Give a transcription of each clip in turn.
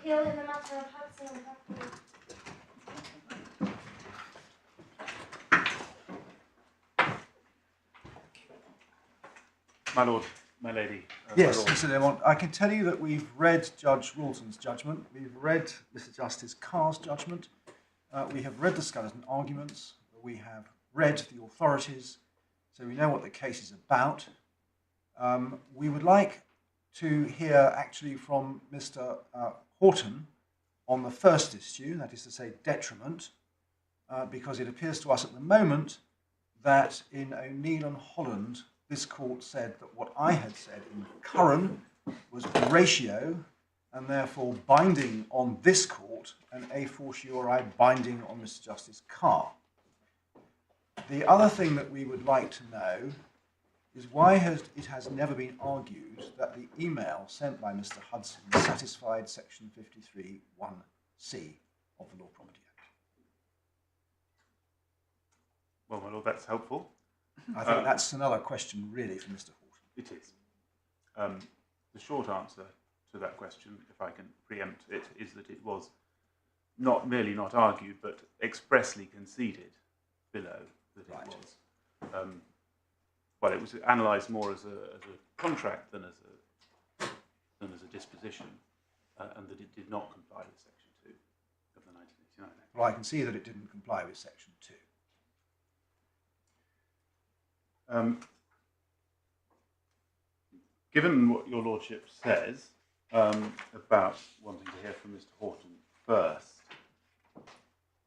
appeal in the matter of Hudson and Hathaway. My lord, my lady. Yes, my Mr. Lemont, I can tell you that we've read Judge Ralton's judgment, we've read Mr. Justice Carr's judgment, we have read the skeleton arguments, we have read the authorities, so we know what the case is about. We would like to hear actually from Mr. Horton on the first issue, that is to say detriment, because it appears to us at the moment that in O'Neill and Holland, this court said that what I had said in Curran was ratio and therefore binding on this court and a fortiori binding on Mr. Justice Carr. The other thing that we would like to know is why it has never been argued that the email sent by Mr. Hudson satisfied section 53(1)(c) of the Law Property Act. Well, my lord, that's helpful. I think that's another question really for Mr. Horton. It is. The short answer to that question, if I can preempt it, is that it was not merely not argued, but expressly conceded below that it was. Well, it was analysed more as a contract than as a disposition, and that it did not comply with Section 2 of the 1989 Act. Well, I can see that it didn't comply with Section 2. Given what your lordship says about wanting to hear from Mr. Horton first,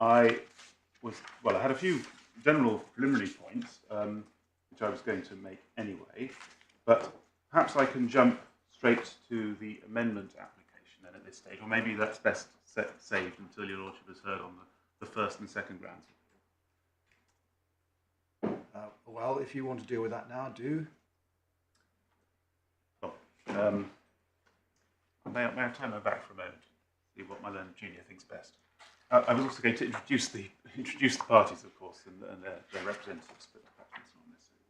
I had a few general preliminary points which I was going to make anyway, but perhaps I can jump straight to the amendment application then at this stage, or maybe that's best saved until your lordship has heard on the first and second grounds. Well, if you want to deal with that now, do. Well, may I turn my back for a moment, see what my learned junior thinks best. I was also going to introduce the parties, of course, and their representatives, but perhaps it's not necessary.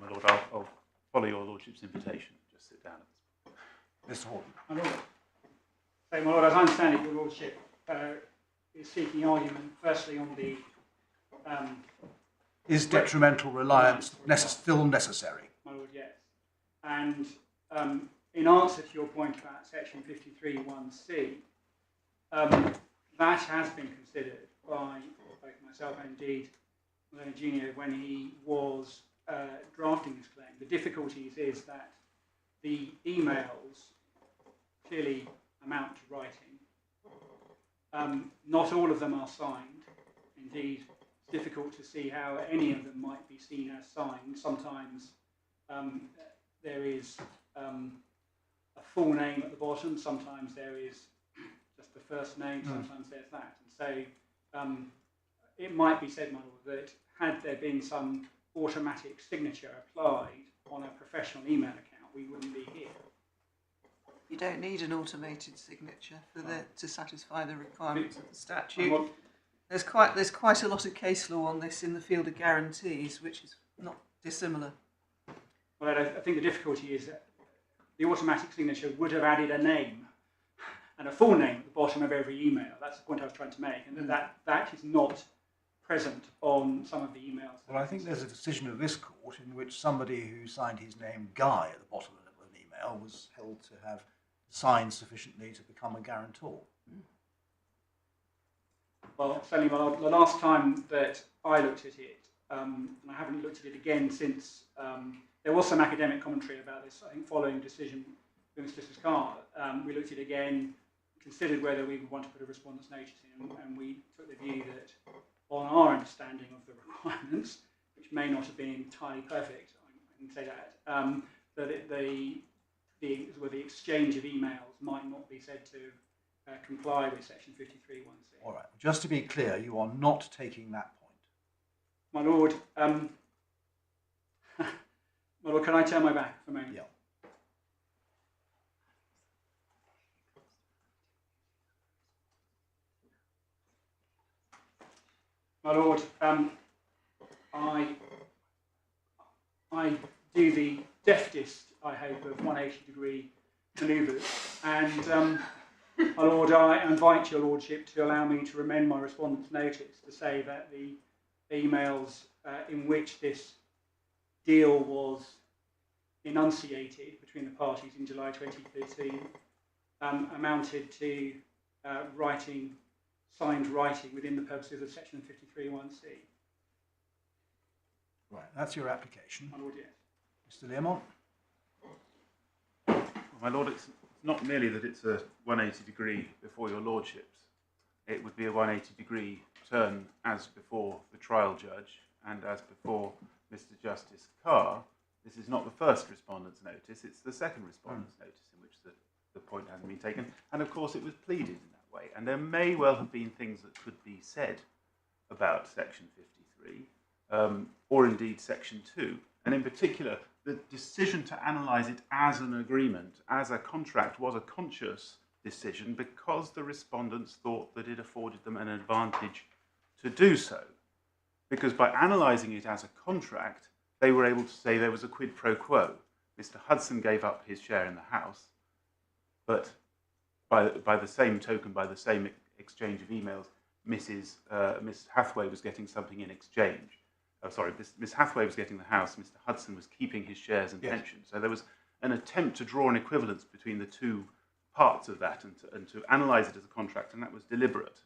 My lord, I'll follow your lordship's invitation. Just sit down at this point. Mr. Horton. My lord. So, my lord, as I understand it, your lordship is seeking argument firstly on the... Is detrimental reliance still necessary? My lord, yes. And in answer to your point about section 53(1)(c), that has been considered by both myself and indeed Leonard Junior when he was drafting this claim. The difficulties is that the emails clearly amount to writing. Not all of them are signed. Indeed, it's difficult to see how any of them might be seen as signed. Sometimes there is a full name at the bottom, sometimes there is just the first name, sometimes there's that. And so it might be said, my lord, that had there been some automatic signature applied on a professional email account, we wouldn't be here. You don't need an automated signature for to satisfy the requirements of the statute. There's quite a lot of case law on this in the field of guarantees, which is not dissimilar. Well, I think the difficulty is that the automatic signature would have added a name and a full name at the bottom of every email. That's the point I was trying to make, and that is not present on some of the emails. Well, I think there's a decision of this court in which somebody who signed his name Guy at the bottom of an email was held to have signed sufficiently to become a guarantor. Well, certainly, the last time that I looked at it, and I haven't looked at it again since, there was some academic commentary about this, I think, following decision with Mr. Justice Carr. We looked at it again, considered whether we would want to put a respondent's notice in, and we took the view that on our understanding of the requirements, which may not have been entirely perfect, I can say that, that the exchange of emails might not be said to comply with section 53(1)(c). All right. Just to be clear, you are not taking that point. My lord, can I turn my back for a moment? Yeah. My lord, I do the deftest I hope, of 180-degree manoeuvres. And my Lord, I invite your Lordship to allow me to amend my respondent's notice to say that the emails in which this deal was enunciated between the parties in July 2013 amounted to signed writing within the purposes of section 53(1)(c). Right, that's your application. My Lord, yes. Mr. Learmont? Well, my Lord, it's not merely that it's a 180-degree before your Lordships. It would be a 180-degree turn as before the trial judge and as before Mr. Justice Kerr. This is not the first respondent's notice, it's the second respondent's notice in which the point hasn't been taken. And of course it was pleaded in that way. And there may well have been things that could be said about section 53, or indeed section 2. And in particular, the decision to analyse it as an agreement, as a contract, was a conscious decision because the respondents thought that it afforded them an advantage to do so. Because by analysing it as a contract, they were able to say there was a quid pro quo. Mr. Hudson gave up his share in the house, but by the same token, by the same exchange of emails, Miss Hathaway was getting something in exchange. Oh, sorry, Miss Hathaway was getting the house, Mr. Hudson was keeping his shares and pensions. So there was an attempt to draw an equivalence between the two parts of that and to analyse it as a contract, and that was deliberate.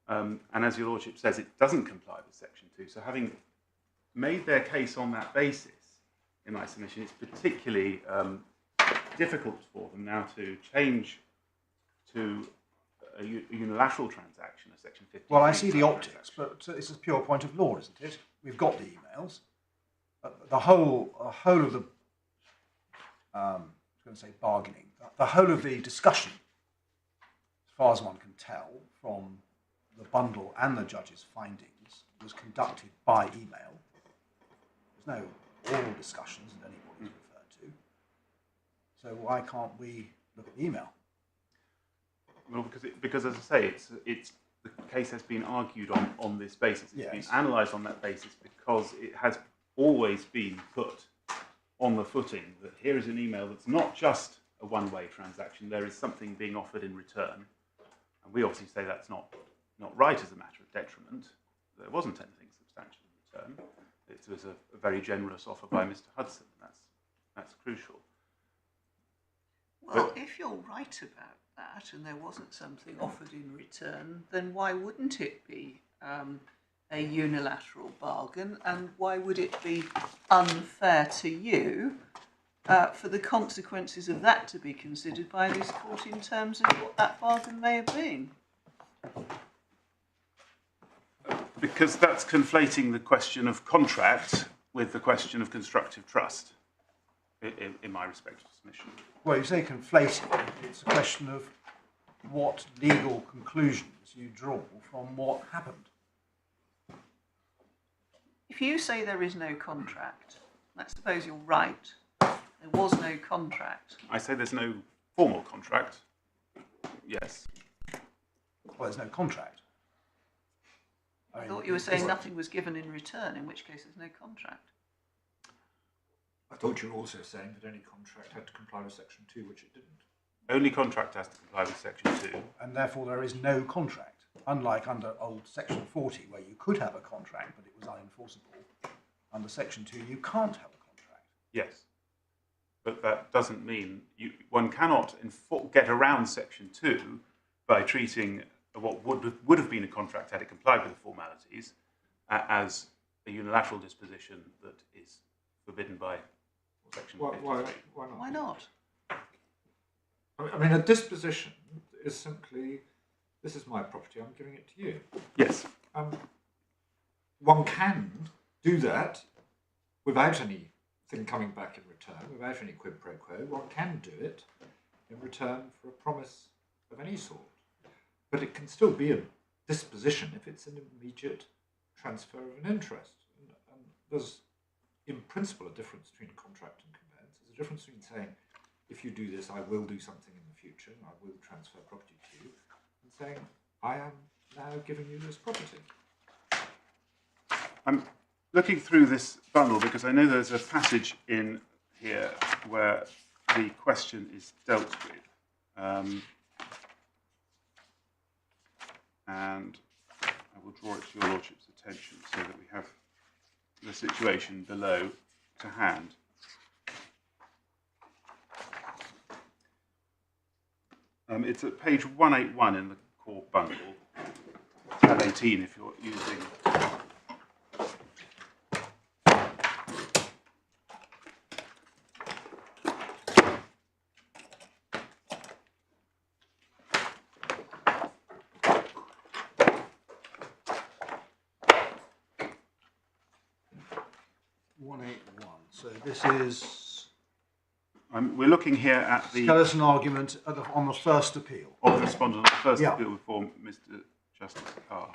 And as your Lordship says, it doesn't comply with section 2. So having made their case on that basis, in my submission, it's particularly difficult for them now to change to a unilateral transaction, a section 50. Well, I see the optics, but this is a pure point of law, isn't it? We've got the emails. The whole of the, I was going to say bargaining, the whole of the discussion, as far as one can tell from the bundle and the judge's findings, was conducted by email. There's no oral discussions that anybody's referred to. So why can't we look at the email? Well, because as I say, the case has been argued on this basis. It's been analysed on that basis because it has always been put on the footing that here is an email that's not just a one-way transaction. There is something being offered in return, and we obviously say that's not right as a matter of detriment. There wasn't anything substantial in return. It was a very generous offer by Mr. Hudson, and that's crucial. Well, if you're right about that and there wasn't something offered in return, then why wouldn't it be a unilateral bargain, and why would it be unfair to you for the consequences of that to be considered by this court in terms of what that bargain may have been? Because that's conflating the question of contract with the question of constructive trust, in my respectful submission. Well, you say conflating. It's a question of what legal conclusions you draw from what happened. If you say there is no contract, let's suppose you're right, there was no contract. I say there's no formal contract. Yes. Well, there's no contract. I thought you were saying nothing was given in return, in which case there's no contract. I thought you were also saying that any contract had to comply with section 2, which it didn't. Only contract has to comply with section 2. And therefore there is no contract, unlike under old section 40, where you could have a contract, but it was unenforceable. Under section 2, you can't have a contract. Yes. But that doesn't mean one cannot get around section 2 by treating what would have been a contract had it complied with the formalities as a unilateral disposition that is forbidden by section 53. Why not? Why not? I mean, a disposition is simply, this is my property, I'm giving it to you. Yes. One can do that without anything coming back in return, without any quid pro quo. One can do it in return for a promise of any sort. But it can still be a disposition if it's an immediate transfer of an interest. And there's, in principle, a difference between a contract and conveyance. There's a difference between saying, if you do this, I will do something in the future, and I will transfer property to you, and saying, I am now giving you this property. I'm looking through this bundle because I know there's a passage in here where the question is dealt with. And I will draw it to your Lordship's attention so that we have the situation below to hand. It's at page 181 in the core bundle, tab 18 if you're using. So this is We're looking here at the skeleton argument on the first appeal. of the respondent on the first Yeah. appeal before Mr. Justice Carr.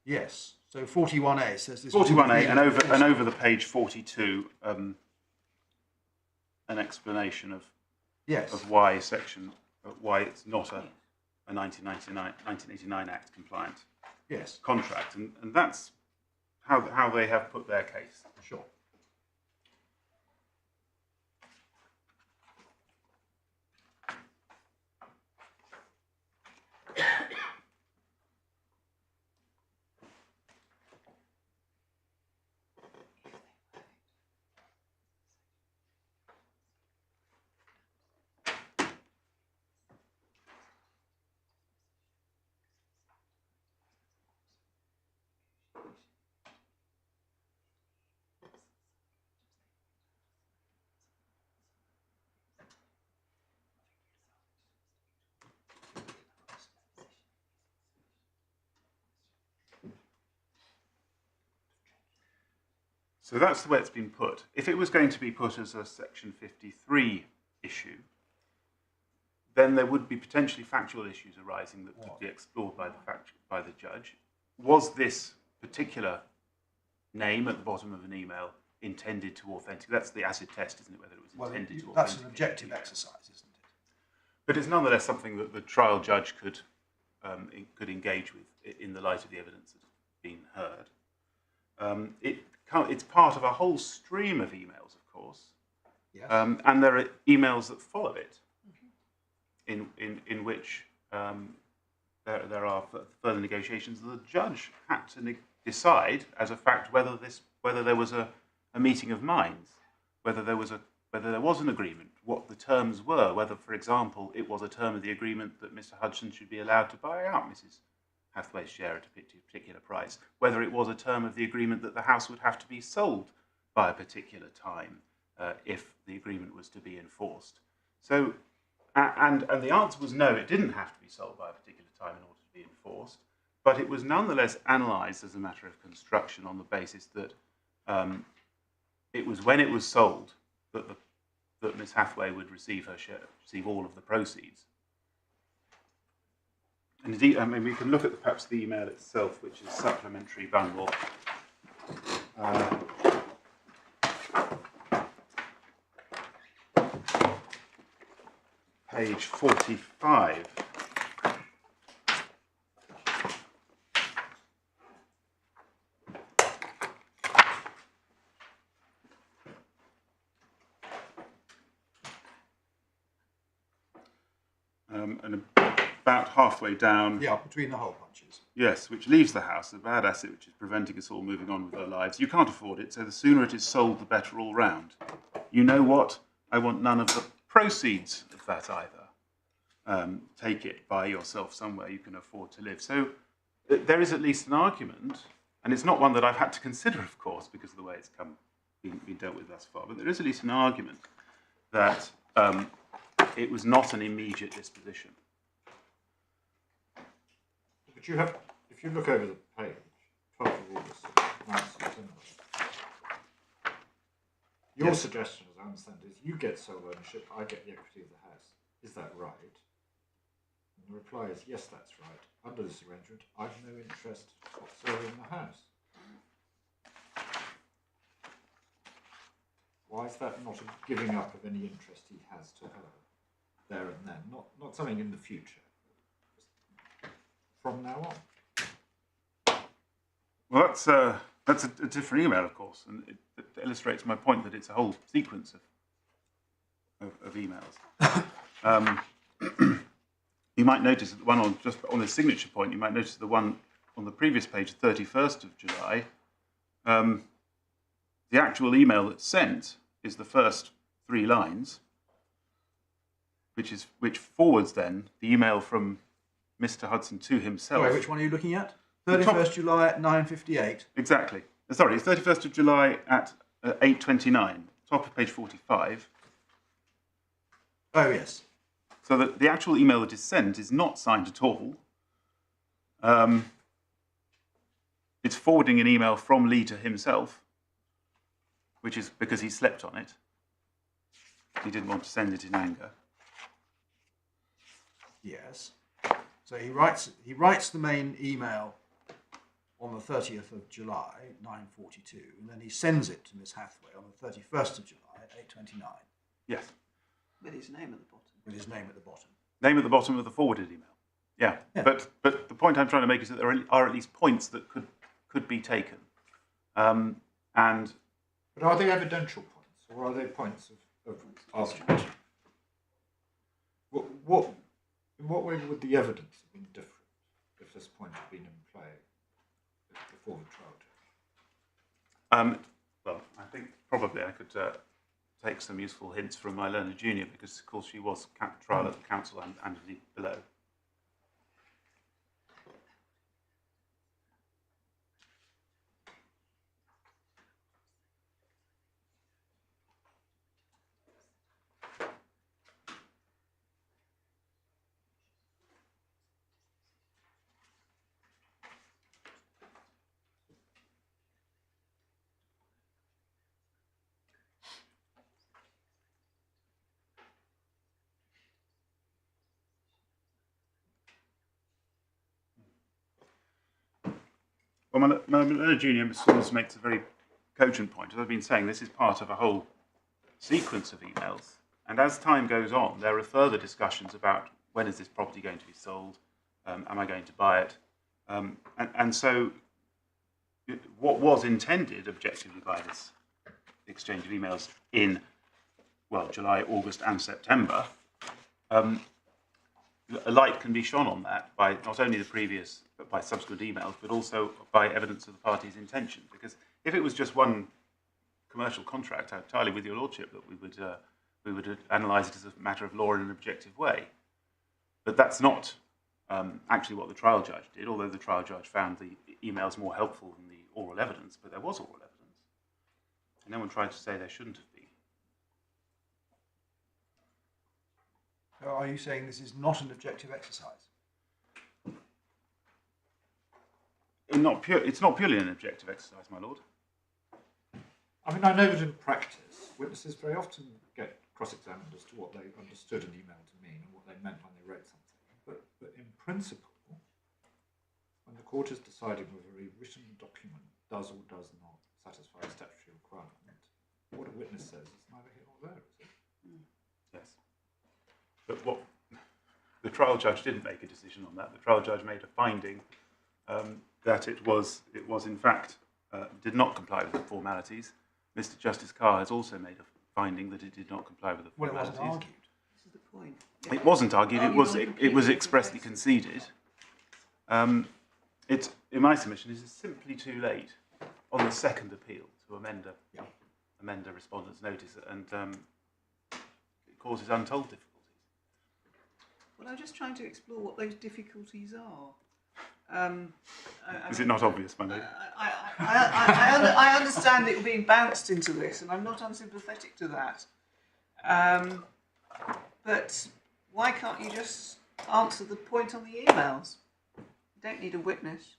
Yes. So 41A says this. 41A and over the page 42, an explanation of yes. of why it's not a 1989 Act compliant Yes. contract, and that's how they have put their case. Sure. So that's the way it's been put. If it was going to be put as a Section 53 issue, then there would be potentially factual issues arising that could be explored by the judge. Was this particular name at the bottom of an email intended to authenticate? That's the acid test, isn't it? Whether it was intended to authenticate. That's an objective exercise, isn't it? But it's nonetheless something that the trial judge could engage with in the light of the evidence that has been heard. It's part of a whole stream of emails, of course, Yes. and there are emails that follow it, in which there are further negotiations. The judge had to decide, as a fact, whether there was a meeting of minds, whether there was an agreement, what the terms were, whether, for example, it was a term of the agreement that Mr. Hudson should be allowed to buy out Mrs. Hathaway's share at a particular price, whether it was a term of the agreement that the house would have to be sold by a particular time if the agreement was to be enforced. So, and the answer was no, it didn't have to be sold by a particular time in order to be enforced, but it was nonetheless analysed as a matter of construction on the basis that it was when it was sold that Miss Hathaway would receive her share, receive all of the proceeds. And indeed, I mean, we can look at perhaps the email itself, which is supplementary bundle. Page 45. And about halfway down. Yeah, between the hole punches. Yes, which leaves the house, a bad asset which is preventing us all moving on with our lives. You can't afford it, so the sooner it is sold, the better all round. You know what? I want none of the proceeds of that either. Take it, buy yourself somewhere you can afford to live. So there is at least an argument, and it's not one that I've had to consider, of course, because of the way it's been dealt with thus far, but there is at least an argument that it was not an immediate disposition. But you have, if you look over the page, 12th of August, 9th September, your suggestion, as I understand it, is you get sole ownership, I get the equity of the house. Is that right? And the reply is, yes, that's right. Under this arrangement, I've no interest whatsoever in the house. Why is that not a giving up of any interest he has to her there and then? Not something in the future. From now on. Well, that's a different email, of course, and illustrates my point that it's a whole sequence of emails. You might notice that the one just on the signature point, you might notice the one on the previous page, 31st of July, the actual email that's sent is the first 3 lines, which forwards then the email from Mr. Hudson to himself. Sorry, which one are you looking at? 31st July at 9:58. Exactly. Sorry, it's 31st of July at 8:29, top of page 45. Oh, yes. So that the actual email that is sent is not signed at all. It's forwarding an email from Lee to himself, which is because he slept on it. He didn't want to send it in anger. Yes. So he writes the main email on the 30th of July, 9:42, and then he sends it to Miss Hathaway on the 31st of July at 8:29. Yes. With his name at the bottom. With his name at the bottom. Name at the bottom of the forwarded email. Yeah. But the point I'm trying to make is that there are at least points that could be taken. But are they evidential points, or are they points of argument? In what way would the evidence have been different if this point had been in play before the trial? Well, I think probably I could take some useful hints from my learned junior, because of course she was trial at the council and indeed below. Well, my learned junior Saunders makes a very cogent point. As I've been saying, this is part of a whole sequence of emails. And as time goes on, there are further discussions about when is this property going to be sold? Am I going to buy it? And so what was intended objectively by this exchange of emails in, well, July, August and September, a light can be shone on that by not only the previous, but by subsequent emails, but also by evidence of the party's intention. Because if it was just one commercial contract, entirely with your lordship, that we would analyse it as a matter of law in an objective way. But that's not actually what the trial judge did, although the trial judge found the emails more helpful than the oral evidence, but there was oral evidence. And no one tried to say there shouldn't have been. So are you saying this is not an objective exercise? It's not purely an objective exercise, my lord. I mean, I know that in practice, witnesses very often get cross-examined as to what they understood an email to mean and what they meant when they wrote something. But in principle, when the court is deciding whether a written document does or does not satisfy a statutory requirement, what a witness says is neither here nor there, is it? Yes. But what the trial judge didn't make a decision on that. The trial judge made a finding that it was in fact did not comply with the formalities. Mr. Justice Carr has also made a finding that it did not comply with the formalities. Well, it wasn't argued. This is the point. It wasn't argued. It was expressly conceded. It, in my submission, is simply too late on the second appeal to amend a respondent's notice, and it causes untold difficulties. Well, I'm just trying to explore what those difficulties are. Is it not obvious, my lady? I understand that you're being bounced into this, and I'm not unsympathetic to that. But why can't you just answer the point on the emails? You don't need a witness.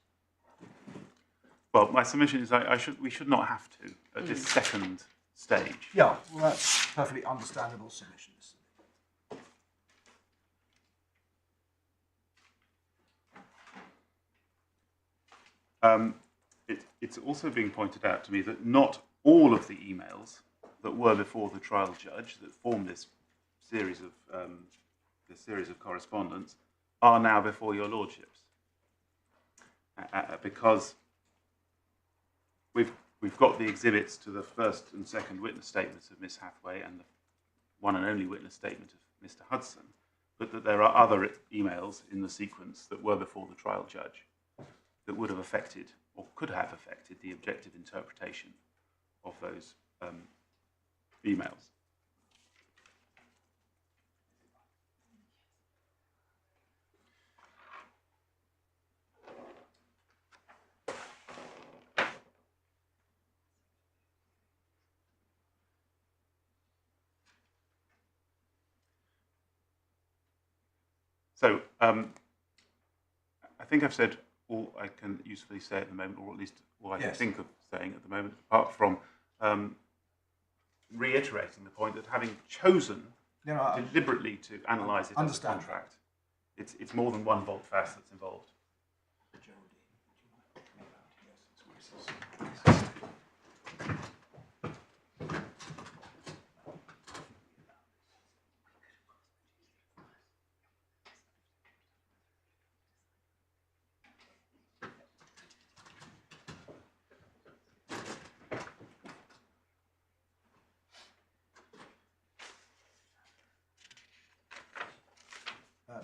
Well, my submission is we should not have to at this second stage. Yeah, well, that's perfectly understandable submissions. It's also being pointed out to me that not all of the emails that were before the trial judge that formed this series of correspondence are now before your lordships, because we've got the exhibits to the first and second witness statements of Miss Hathaway and the one and only witness statement of Mr. Hudson, but that there are other emails in the sequence that were before the trial judge that would have affected or could have affected the objective interpretation of those emails. So I think I've said all I can usefully say at the moment, or at least all I can think of saying at the moment, apart from reiterating the point that having chosen deliberately to analyse it as a contract, it's more than one volte-face that's involved.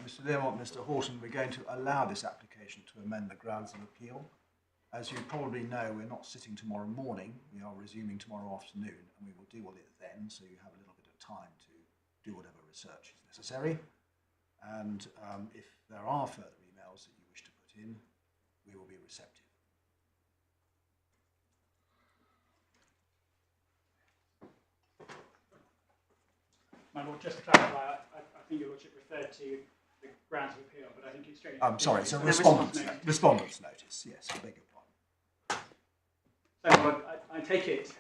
Mr. Learmont, Mr. Horton, we're going to allow this application to amend the grounds of appeal. As you probably know, we're not sitting tomorrow morning. We are resuming tomorrow afternoon, and we will deal with it then, so you have a little bit of time to do whatever research is necessary. And if there are further emails that you wish to put in, we will be receptive. My Lord, just to clarify, I think Your Lordship referred to the grounds of appeal, but I think it's straight. I'm sorry, so respondent's notice, yes, I beg your pardon. So, Lord, I take it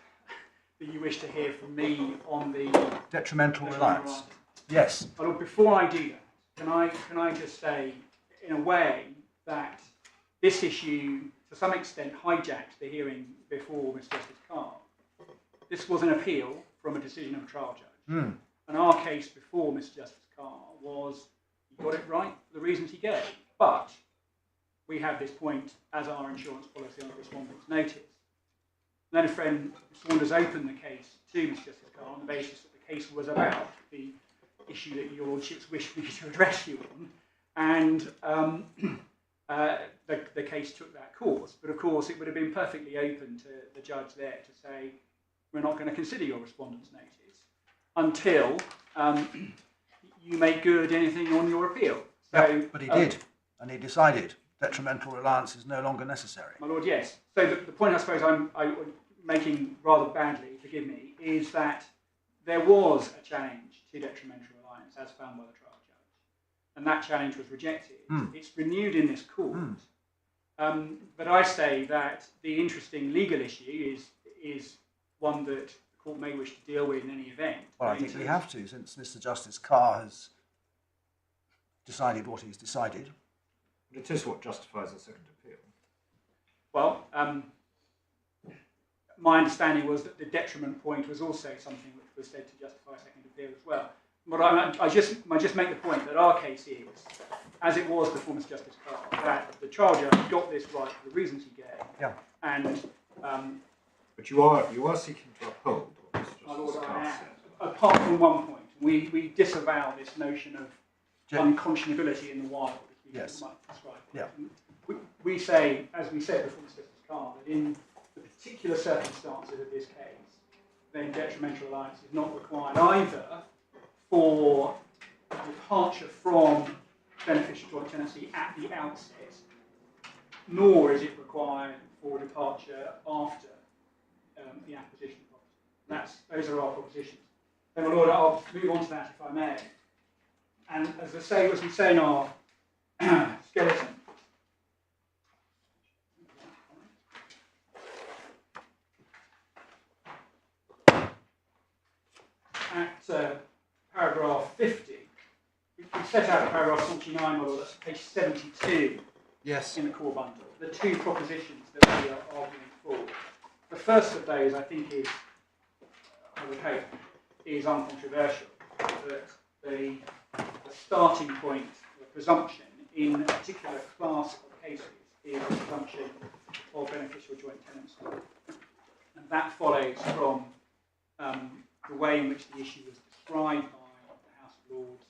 that you wish to hear from me on the detrimental reliance. Yes. My Lord, before I do that, can I just say, in a way, that this issue, to some extent, hijacked the hearing before Mr. Justice Carr. This was an appeal from a decision of a trial judge. Mm. And our case before Mr. Justice Carr was, he got it right for the reasons he gave. But we have this point as our insurance policy on the respondent's notice. And then a friend, Saunders, opened the case to Mr. Justice Carr on the basis that the case was about the issue that Your Lordships wished me to address you on. And the case took that course. But of course, it would have been perfectly open to the judge there to say, we're not going to consider your respondent's notice until you make good anything on your appeal. So, yeah, but he did, and he decided detrimental reliance is no longer necessary. My Lord, yes. So the point I suppose I'm making rather badly, forgive me, is that there was a challenge to detrimental reliance as found by the trial judge, and that challenge was rejected. It's renewed in this court. But I say that the interesting legal issue is one that the court may wish to deal with in any event. Well, I think we have to, since Mr. Justice Carr has decided what he's decided. But it is what justifies a second appeal. Well, my understanding was that the detriment point was also something which was said to justify a second appeal as well. But I just make the point that our case is, as it was before Mr. Justice Carr, that the trial judge got this right for the reasons he gave. Yeah. And but you are seeking to uphold what Mr. Justice Carr said. Apart from one point, we disavow this notion of unconscionability in the wild. Yes. Yeah. We say, as we said before Mr. Justice Carr, that in the particular circumstances of this case, then detrimental reliance is not required either for departure from beneficial joint tenancy at the outset, nor is it required for departure after the acquisition of property. Those are our propositions. Then, my Lord, I'll move on to that if I may. And as we say in our skeleton, at paragraph 50, we set out paragraph 49, my Lord, that's page 72 yes. in the core bundle, the two propositions that we are arguing for. The first of those, I think, is, I would hope, is uncontroversial, that the starting point, the presumption in a particular class of cases is the presumption of beneficial joint tenancy. that follows from the way in which the issue was described by the House of Lords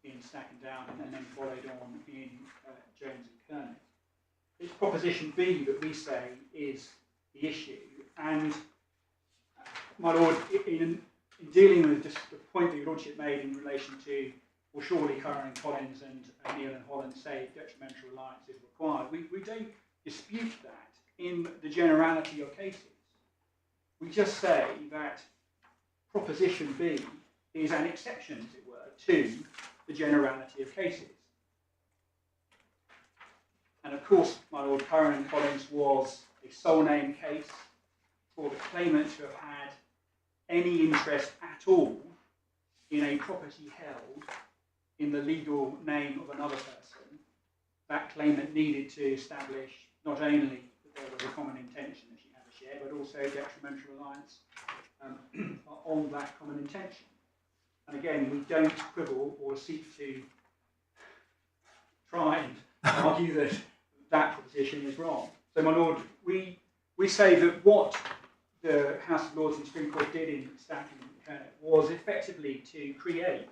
in Stack and Dowden, and then followed on in Jones and Kerner. It's proposition B that we say is the issue, and my Lord, in dealing with just the point that your Lordship made in relation to, well, surely Kerr and Collins and Neil and Holland say detrimental reliance is required, we don't dispute that in the generality of cases. We just say that proposition B is an exception, as it were, to the generality of cases. And of course, my Lord, Kerr and Collins was a sole name case for the claimant to have had any interest at all in a property held in the legal name of another person. That claimant needed to establish not only that there was a common intention that she had a share, but also detrimental reliance on that common intention. And again, we don't quibble or seek to try and argue that that proposition is wrong. So, my Lord, we say that what the House of Lords and Supreme Court did in Stack and Kerner was effectively to create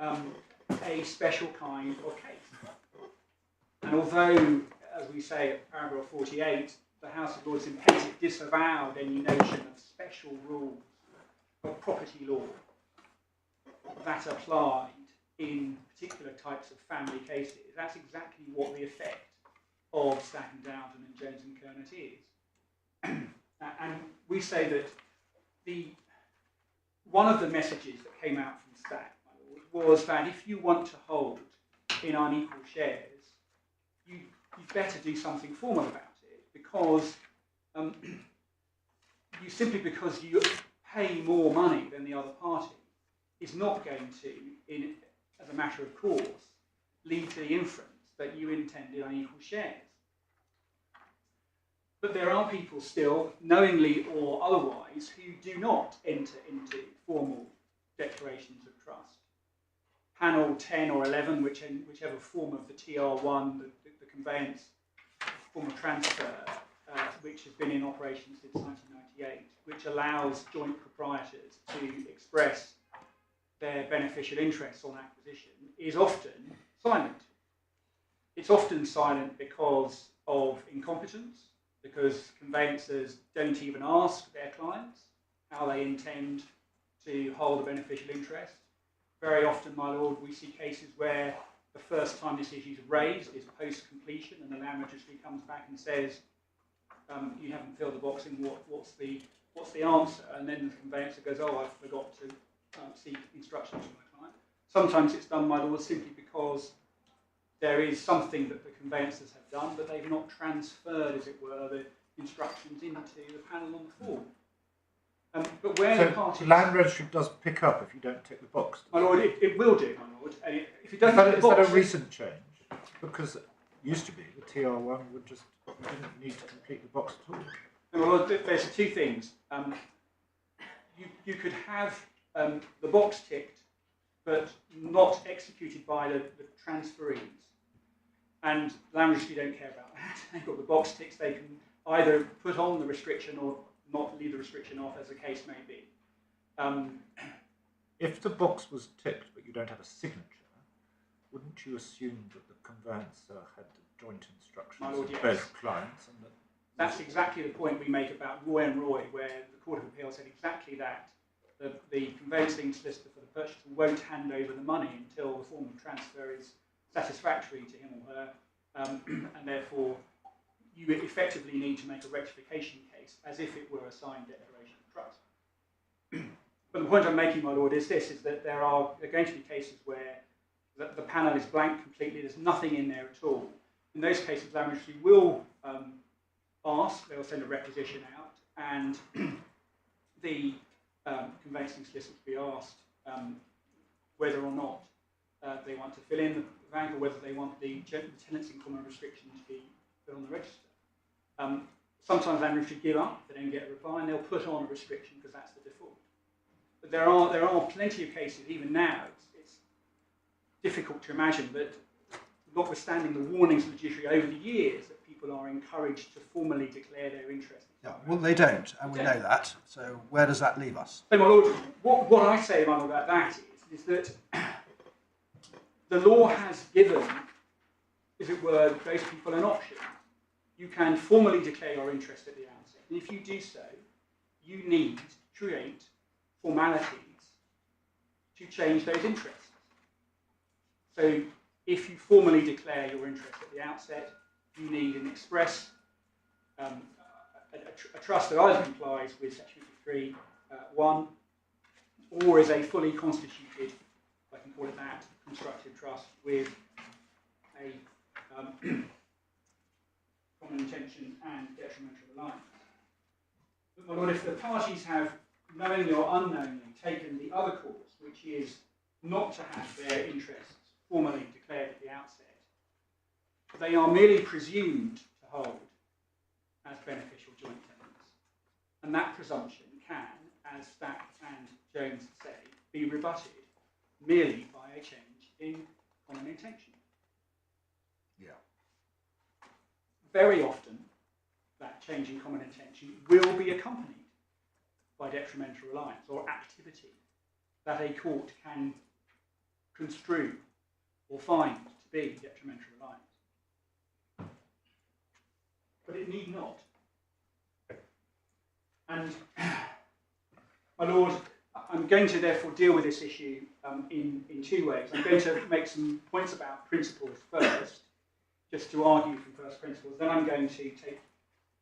a special kind of case. And although, as we say at paragraph 48, the House of Lords in Pettit disavowed any notion of special rules of property law that applied in particular types of family cases, that's exactly what the effect of Stack and Dowden and Jones and Kerner is. And we say that one of the messages that came out from Stack, my Lord, was that if you want to hold in unequal shares, you'd better do something formal about it, because because you pay more money than the other party is not going to, as a matter of course, lead to the inference that you intended unequal shares. But there are people still, knowingly or otherwise, who do not enter into formal declarations of trust. Panel 10 or 11, whichever form of the TR1, the conveyance form of transfer, which has been in operation since 1998, which allows joint proprietors to express their beneficial interests on acquisition, is often silent. It's often silent because of incompetence, because conveyancers don't even ask their clients how they intend to hold a beneficial interest. Very often, my Lord, we see cases where the first time this issue is raised is post-completion, and the land registry comes back and says, you haven't filled the box in, what's the answer? And then the conveyancer goes, oh, I forgot to seek instructions from my client. Sometimes it's done, my Lord, simply because there is something that the conveyancers have done, but they've not transferred, as it were, the instructions into the panel on the form. But where the parties... the land registry does pick up if you don't tick the box. My Lord, it will do, my Lord. And if you don't tick the box... Is that a recent change? Because it used to be, the TR1 would just, you didn't need to complete the box at all. No, my Lord, there's two things. You could have the box ticked, but not executed by the transferees. And the land registry don't care about that. They've got the box ticks. They can either put on the restriction or not leave the restriction off, as the case may be. If the box was ticked but you don't have a signature, wouldn't you assume that the conveyancer had joint instructions My Lord, of yes. both clients? And That's exactly the point we make about Roy and Roy, where the Court of Appeal said exactly that. The conveyancing solicitor for the purchaser won't hand over the money until the form of transfer is satisfactory to him or her, and therefore you effectively need to make a rectification case as if it were a signed declaration of trust. But the point I'm making, my Lord, is this, is that there are going to be cases where the panel is blank completely, there's nothing in there at all. In those cases, land registry will ask, they'll send a requisition out, and the conveyancing solicitor will be asked whether or not they want to fill in the blank, or whether they want the tenants in common restriction to be put on the register. Sometimes land registry give up, they don't get a reply, and they'll put on a restriction because that's the default. But there are plenty of cases, even now, it's difficult to imagine that, notwithstanding the warnings of the judiciary over the years that people are encouraged to formally declare their interest Yeah, well, they don't, and we know that. So where does that leave us? So, my lord, what I say, my lord, about that is that the law has given, as it were, those people an option. You can formally declare your interest at the outset, and if you do so, you need to create formalities to change those interests. So, if you formally declare your interest at the outset, you need an express a trust that either complies with Section 53(1) or is a fully constituted, if I can call it that, constructive trust with a common intention and detrimental alliance. But my lord, if the parties have knowingly or unknowingly taken the other course, which is not to have their interests formally declared at the outset, they are merely presumed to hold as beneficial joint tenants. And that presumption can, as Stack and Jones say, be rebutted merely by a change in common intention. Yeah. Very often, that change in common intention will be accompanied by detrimental alliance or activity that a court can construe or find to be detrimental alliance. But it need not. And, my lord, I'm going to therefore deal with this issue in two ways. I'm going to make some points about principles first, just to argue from first principles. Then I'm going to take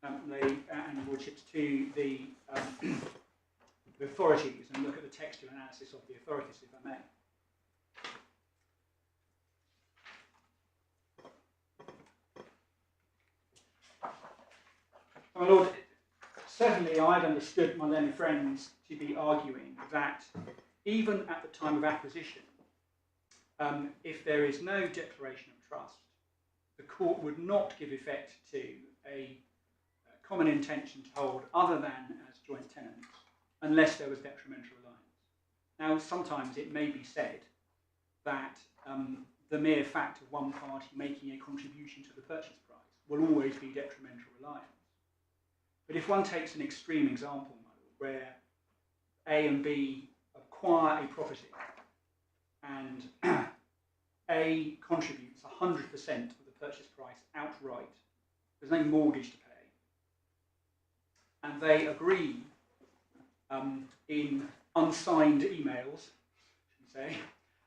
and lordships to the authorities and look at the textual analysis of the authorities, if I may. My lord, certainly I'd understood my learned friends to be arguing that even at the time of acquisition, if there is no declaration of trust, the court would not give effect to a common intention to hold other than as joint tenants unless there was detrimental alliance. Now, sometimes it may be said that the mere fact of one party making a contribution to the purchase price will always be detrimental alliance. But if one takes an extreme example, where A and B acquire a property and A contributes 100% of the purchase price outright, there's no mortgage to pay, and they agree in unsigned emails, say,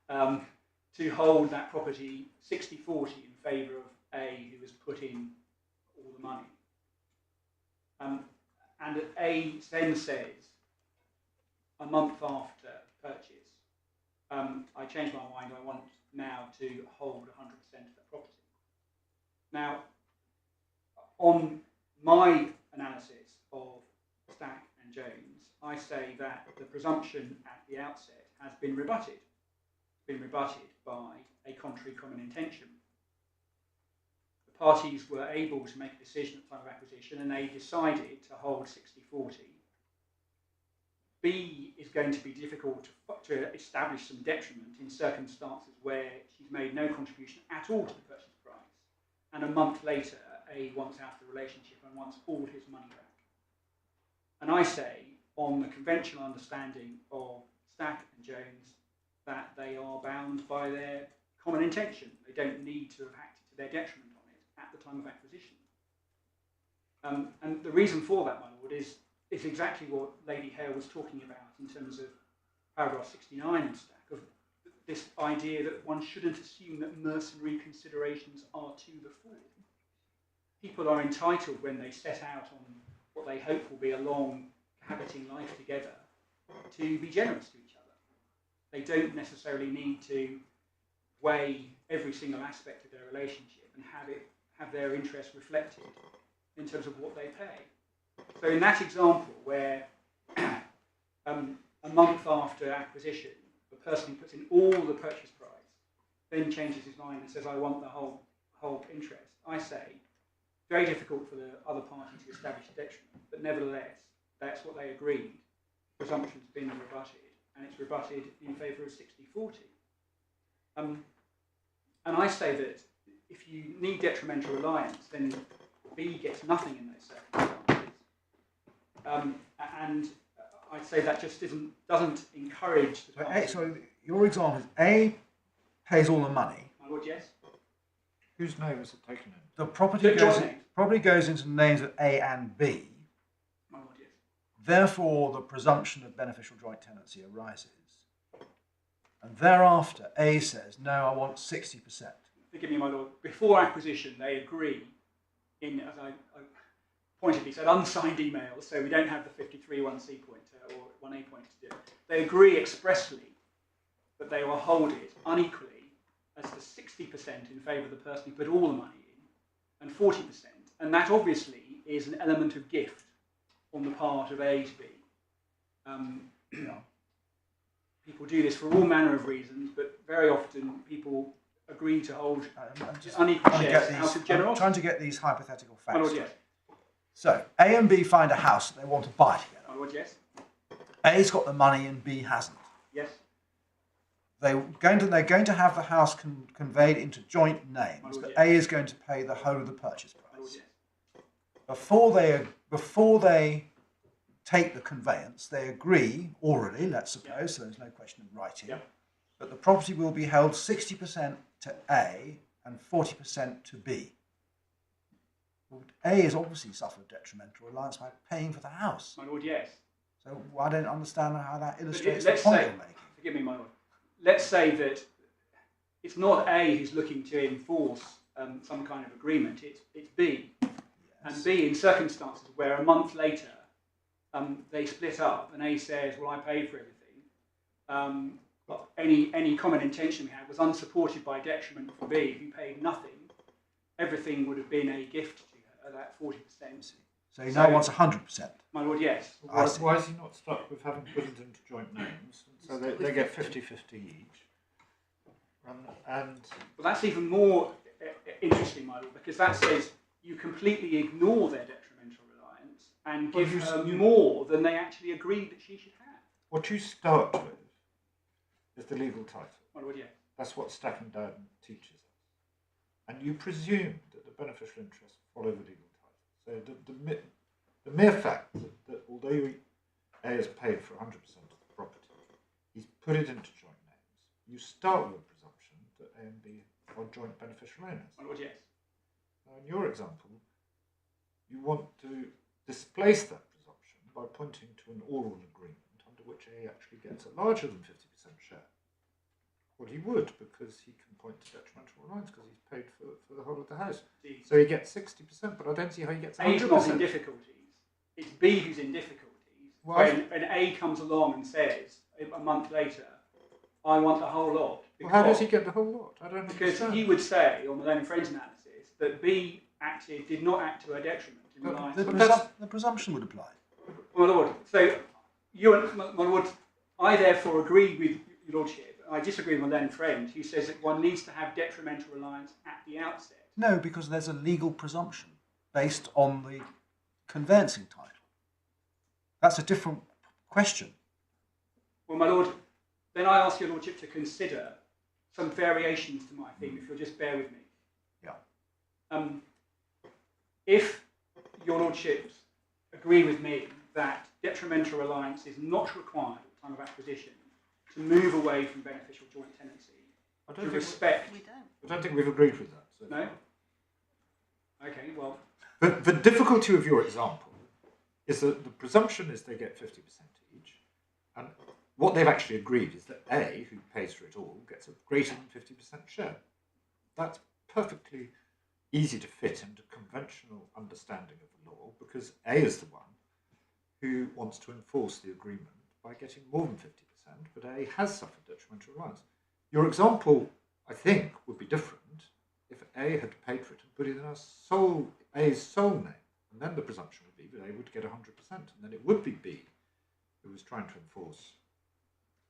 to hold that property 60-40 in favour of A, who has put in all the money. And A then says, a month after purchase, I changed my mind, I want now to hold 100% of the property. Now, on my analysis of Stack and Jones, I say that the presumption at the outset has been rebutted. It's been rebutted by a contrary common intention. The parties were able to make a decision at the time of acquisition and they decided to hold 60-40. B is going to be difficult to establish some detriment in circumstances where she's made no contribution at all to the purchase price, and a month later A wants out of the relationship and wants all his money back. And I say, on the conventional understanding of Stack and Jones, that they are bound by their common intention. They don't need to have acted to their detriment on it at the time of acquisition. And the reason for that, my lord, is exactly what Lady Hale was talking about in terms of paragraph 69 of Stack, of this idea that one shouldn't assume that mercenary considerations are to the fore. People are entitled, when they set out on what they hope will be a long cohabiting life together, to be generous to each other. They don't necessarily need to weigh every single aspect of their relationship and have their interests reflected in terms of what they pay. So in that example where a month after acquisition, the person who puts in all the purchase price then changes his mind and says, I want the whole interest, I say, very difficult for the other party to establish a detriment, but nevertheless, that's what they agreed. Presumption's been rebutted, and it's rebutted in favour of 60-40. And I say that if you need detrimental alliance, then B gets nothing in those circumstances. And I'd say that just doesn't encourage the parties. So your example is A pays all the money. My lord, yes. Whose name is it taken in? The property The goes, joint name. property goes into the names of A and B. My lord, yes. Therefore, the presumption of beneficial joint tenancy arises. And thereafter, A says, no, I want 60%. Forgive me, my lord. Before acquisition, they agree in, as I pointedly said, unsigned emails, so we don't have the 53(1)(c) pointer or 1A pointer to do it. They agree expressly that they will hold it unequally as the 60% in favour of the person who put all the money in, and 40%. And that obviously is an element of gift on the part of A to B. People do this for all manner of reasons, but very often people agree to hold unequal shares out of generosity. I'm trying to get these hypothetical facts. My lord, yes. So, A and B find a house that they want to buy together. My lord, yes. A's got the money and B hasn't. Yes. They're going to have the house conveyed into joint names, My lord, but yes. A is going to pay the whole of the purchase My lord, price. yes. Before they take the conveyance, they agree orally, let's suppose, so there's no question of writing, that the property will be held 60% to A and 40% to B. Well, A has obviously suffered detrimental reliance by paying for the house. My lord, yes. So I don't understand how that illustrates let's the point say- you're making. Forgive me, my lord. Let's say that it's not A who's looking to enforce some kind of agreement, it's B. Yes. And B, in circumstances where a month later they split up and A says, well, I paid for everything, but any common intention we had was unsupported by detriment for B, who paid nothing, everything would have been a gift to her, that 40%. So he now wants 100%. My lord, yes. I see. Why is he not stuck with having put it into joint names? So they get 50-50 each. And Well, that's even more interesting, my lord, because that says you completely ignore their detrimental reliance and give her more than they actually agreed that she should have. what you start with is the legal title. My lord, yes. That's what Stack and Dowden teaches us. And you presume that the beneficial interests follow the legal title. So the mere fact that although A has paid for 100% of the property, he's put it into joint names, you start with a presumption that A and B are joint beneficial owners. My lord, yes. Now, in your example, you want to displace that presumption by pointing to an oral agreement under which A actually gets a larger than 50% share. Well, he would, because he can point to detrimental reliance because he's paid for the whole of the house. Indeed. So he gets 60%, but I don't see how he gets 100%. A's not in difficulties. It's B who's in difficulties. Why? When A comes along and says, a month later, I want the whole lot. Well, how does he get the whole lot? I don't Because understand. he would say, on the Learning Friends analysis, that B did not act to her detriment in But reliance. The presumption would apply. My lord, so my lord, I therefore agree with your lordship. I disagree with my learned friend who says that one needs to have detrimental reliance at the outset. No, because there's a legal presumption based on the conveyancing title. That's a different question. Well, my lord, then I ask your lordship to consider some variations to my theme, if you'll just bear with me. Yeah. If your lordships agree with me that detrimental reliance is not required at the time of acquisition to move away from beneficial joint tenancy, I to don't respect... We think we've agreed with that. So. No? Okay, well... The difficulty of your example is that the presumption is they get 50% each, and what they've actually agreed is that A, who pays for it all, gets a greater than 50% share. That's perfectly easy to fit into conventional understanding of the law, because A is the one who wants to enforce the agreement by getting more than 50%, but A has suffered detrimental reliance. Your example, I think, would be different if A had paid for it and put it in A's sole name, and then the presumption would be that A would get 100%, and then it would be B who was trying to enforce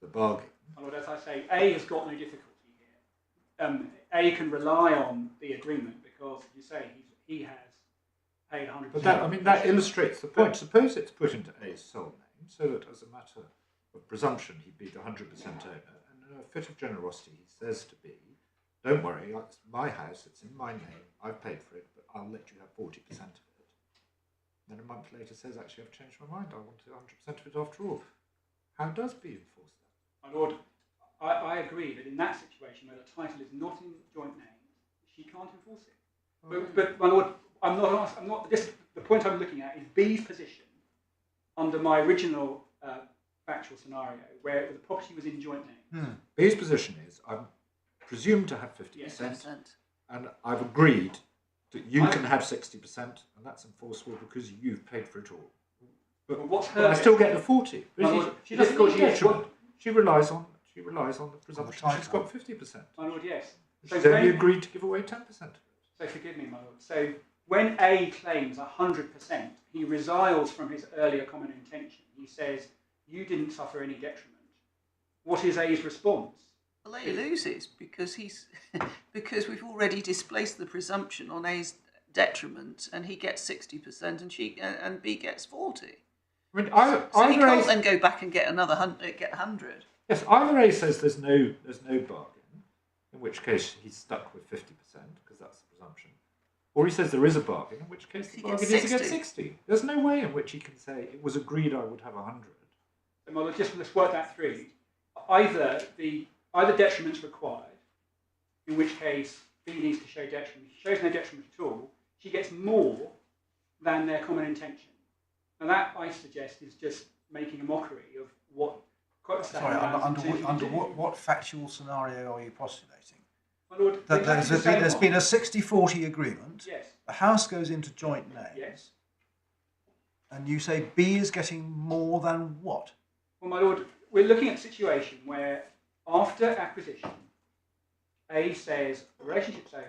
the bargain. Well, as I say, A has got no difficulty here. A can rely on the agreement because, as you say, he has paid 100%. But that illustrates the point. Suppose it's put into A's sole name, so that as a matter of presumption he'd be the 100% owner, and in a fit of generosity he says to B, don't worry, it's my house, it's in my name, I've paid for it, but I'll let you have 40% of it. then a month later says, actually, I've changed my mind, I want 100% of it after all. How does B enforce that? My lord, I agree that in that situation where the title is not in joint name, she can't enforce it. But my lord, I'm not. The point I'm looking at is B's position under my original factual scenario, where the property was in joint name. B's position is, I'm presumed to have 50%, Yes. and I've agreed that you can have 60%, and that's enforceable because you've paid for it all. But what's But her? I still get the 40. She doesn't because need she- detriment. She relies on the presumption she's title. got 50%. My lord, yes. She's only agreed to give away 10%. So forgive me, my lord. So when A claims 100%, he resiles from his earlier common intention. He says, you didn't suffer any detriment. What is A's response? Well, A loses because because we've already displaced the presumption on A's detriment, and he gets 60%, and B gets 40. I mean, So he either can't A, then go back and get another 100. yes, either A says there's no bargain, in which case he's stuck with 50% because that's the presumption, or he says there is a bargain, in which case the He bargain gets is to get 60. 60. There's no way in which he can say it was agreed I would have 100. So my lord, just let's work that through. Either detriment's required, in which case B needs to show detriment. If she shows no detriment at all, she gets more than their common intention. And that, I suggest, is just making a mockery of what... Sorry, under what factual scenario are you postulating? My lord, That exactly the same there's one. been a 60-40 agreement. Yes, The house goes into joint name. yes. And you say B is getting more than what? Well, my lord, we're looking at a situation where, after acquisition, A says, the relationship's over,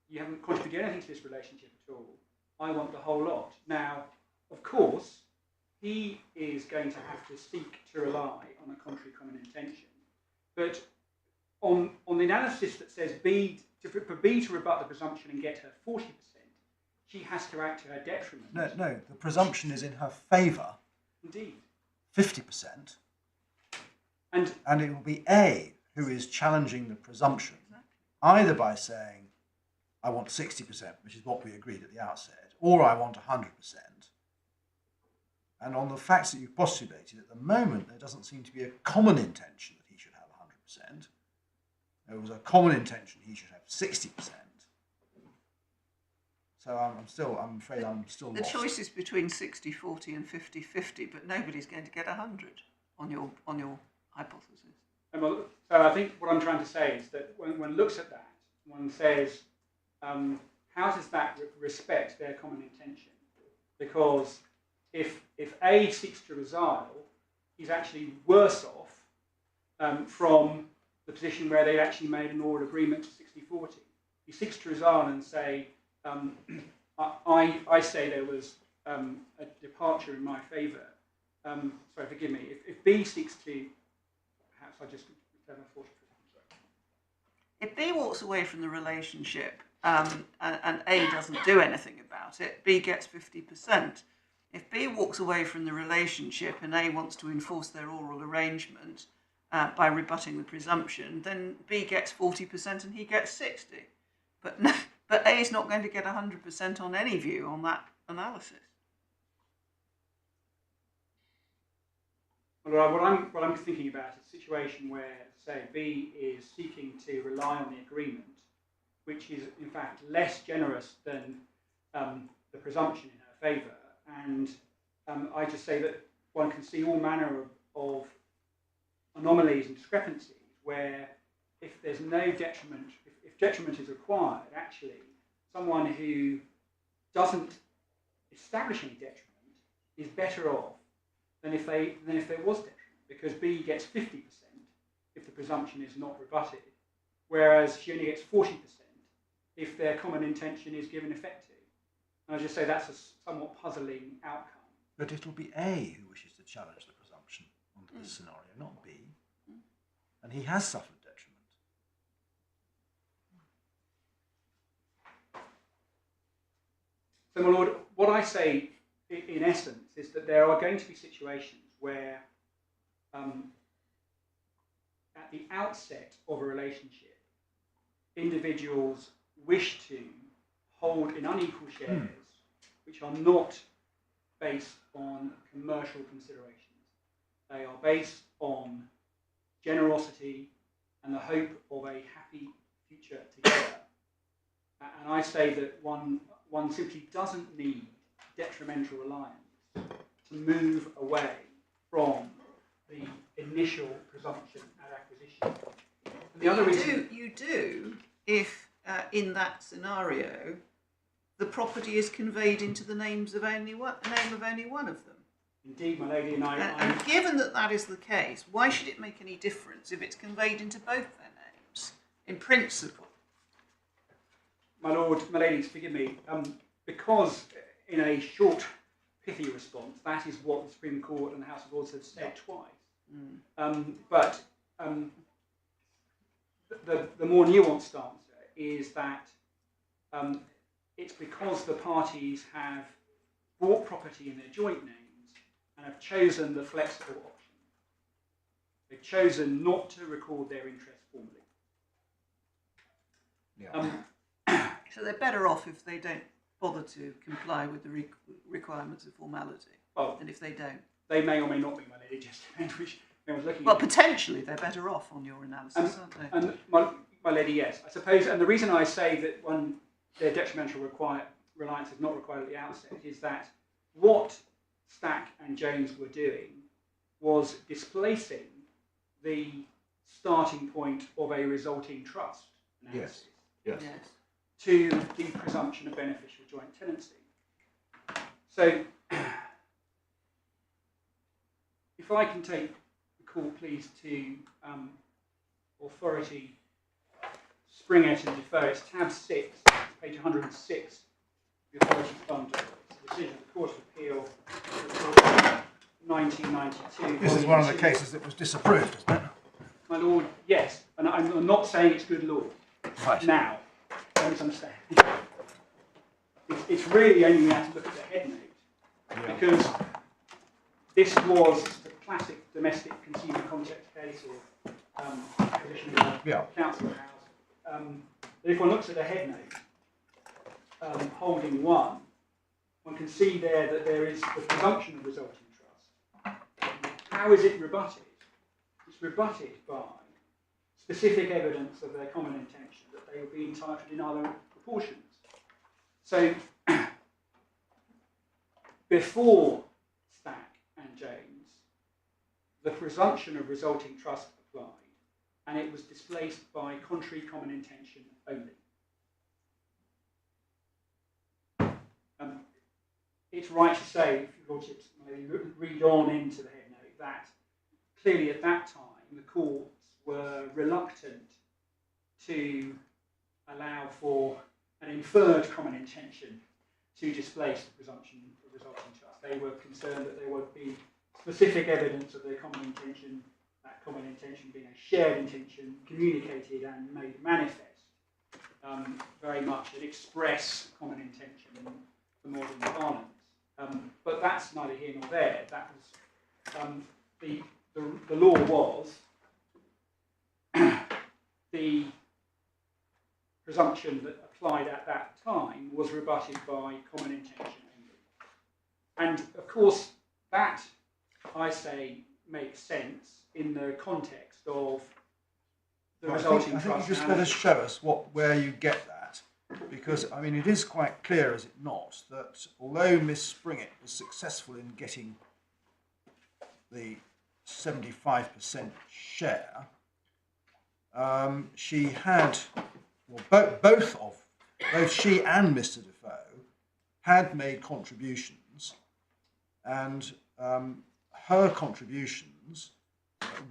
you haven't contributed anything to this relationship at all, I want the whole lot. Now, of course, he is going to have to seek to rely on a contrary common intention. But on the analysis that says for B to rebut the presumption and get her 40%, she has to act to her detriment. No, the presumption is in her favour, Indeed. 50%, And and it will be A who is challenging the presumption, either by saying, I want 60%, which is what we agreed at the outset, or I want 100%. And on the facts that you've postulated, at the moment, there doesn't seem to be a common intention that he should have 100%. There was a common intention he should have 60%. So I'm afraid I'm still The lost. choice is between 60-40 and 50-50, but nobody's going to get 100 on your hypothesis. so I think what I'm trying to say is that when one looks at that, one says, how does that respect their common intention? Because if A seeks to resile, he's actually worse off from the position where they actually made an oral agreement to 60-40. He seeks to resile and say, I say there was a departure in my favour. Sorry, forgive me. If B seeks to, perhaps I just have a thought. If B walks away from the relationship and A doesn't do anything about it, B gets 50%. If B walks away from the relationship and A wants to enforce their oral arrangement by rebutting the presumption, then B gets 40% and he gets 60%. But A is not going to get 100% on any view on that analysis. Well, what I'm thinking about is a situation where, say, B is seeking to rely on the agreement, which is in fact less generous than the presumption in her favour, and I just say that one can see all manner of anomalies and discrepancies where, if there's no detriment, if detriment is required, actually someone who doesn't establish any detriment is better off than if there was detriment, because B gets 50% if the presumption is not rebutted, whereas she only gets 40% if their common intention is given effect to. And I just say that's a somewhat puzzling outcome. But it'll be A who wishes to challenge the presumption under this scenario, not B. And he has suffered detriment. So, my lord, what I say in essence is that there are going to be situations where at the outset of a relationship, individuals wish to hold in unequal shares which are not based on commercial considerations. They are based on generosity and the hope of a happy future together. And I say that one simply doesn't need detrimental reliance to move away from the initial presumption at acquisition. And the other reason you do if in that scenario the property is conveyed into the name of only one of them. Indeed, my lady, and given that that is the case, why should it make any difference if it's conveyed into both their names, in principle? My lord, my ladies, forgive me, because in a short, pithy response, that is what the Supreme Court and the House of Lords have said twice. But the more nuanced answer is that it's because the parties have bought property in their joint names and have chosen the flexible option. They've chosen not to record their interest formally. So they're better off if they don't bother to comply with the requirements of formality than if they don't. They may or may not be, my lady, just depends which I was looking Well, at. potentially they're better off on your analysis, aren't they? And my lady, yes. I suppose, and the reason I say that their detrimental reliance is not required at the outset is that what Stack and Jones were doing was displacing the starting point of a resulting trust analysis Yes. to the presumption of beneficial joint tenancy. So, if I can take the call, please, to authority, Springett and Defoe, it's tab 6, page 106, the authority fund, it's a decision of the Court of Appeal, 1992. This is one of the cases that was disapproved, isn't it? My lord, yes, and I'm not saying it's good law. Right. Now, don't misunderstand. It's really only we have to look at the head note, because this was the classic domestic consumer context case or acquisition of a council house. But if one looks at the head note, holding one can see there that there is the presumption of resulting trust. How is it rebutted? It's rebutted by specific evidence of their common intention that they will be entitled in other proportions. So, before Stack and Jones, the presumption of resulting trust applied, and it was displaced by contrary common intention only. It's right to say, if your lordships may read on into the head note, that clearly at that time the courts were reluctant to allow for an inferred common intention to displace the presumption of resulting trust. They were concerned that there would be specific evidence of their common intention, that common intention being a shared intention, communicated and made manifest, very much an express common intention in the modern parlance. But that's neither here nor there. That was the law was the presumption that applied at that time was rebutted by common intention only. And of course, that, I say, makes sense in the context of the resulting trust. I think you just better show us where you get that, because I mean it is quite clear, is it not, that although Miss Springett was successful in getting the 75% share, she had, well, both she and Mr. Defoe had made contributions, and her contributions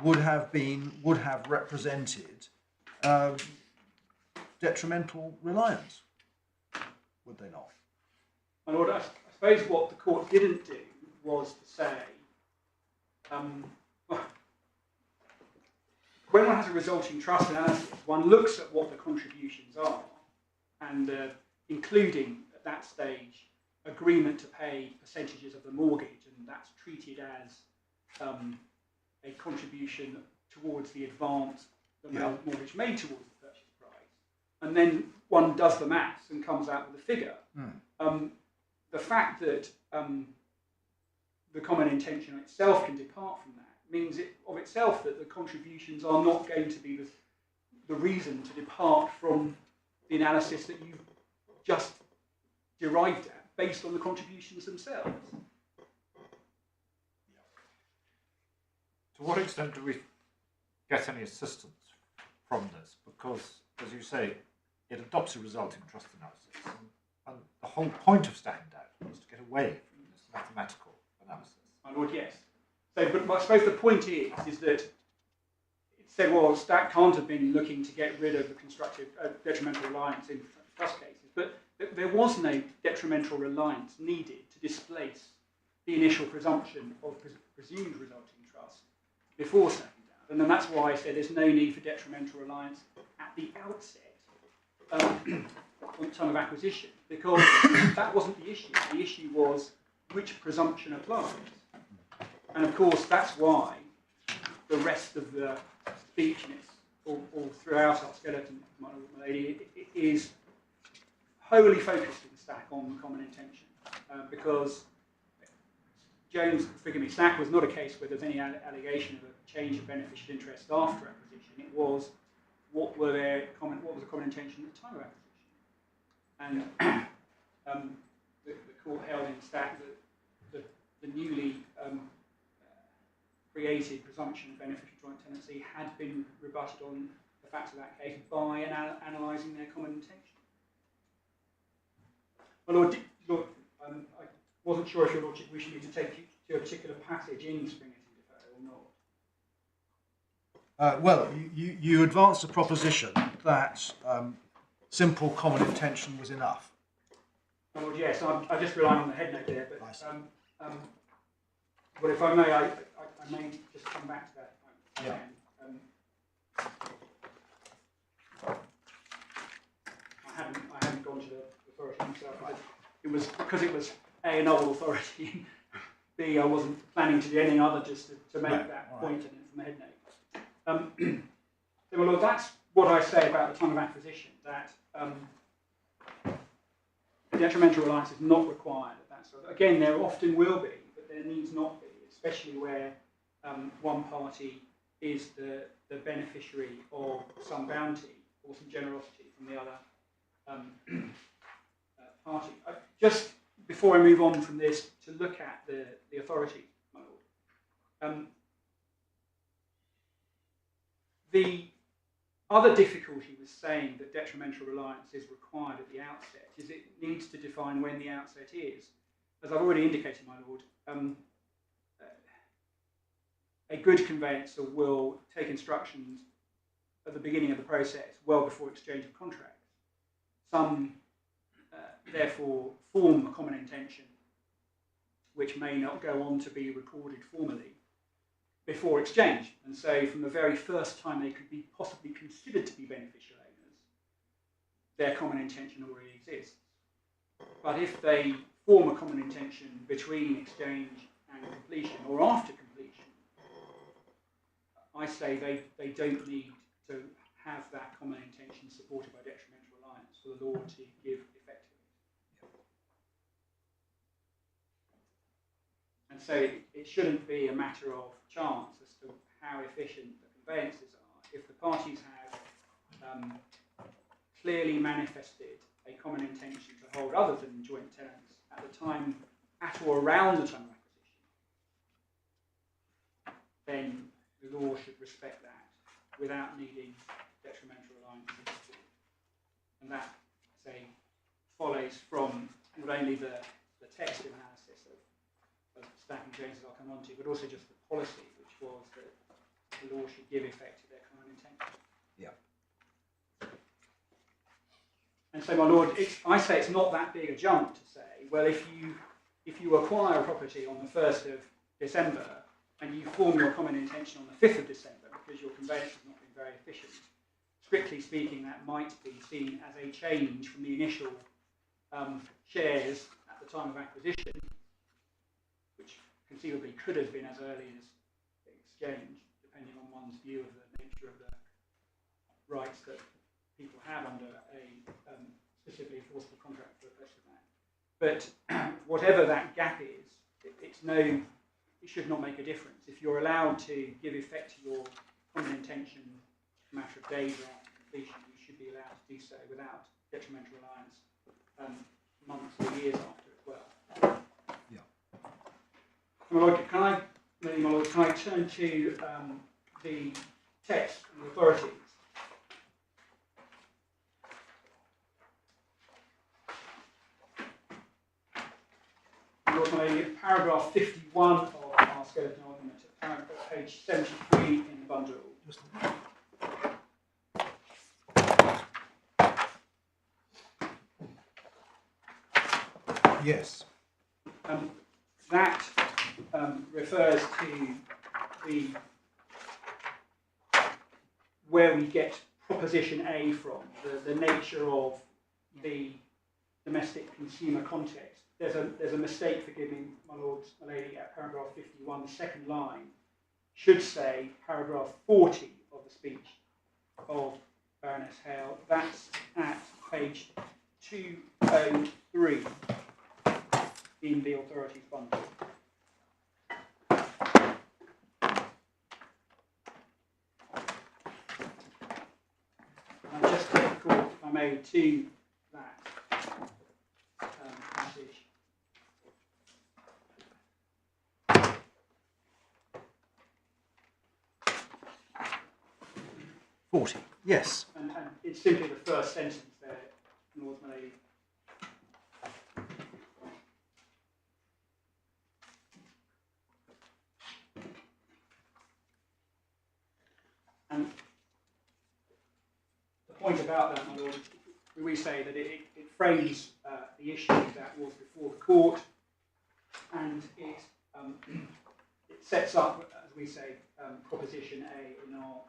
would have represented detrimental reliance, would they not? My lord, I suppose what the court didn't do was to say, when one has a resulting trust analysis, one looks at what the contributions are, and including at that stage agreement to pay percentages of the mortgage, and that's treated as a contribution towards the advance the mortgage made towards the purchase price. And then one does the maths and comes out with a figure. the fact that the common intention itself can depart from that means it, of itself that the contributions are not going to be the reason to depart from the analysis that you've just derived at based on the contributions themselves. To what extent do we get any assistance from this? Because, as you say, it adopts a resulting trust analysis. And the whole point of stacking down is to get away from this mathematical analysis. My lord, yes. So, but I suppose the point is that it said, well, Stack can't have been looking to get rid of the constructive detrimental reliance in trust cases, but there was no detrimental reliance needed to displace the initial presumption of presumed resulting trust before stacking down. And then that's why I said there's no need for detrimental reliance at the outset on time of acquisition, because that wasn't the issue. The issue was which presumption applies. And of course, that's why the rest of the speech, all throughout our skeleton, my lady, is wholly focused in Stack on common intention, because Stack was not a case where there's any allegation of a change of beneficial interest after acquisition. It was what was the common intention at the time of acquisition. And the court held in Stack that the newly created presumption of beneficial joint tenancy had been rebutted on the facts of that case by analysing their common intention. My Lord, I wasn't sure if your Lordship wished me to take you to a particular passage in Springett and Defoe or not. Well, you advanced the proposition that simple common intention was enough. My Lord, yes, I just rely on the head note there, but if I may, I may just come back to that. Yeah. I hadn't gone to the authority myself. It was because it was A, a novel authority, and B, I wasn't planning to do anything other just to make that point in it from the head note. So, my Lord, that's what I say about the time of acquisition, that detrimental reliance is not required at that sort. Again, there often will be, but there needs not be, especially where one party is the beneficiary of some bounty or some generosity from the other party. Just before I move on from this, to look at the authority, my Lord. The other difficulty with saying that detrimental reliance is required at the outset is it needs to define when the outset is. As I've already indicated, my Lord, a good conveyancer will take instructions at the beginning of the process, well before exchange of contracts. Some, therefore, form a common intention, which may not go on to be recorded formally before exchange. And so from the very first time they could be possibly considered to be beneficial owners, their common intention already exists. But if they form a common intention between exchange and completion, or after completion, I say they don't need to have that common intention supported by detrimental reliance for the law to give effect to it. And so it shouldn't be a matter of chance as to how efficient the conveyances are. If the parties have clearly manifested a common intention to hold other than joint tenants at the time, at or around the time of acquisition, then the law should respect that without needing detrimental reliance. And that, say, follows from not only the textual analysis of Stack and Jones, as I'll come on to, but also just the policy, which was that the law should give effect to their common intention. Yeah. And so, my Lord, I say it's not that big a jump to say, well, if you acquire a property on the 1st of December and you form your common intention on the 5th of December because your conveyance has not been very efficient, strictly speaking, that might be seen as a change from the initial shares at the time of acquisition, which conceivably could have been as early as exchange, depending on one's view of the nature of the rights that people have under a specifically enforceable contract for the purchase of land. But whatever that gap is, it should not make a difference. If you're allowed to give effect to your common intention a matter of days after completion, you should be allowed to do so without detrimental reliance months or years after as well. Yeah. My Lord, can I turn to the text and the authorities? Paragraph 51 of our skeleton argument at page 73 in the bundle. Yes. That refers to where we get proposition A from, the nature of the domestic consumer context. There's a mistake, forgive me, my lords, my lady, at paragraph 51, the second line should say paragraph 40 of the speech of Baroness Hale. That's at page 203 in the authorities bundle. I'll just take a call, if I may, to that passage. Yes. And it's simply the first sentence there, Lord, my lady. And the point about that, my lord, we say that it frames the issue that was before the court, and it sets up, as we say, proposition A in our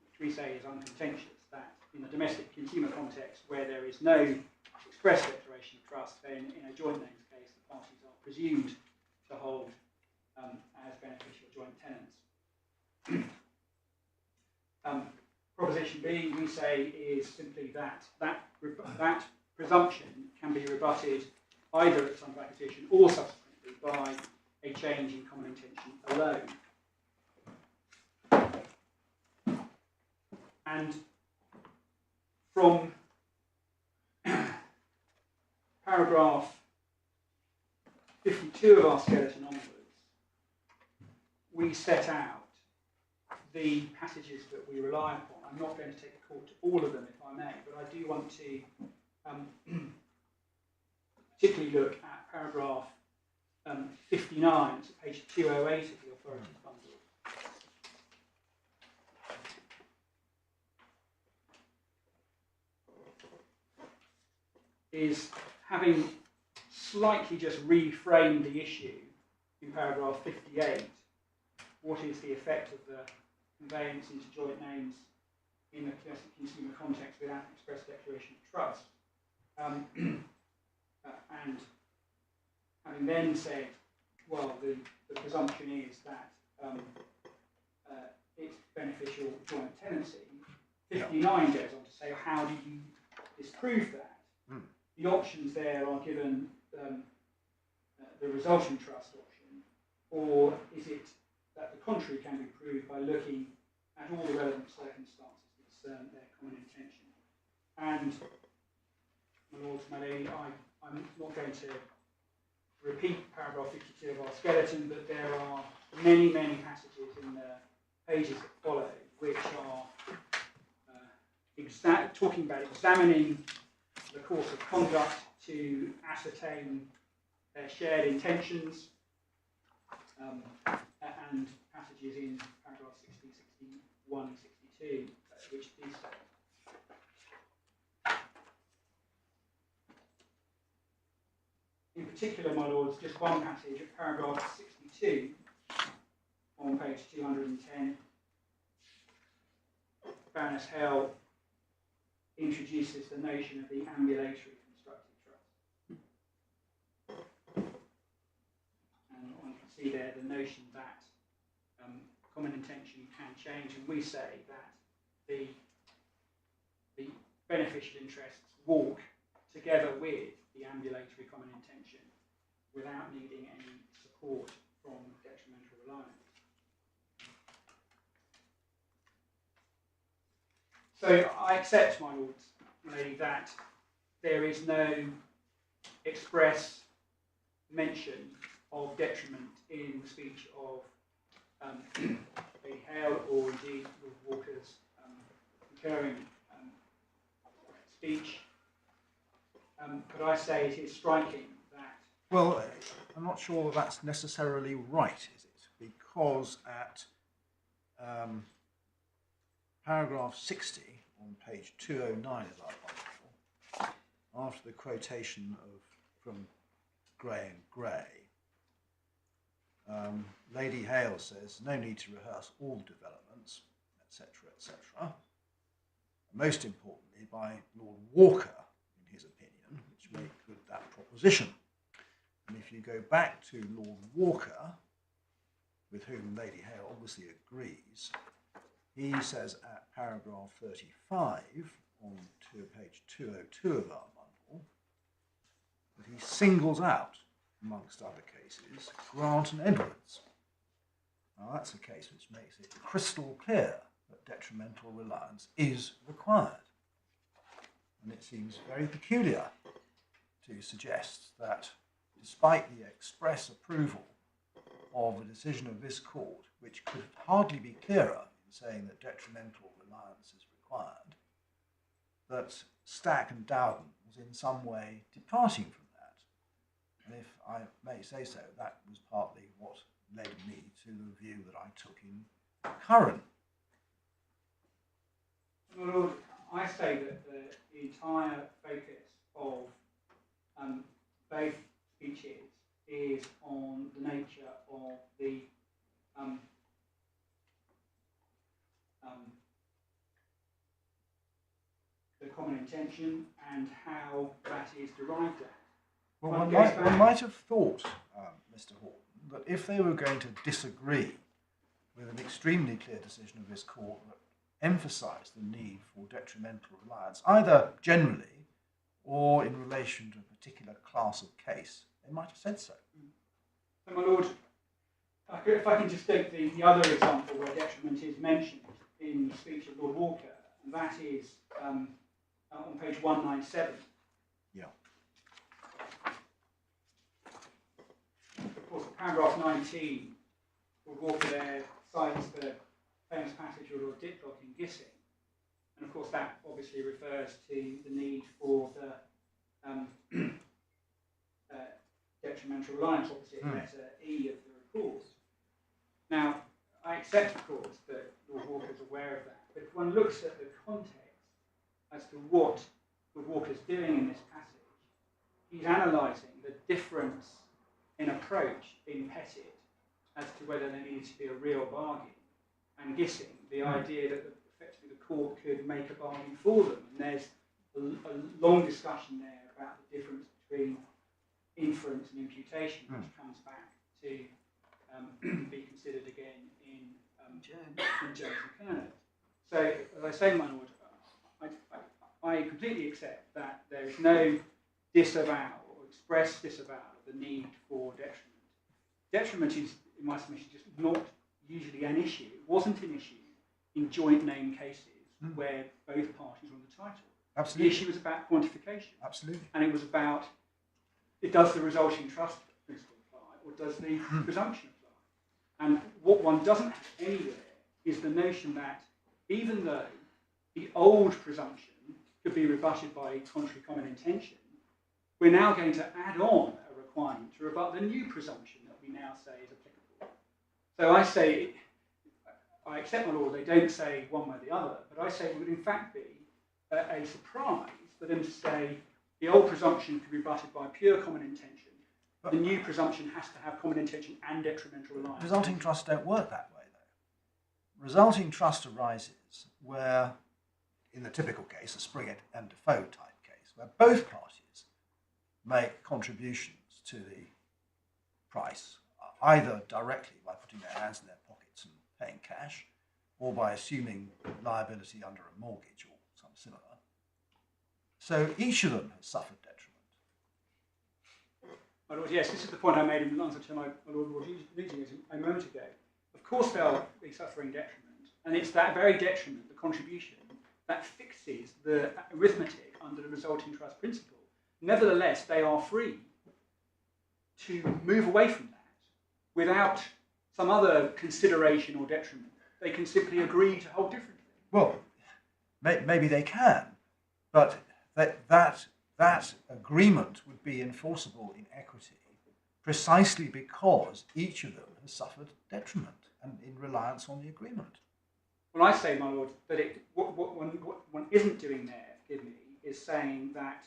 which we say is uncontentious, that in the domestic consumer context where there is no express declaration of trust, then in a joint names case the parties are presumed to hold as beneficial joint tenants. Proposition B, we say, is simply that presumption can be rebutted either at some petition or subsequently by a change in common intention alone. And from paragraph 52 of our skeleton onwards, we set out the passages that we rely upon. I'm not going to take the court to all of them, if I may, but I do want to particularly look at paragraph 59, it's page 208 of the authorities bundle. Is having slightly just reframed the issue in paragraph 58, what is the effect of the conveyance into joint names in the consumer context without express declaration of trust? And having then said, well, the presumption is that it's beneficial joint tenancy, 59 goes on to say, how do you disprove that? The options there are given the resultant trust option, or is it that the contrary can be proved by looking at all the relevant circumstances that concern their common intention? And, my lords, my lady, I'm not going to repeat paragraph 52 of our skeleton, but there are many, many passages in the pages that follow which are talking about examining the course of conduct to ascertain their shared intentions, and passages in paragraph 60, 61, 62, which do so. In particular, my lords, just one passage of paragraph 62 on page 210. Baroness Hale introduces the notion of the ambulatory constructive trust. And one can see there the notion that common intention can change, and we say that the beneficial interests walk together with the ambulatory common intention without needing any support from detrimental reliance. So I accept, my lords, lady, that there is no express mention of detriment in the speech of Lady Hale, or indeed Lord Walker's concurring speech. But I say it is striking that... Well, I'm not sure that that's necessarily right, is it? Because at paragraph 60 on page 209 of our article, after the quotation from Gray and Gray, Lady Hale says, no need to rehearse all developments, etc., etc. Most importantly, by Lord Walker, in his opinion, which made good that proposition. And if you go back to Lord Walker, with whom Lady Hale obviously agrees, he says at paragraph 35 on page 202 of our bundle that he singles out, amongst other cases, Grant and Edwards. Now that's a case which makes it crystal clear that detrimental reliance is required. And it seems very peculiar to suggest that despite the express approval of a decision of this court, which could hardly be clearer in saying that detrimental reliance is required, that Stack and Dowden was in some way departing from that. And if I may say so, that was partly what led me to the view that I took in Curran. Well, Lord, I say that the entire focus of both speeches is on the nature of the common intention and how that is derived at. Well, one might have thought, Mr. Horton, that if they were going to disagree with an extremely clear decision of this court that emphasised the need for detrimental reliance, either generally or in relation to a particular class of case, they might have said so. So, my lord, if I can just take the other example where detriment is mentioned in the speech of Lord Walker, and that is on page 197. Yeah. Of course, paragraph 19, Lord Walker there cites the famous passage of Lord Ditlock in Gissing. And of course, that obviously refers to the need for the detrimental reliance, opposite letter E of the report. Now, I accept, of course, that Lord Walker is aware of that, but if one looks at the context as to what Lord Walker is doing in this passage, he's analysing the difference in approach in Pettit as to whether there needs to be a real bargain, and Gissing, the idea that effectively the court could make a bargain for them. And there's a long discussion there about the difference between inference and imputation, which comes back to be considered again in Jones and Kerner. So, as I say, my lord, I completely accept that there is no disavowal or express disavowal of the need for detriment. Detriment is, in my submission, just not usually an issue. It wasn't an issue in joint name cases where both parties were on the title. Absolutely. The issue was about quantification. Absolutely. And it was about, does the resulting trust principle apply, or does the presumption apply? And what one doesn't have anywhere is the notion that even though the old presumption could be rebutted by contrary common intention, we're now going to add on a requirement to rebut the new presumption that we now say is applicable. So I say, I accept, my lord, they don't say one way or the other, but I say it would in fact be a surprise for them to say the old presumption could be rebutted by pure common intention. The new presumption has to have common intention and detrimental reliance. Resulting trusts don't work that way, though. Resulting trust arises where, in the typical case, a Spring and Defoe type case, where both parties make contributions to the price, either directly by putting their hands in their pockets and paying cash, or by assuming liability under a mortgage or some similar. So each of them has suffered detriment. My Lord, yes, this is the point I made in answer to my Lord Nugee a moment ago. Of course they'll be suffering detriment, and it's that very detriment, the contribution, that fixes the arithmetic under the resulting trust principle. Nevertheless, they are free to move away from that without some other consideration or detriment. They can simply agree to hold differently. Well, maybe they can, but that agreement would be enforceable in equity precisely because each of them has suffered detriment and in reliance on the agreement. Well, I say, my Lord, that what one isn't doing there, forgive me, is saying that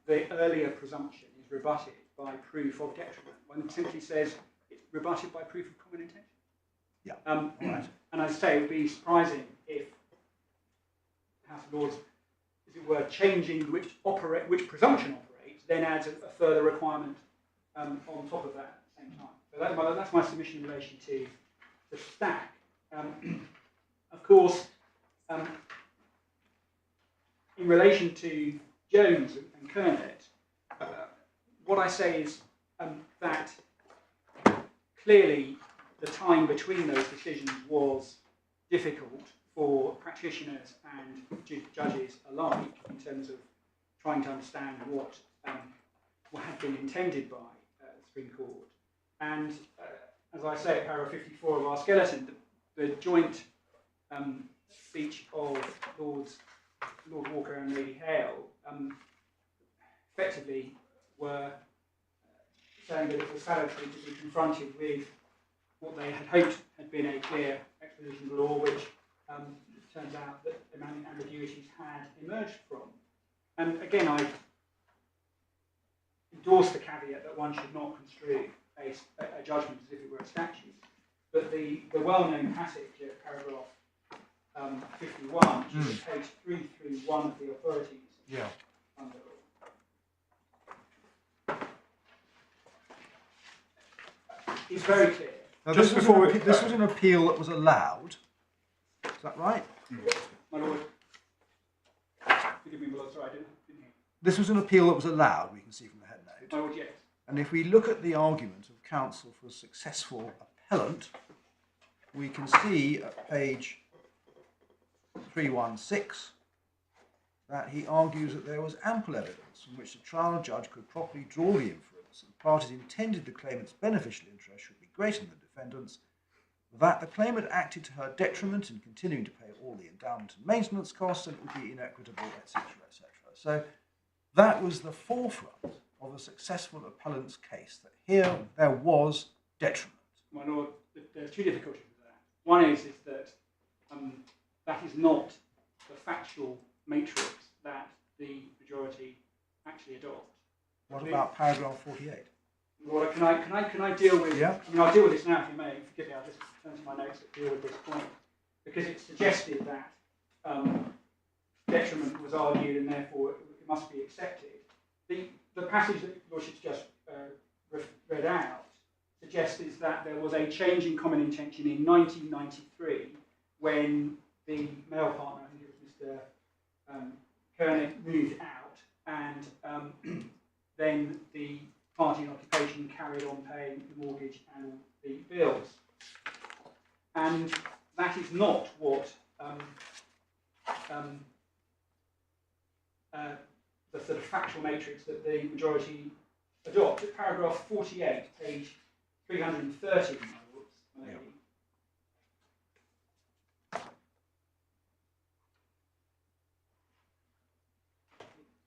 the earlier presumption is rebutted by proof of detriment. One simply says it's rebutted by proof of common intention. Yeah. Right. And I say it would be surprising if House of Lords, as it were, changing which presumption operates, then adds a further requirement on top of that at the same time. So that's my submission in relation to the stack. Of course, in relation to Jones and Kernet, what I say is that clearly the time between those decisions was difficult for practitioners and judges alike in terms of trying to understand what had been intended by the Supreme Court. And as I say at paragraph 54 of our skeleton, the joint speech of Lord Walker and Lady Hale effectively were saying that it was salutary to be confronted with what they had hoped had been a clear exposition of law, which turns out that ambiguities had emerged from. And again, I endorse the caveat that one should not construe a judgment as if it were a statute. But the well-known passage at paragraph 51, which is page 331 of the authorities under law, is very clear. Now, this was an appeal that was allowed. Is that right? My Lord, forgive me, my Lord, sorry, I didn't hear. This was an appeal that was allowed, we can see from the head note. My Lord, yes. And if we look at the argument of counsel for a successful appellant, we can see at page 316 that he argues that there was ample evidence from which the trial judge could properly draw the inference that the parties intended the claimant's beneficial interest should be greater than the defendant's, that the claimant acted to her detriment in continuing to pay all the endowment and maintenance costs, and it would be inequitable, etc., etc. So that was the forefront of a successful appellant's case, that here there was detriment. My Lord, there are two difficulties with that. One is that that is not the factual matrix that the majority actually adopt. What about paragraph 48? Well, can I deal with? Yeah. I mean, I'll deal with this now, if you may. Forgive me, I'll just turn to my notes that deal with this point, because it's suggested that detriment was argued and therefore it must be accepted. The passage that Lordship's just read out suggests is that there was a change in common intention in 1993 when the male partner, I think it was Mr. Kerr, moved out, and then the party in occupation carried on paying the mortgage and all the bills. And that is not what the sort of factual matrix that the majority adopt. At paragraph 48, page 330, maybe.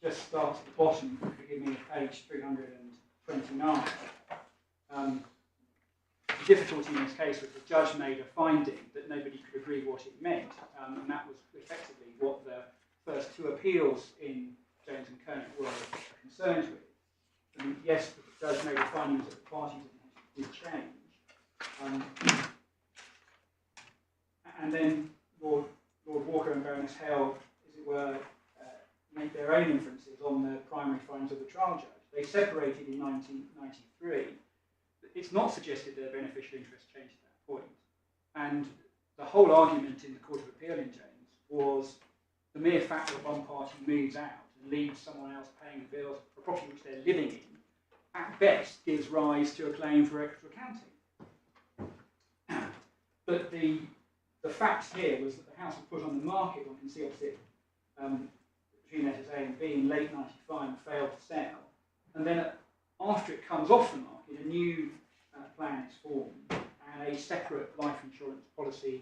Just start at the bottom, forgive me, page 329. The difficulty in this case was the judge made a finding that nobody could agree what it meant, and that was effectively what the first two appeals in Jones and Kerr were concerned with. And yes, the judge made a finding that the parties did change. And then Lord Walker and Baroness Hale, as it were, made their own inferences on the primary findings of the trial judge. They separated in 1993. It's not suggested their beneficial interest changed at that point. And the whole argument in the Court of Appeal in Jones was the mere fact that one party moves out and and leaves someone else paying the bills for a property which they're living in, at best gives rise to a claim for equitable accounting. But the fact here was that the house was put on the market, one can see opposite between letters A and B in late 95 and failed to sell. And then after it comes off the market, a new plan is formed and a separate life insurance policy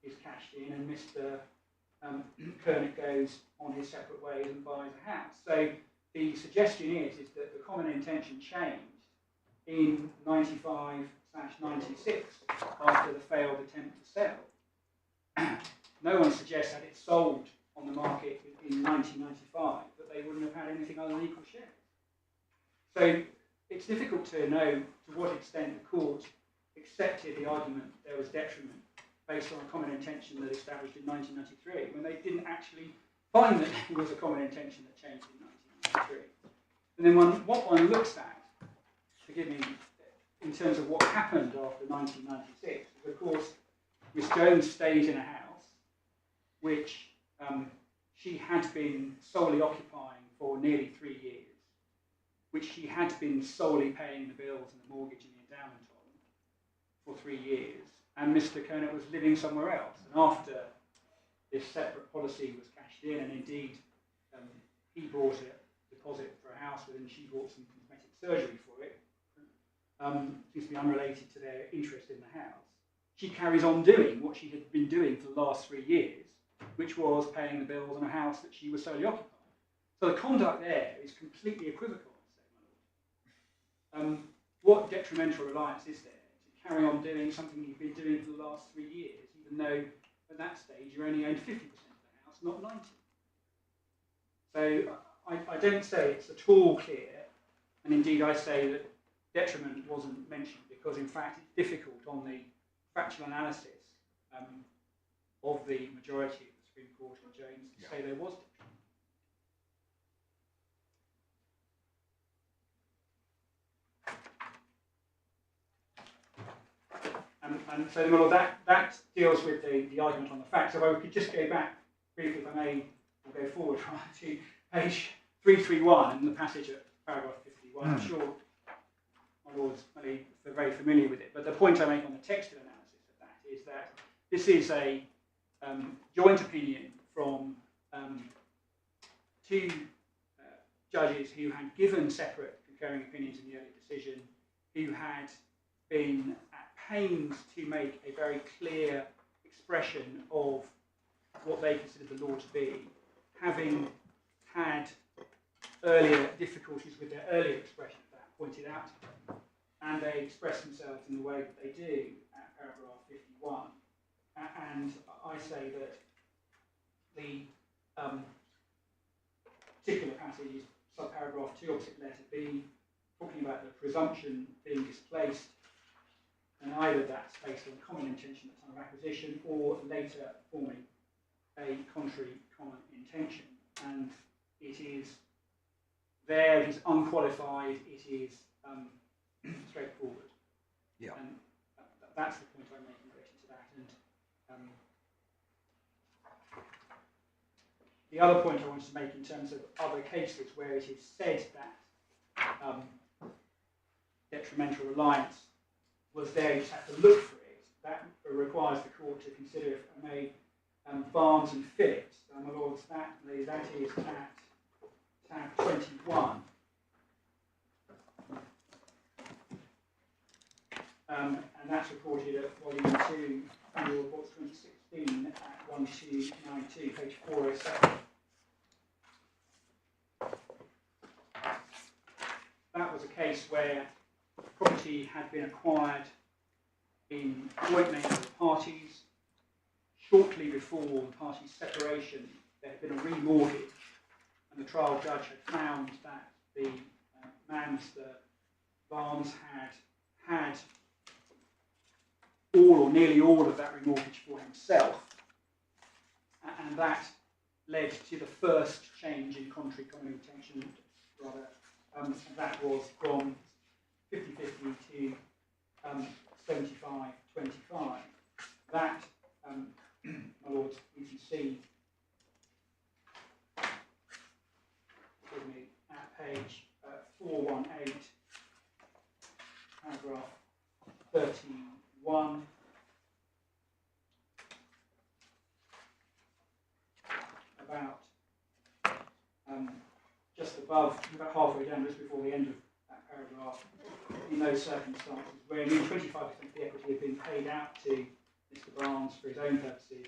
is cashed in, and Mr. Kerr goes on his separate ways and buys a house. So the suggestion is that the common intention changed in 95/96 after the failed attempt to sell. No one suggests that it sold on the market in 1995, that they wouldn't have had anything other than equal shares. So it's difficult to know to what extent the court accepted the argument that there was detriment based on a common intention that established in 1993, when they didn't actually find that there was a common intention that changed in 1993. And then what one looks at, forgive me, in terms of what happened after 1996, is of course Miss Jones stayed in a house which she had been solely occupying for nearly 3 years, which she had been solely paying the bills and the mortgage and the endowment on for 3 years, and Mr. Kerr was living somewhere else. And after this separate policy was cashed in, and indeed he bought a deposit for a house with, and she bought some cosmetic surgery for it, seems to be unrelated to their interest in the house, she carries on doing what she had been doing for the last 3 years, which was paying the bills on a house that she was solely occupying. So the conduct there is completely equivocal. What detrimental reliance is there to carry on doing something you've been doing for the last 3 years, even though at that stage you only owned 50% of the house, not 90%? So I don't say it's at all clear, and indeed I say that detriment wasn't mentioned because in fact it's difficult on the factual analysis of the majority of the Supreme Court in Jones to say there was detriment. And so, well, that deals with the argument on the facts. So if I could just go back briefly, if I may, or go forward to page 331 and the passage at paragraph 51. I'm sure my lords are very familiar with it. But the point I make on the textual analysis of that is that this is a joint opinion from two judges who had given separate concurring opinions in the earlier decision, who had been at pains to make a very clear expression of what they considered the law to be, having had earlier difficulties with their earlier expression of that pointed out to them, and they express themselves in the way that they do at paragraph 51. And I say that the particular passage is subparagraph 2, opposite letter B, talking about the presumption being displaced, and either that's based on common intention at the time of acquisition or later forming a contrary common intention. And it is there, it is unqualified, it is straightforward. Yeah. And that's the point I'm making in relation to that. And the other point I wanted to make in terms of other cases where it is said that detrimental reliance was there, you just have to look for it. That requires the court to consider, if I may, Barnes and Phillips. My lords, that is at tab 21. And that's reported at volume 2, annual reports 2016 at 1292, page 407. That was a case where property had been acquired in joint name of the parties. Shortly before the parties' separation, there had been a remortgage, and the trial judge had found that the man, Mr. Barnes, had all or nearly all of that remortgage for himself, and that led to the first change in contrary common intention, rather, and that was from 50-50 to 75-25. That, my lords, you can see one. About just above, about halfway down, just before the end of that paragraph, in those circumstances where nearly 25% of the equity had been paid out to Mr. Barnes for his own purposes,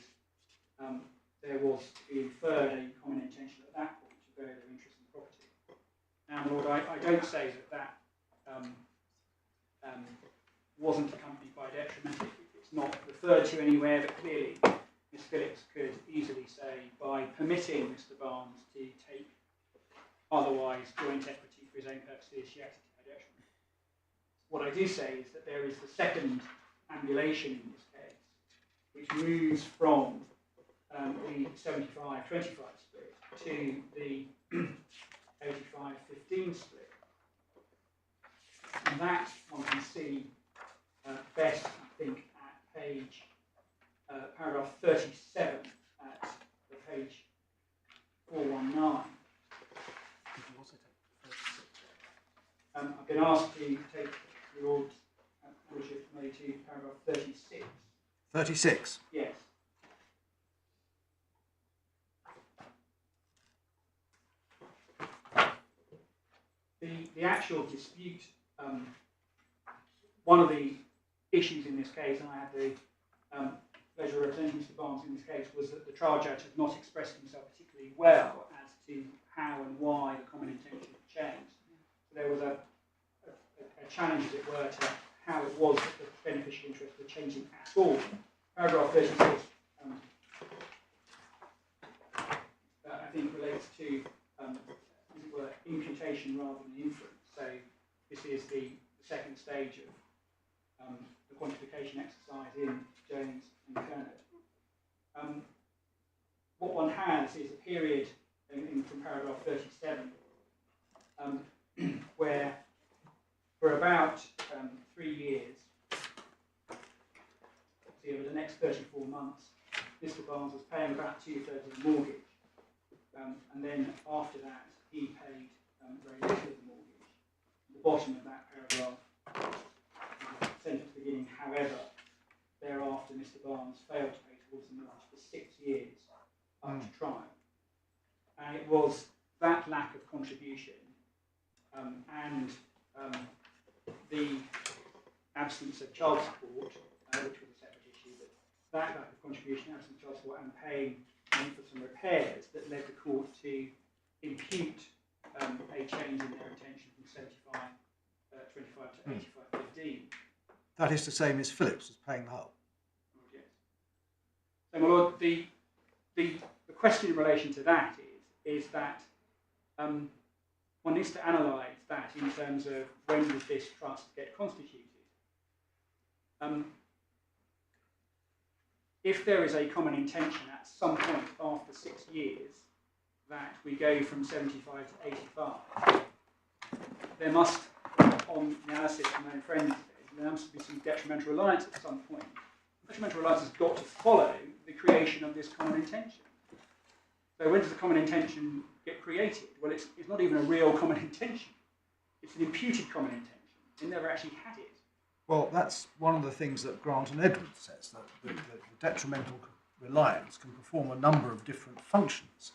there was to be inferred a common intention at that point to bear their interest in the property. Now, my Lord, I don't say that wasn't accompanied by detriment. It's not referred to anywhere, but clearly Ms. Phillips could easily say, by permitting Mr. Barnes to take otherwise joint equity for his own purposes, she acted to her detriment. What I do say is that there is the second ambulation in this case, which moves from the 75-25 split to the 85-15 split. And that one can see best, I think, at page paragraph 37 at the page 419. I've been asked to take your ownership maybe to paragraph 36. 36? Yes. The actual dispute, one of the issues in this case, and I had the pleasure of representing Mr. Barnes in this case, was that the trial judge had not expressed himself particularly well as to how and why the common intention had changed. So there was a challenge, as it were, to how it was that the beneficial interests were changing at all. Paragraph 36, I think, relates to, as it were, imputation rather than inference. So this is the second stage of the quantification exercise in Jones and Kerr. What one has is a period from paragraph 37 where for about 3 years, so over the next 34 months, Mr. Barnes was paying about 2/3 of the mortgage. And then after that, he paid very little of the mortgage. At the bottom of that paragraph, sentence beginning, however, thereafter Mr. Barnes failed to pay towards the mortgage for 6 years up to trial. And it was that lack of contribution and the absence of child support, which was a separate issue, but that lack of contribution, absence of child support, and paying for some repairs that led the court to impute a change in their intention from 75-25 to 85-15. That is to say, Miss Phillips was paying the whole. Yes. So, my Lord, the question in relation to that is that one needs to analyse that in terms of when did this trust get constituted. If there is a common intention at some point after 6 years that we go from 75 to 85, there must, on the analysis from my own friends, there must be some detrimental reliance at some point. Detrimental reliance has got to follow the creation of this common intention. So when does the common intention get created? Well, it's not even a real common intention. It's an imputed common intention. They never actually had it. Well, that's one of the things that Grant and Edwards says, that the detrimental reliance can perform a number of different functions.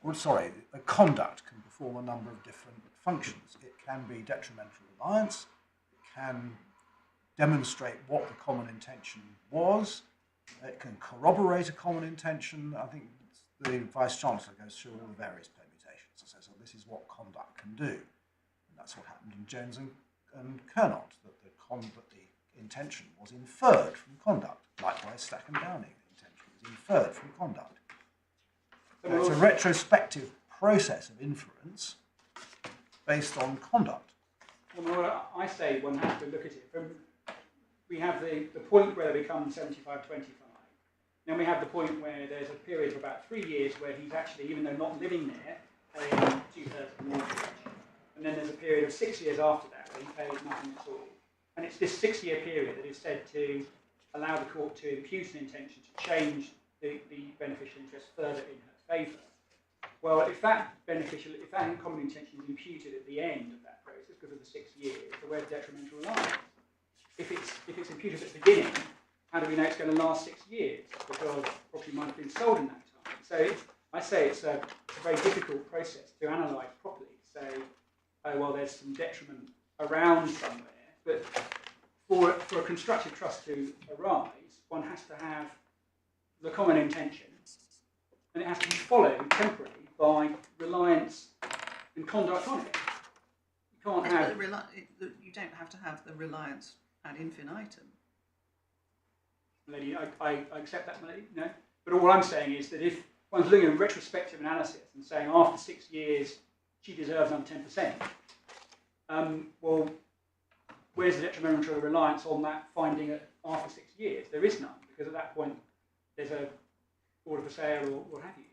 Well, sorry, the conduct can perform a number of different functions. It can be detrimental reliance, it can demonstrate what the common intention was, it can corroborate a common intention. I think the Vice-Chancellor goes through all the various permutations and says, well, this is what conduct can do. And that's what happened in Jones and Kerr, that the intention was inferred from conduct. Likewise, Stack and Downing, the intention was inferred from conduct. So it's a retrospective process of inference based on conduct. Well, I say one has to look at it from, we have the point where they become 75-25. Then we have the point where there's a period of about 3 years where he's actually, even though not living there, paying 2/3 of the mortgage. And then there's a period of 6 years after that where he pays nothing at all. And it's this 6-year period that is said to allow the court to impute an intention to change the beneficial interest further in her favour. Well, if that common intention is imputed at the end of that process because of the 6 years, the word detrimental reliance. if it's imputed at the beginning, how do we know it's going to last 6 years? Because property might have been sold in that time. So I say it's a very difficult process to analyse properly. Say, oh well, there's some detriment around somewhere, but for a constructive trust to arise, one has to have the common intention, and it has to be followed temporarily by reliance and conduct on it. You can't have. You don't have to have the reliance ad infinitum. Lady, I accept that, Melody. No, but all I'm saying is that if one's looking at retrospective analysis and saying after 6 years she deserves under 10%, well, where's the detrimental reliance on that finding after 6 years? There is none, because at that point there's a order for sale or what have you.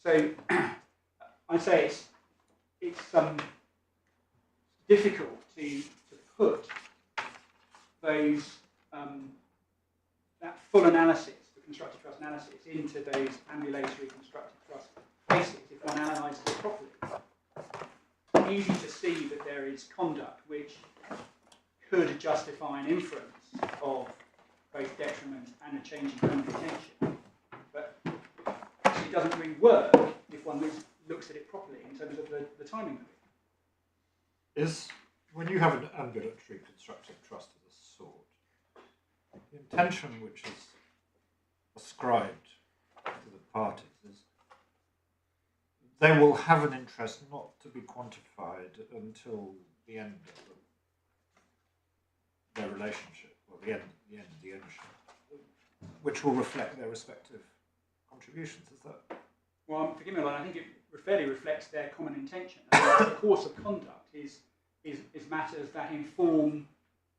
So I say it's difficult to put those that full analysis, the constructive trust analysis, into those ambulatory constructive trust cases if one analyses it properly. Easy to see that there is conduct which could justify an inference of both detriment and a change in common intention, but it doesn't really work if one looks at it properly in terms of the timing of it. Is when you have an ambulatory constructive trust of this sort, the intention which is ascribed to the parties is they will have an interest not to be quantified until the end of their relationship, or the end of the ownership, which will reflect their respective contributions. Is that? Well, forgive me, I think it fairly reflects their common intention. The course of conduct is matters that inform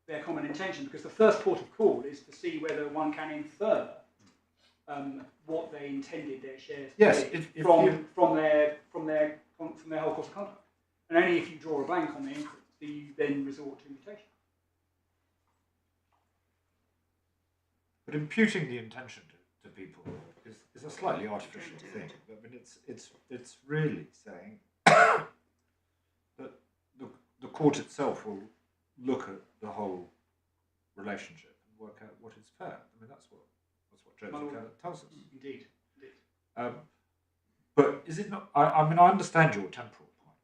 their common intention, because the first port of call is to see whether one can infer what they intended their shares to be from their whole course of conduct. And only if you draw a blank on the inference do you then resort to imputation. But imputing the intention to people is a slightly artificial thing. I mean, it's really saying that the court itself will look at the whole relationship and work out what is fair. I mean, that's what Jones tells us. Indeed. But is it not? I mean, I understand your temporal point.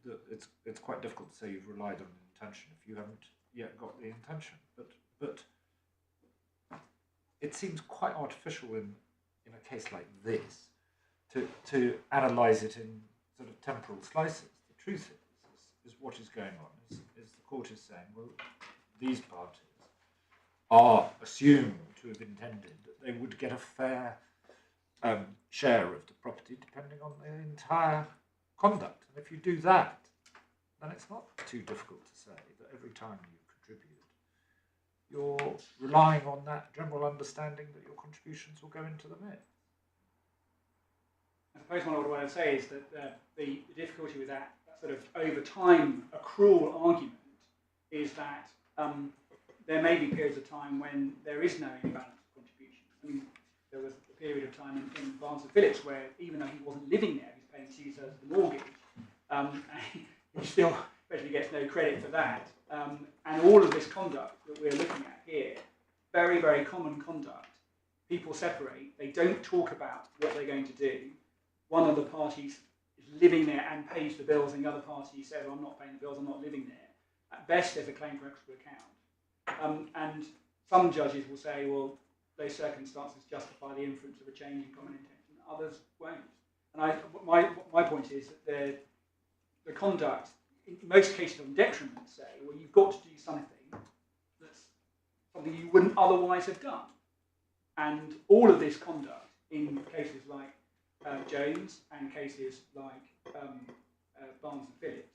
That it's quite difficult to say you've relied on an intention if you haven't yet got the intention. But it seems quite artificial in a case like this to analyse it in sort of temporal slices. The truth is what is going on is the court is saying, well, these parties are assumed to have intended that they would get a fair share of the property depending on their entire conduct. And if you do that, then it's not too difficult to say that every time you contribute, you're relying on that general understanding that your contributions will go into the mix. I suppose what I would say is that the difficulty with that sort of over time accrual argument is that there may be periods of time when there is no imbalance of contributions. I mean, there was a period of time in Barnes and Phillips where even though he wasn't living there, he was paying 2/3 of the mortgage, and he still basically gets no credit for that. And all of this conduct that we're looking at here, very, very common conduct. People separate, they don't talk about what they're going to do. One of the parties is living there and pays the bills, and the other party says, I'm not paying the bills, I'm not living there. At best, there's a claim for equitable account. And some judges will say, well, those circumstances justify the inference of a change in common intention. Others won't. And my point is that the conduct, in most cases on detriment, say, well, you've got to do something that's something you wouldn't otherwise have done. And all of this conduct in cases like Jones and cases like Barnes and Phillips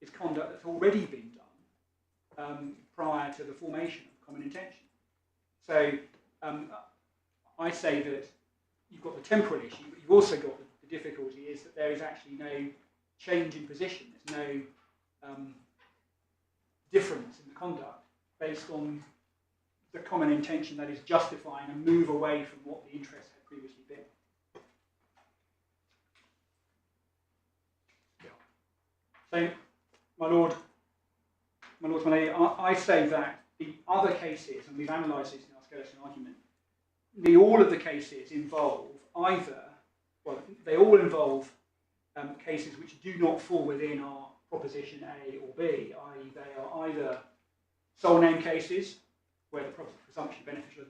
is conduct that's already been done prior to the formation of common intention. So I say that you've got the temporal issue, but you've also got the difficulty is that there is actually no change in position. There's no difference in the conduct based on the common intention that is justifying a move away from what the interest had previously been. So, my lord, I say that the other cases, and we've analysed this in our skeleton argument, all of the cases involve they all involve cases which do not fall within our proposition A or B, i.e. they are either sole name cases, where the presumption beneficial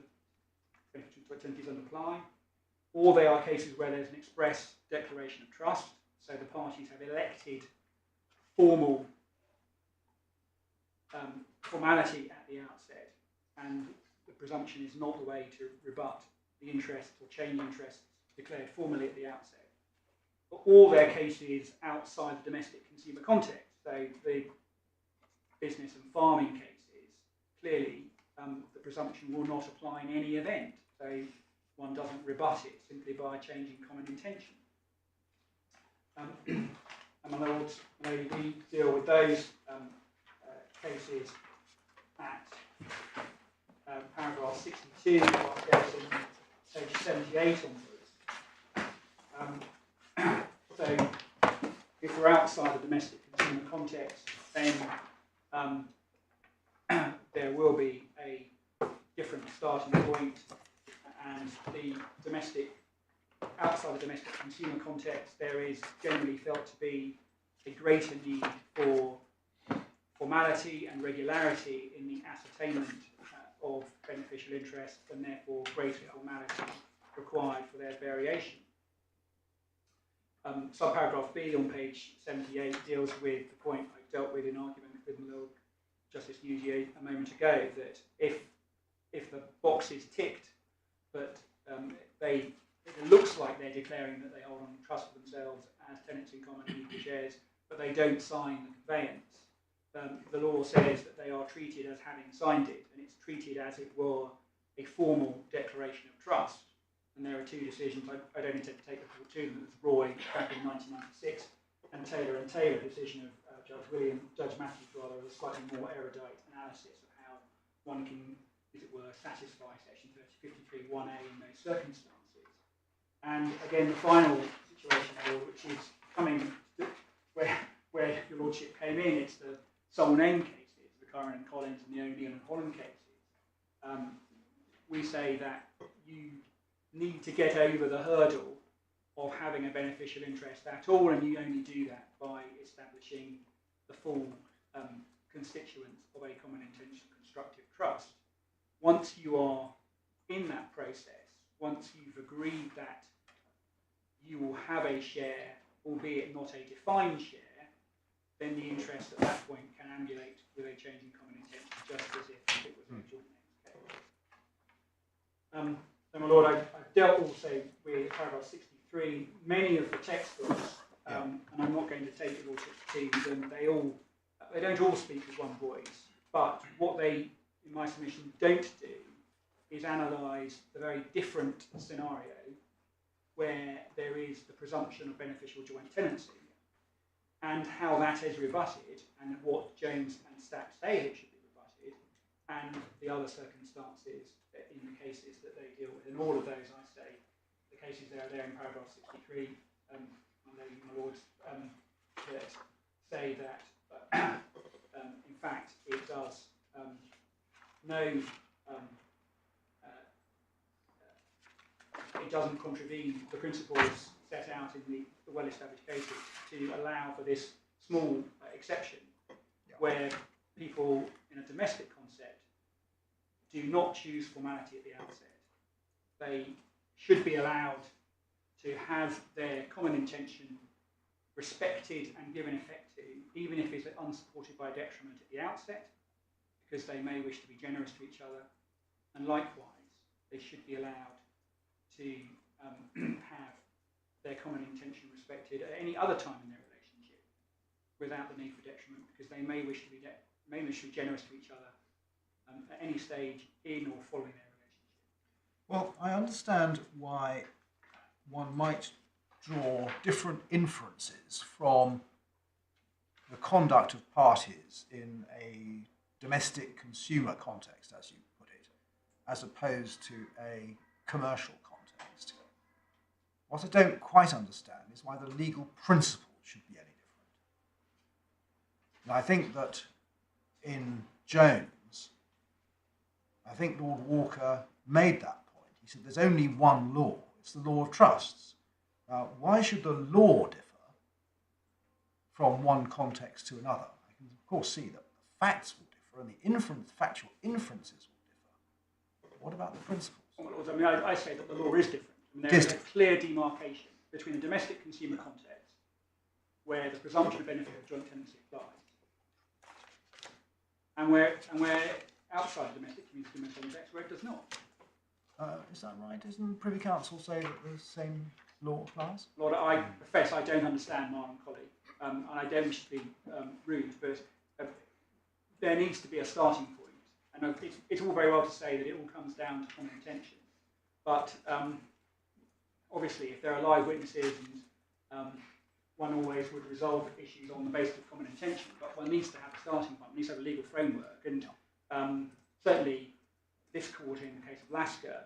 to identity doesn't apply, or they are cases where there's an express declaration of trust, so the parties have elected formality at the outset, and the presumption is not the way to rebut the interest or change interests declared formally at the outset. But all their cases outside the domestic consumer context, so the business and farming cases, clearly the presumption will not apply in any event. So one doesn't rebut it simply by changing common intention. And my lords, we deal with those cases at paragraph 62, page 78 onwards. So if we're outside the domestic consumer context, then there will be a different starting point, and outside the domestic consumer context, there is generally felt to be a greater need for formality and regularity in the ascertainment of beneficial interest, and therefore greater formality required for their variation. Subparagraph B on page 78 deals with the point I dealt with in argument with my Lord Justice Nugee a moment ago, that if the box is ticked, but it looks like they're declaring that they hold on trust for themselves as tenants in common and equal shares, but they don't sign the conveyance, the law says that they are treated as having signed it, and it's treated as it were a formal declaration of trust. And there are two decisions, I don't intend to take the full to them, it was Roy back in 1996, and Taylor decision of Judge Matthews, rather, a slightly more erudite analysis of how one can, as it were, satisfy section 53(1)(a) in those circumstances. And again, the final situation, which is coming where your lordship came in, it's the sole name cases, the Curran and Collins and the O'Neill and Holland cases. We say that you need to get over the hurdle of having a beneficial interest at all, and you only do that by establishing the full constituents of a common intention constructive trust. Once you are in that process, once you've agreed that you will have a share, albeit not a defined share, then the interest at that point can ambulate with a change in common intention, just as if it was a joint name case. So, my Lord, I've dealt also with paragraph 63. Many of the textbooks, and I'm not going to take your lordship's teams, and they don't all speak with one voice, but what they, in my submission, don't do is analyse the very different scenario where there is the presumption of beneficial joint tenancy, and how that is rebutted, and what Jones and Stack say it should be rebutted, and the other circumstances in the cases that they deal with. And all of those, I say, the cases that are there in paragraph 63, my lords, that say that, in fact, it does it doesn't contravene the principles set out in the well-established cases to allow for this small exception, where people in a domestic concept do not choose formality at the outset. They should be allowed to have their common intention respected and given effect to, even if it's unsupported by detriment at the outset, because they may wish to be generous to each other, and likewise, they should be allowed to have their common intention respected at any other time in their relationship, without the need for detriment, because they may wish to be generous to each other at any stage in or following their relationship. Well, I understand why one might draw different inferences from the conduct of parties in a domestic consumer context, as you put it, as opposed to a commercial context. What I don't quite understand is why the legal principle should be any different. And I think that in Jones, I think Lord Walker made that point. He said there's only one law. It's the law of trusts. Why should the law differ from one context to another? I can, of course, see that the facts will differ and the factual inferences will differ. What about the principles? I mean, I say that the law is different. I mean, there is a clear demarcation between the domestic consumer context, where the presumption of benefit of joint tenancy applies, and where outside the domestic consumer context, where it does not. Is that right? Doesn't Privy Council say that the same law applies? Lord, I profess I don't understand Marlon Colley, and I don't wish to be rude, but there needs to be a starting point. And it's all very well to say that it all comes down to common intention, but obviously, if there are live witnesses, and one always would resolve issues on the basis of common intention, but one needs to have a starting point, one needs to have a legal framework, and certainly this court, in the case of Lasker,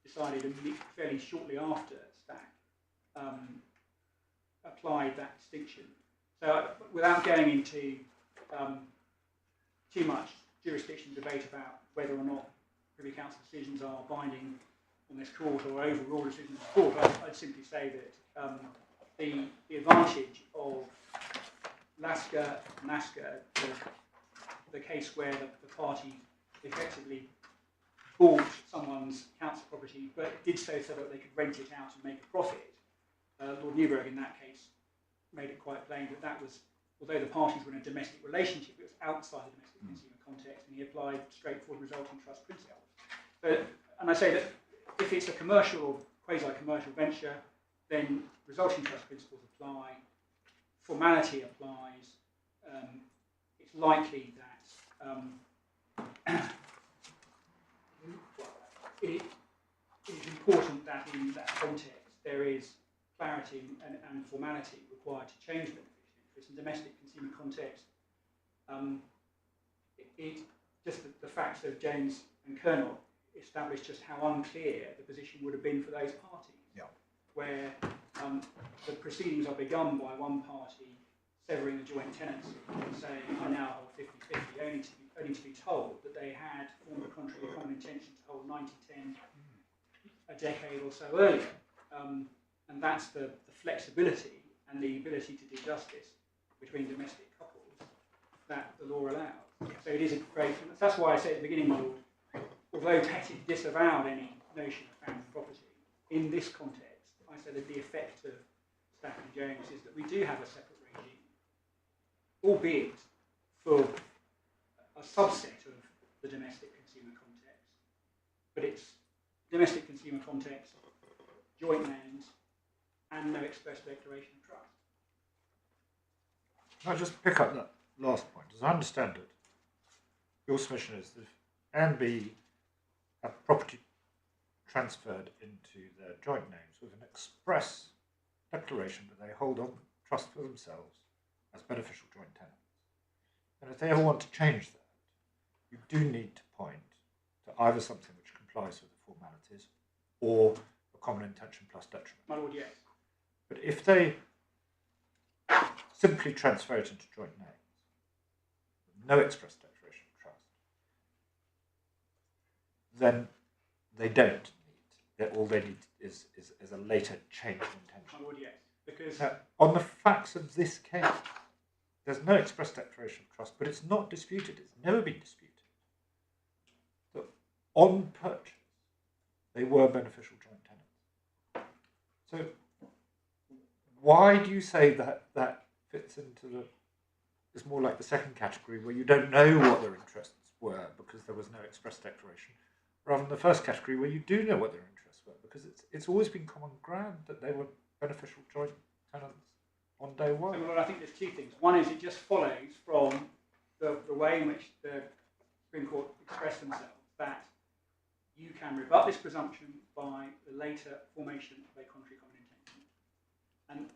decided fairly shortly after Stack applied that distinction. So without going into too much jurisdiction debate about whether or not Privy Council decisions are binding on this court or overall decisions of the court, I'd simply say that the advantage of Lasker and Lasker, the case where the party effectively bought someone's council property, but did so that they could rent it out and make a profit. Lord Newburgh, in that case, made it quite plain that that was, although the parties were in a domestic relationship, it was outside the domestic consumer context, and he applied straightforward resulting trust principles. And I say that if it's a commercial or quasi-commercial venture, then resulting trust principles apply, formality applies. It's likely that it is important that in that context there is clarity and formality required to change beneficial interest. In domestic consumer context, just the facts of James and Colonel established just how unclear the position would have been for those parties. Yeah. Where the proceedings are begun by one party severing the joint tenancy and saying, I now hold 50-50, only to be told that they had formed a contrary with common intention to hold 90-10 a decade or so earlier. And that's the flexibility and the ability to do justice between domestic couples that the law allows. So it is a great, that's why I say at the beginning, my lord, although Pettit disavowed any notion of family property, in this context, I say that the effect of Stack and Jones is that we do have a separate regime, albeit for a subset of the domestic consumer context, but it's domestic consumer context, joint names, and no express declaration of trust. Can I just pick up that last point? As I understand it, your submission is that if A and B have property transferred into their joint names with an express declaration that they hold on trust for themselves as beneficial joint tenants, and if they ever want to change that, you do need to point to either something which complies with the formalities or a common intention plus detriment. My lord, yes. But if they simply transfer it into joint names, with no express declaration of trust, then they don't need. All they need is a later change of intention. My lord, yes. Because Now, on the facts of this case, there's no express declaration of trust, but it's not disputed. It's never been disputed. That on purchase, they were beneficial joint tenants. So why do you say that that fits into the... It's more like the second category where you don't know what their interests were because there was no express declaration, rather than the first category where you do know what their interests were because it's always been common ground that they were beneficial joint tenants on day one. well, I think there's two things. One is it just follows from the way in which the Supreme Court expressed themselves that you can rebut this presumption by the later formation of a contrary common intention. And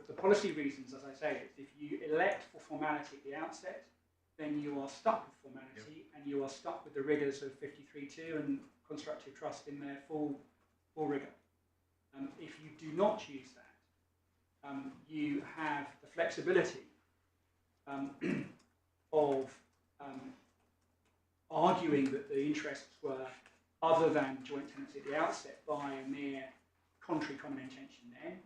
the policy reasons, as I say, is if you elect for formality at the outset, then you are stuck with formality and you are stuck with the rigours of 53.2 and constructive trust in their full rigour. If you do not choose that, you have the flexibility of arguing that the interests were other than joint tenancy at the outset by a mere contrary common intention then,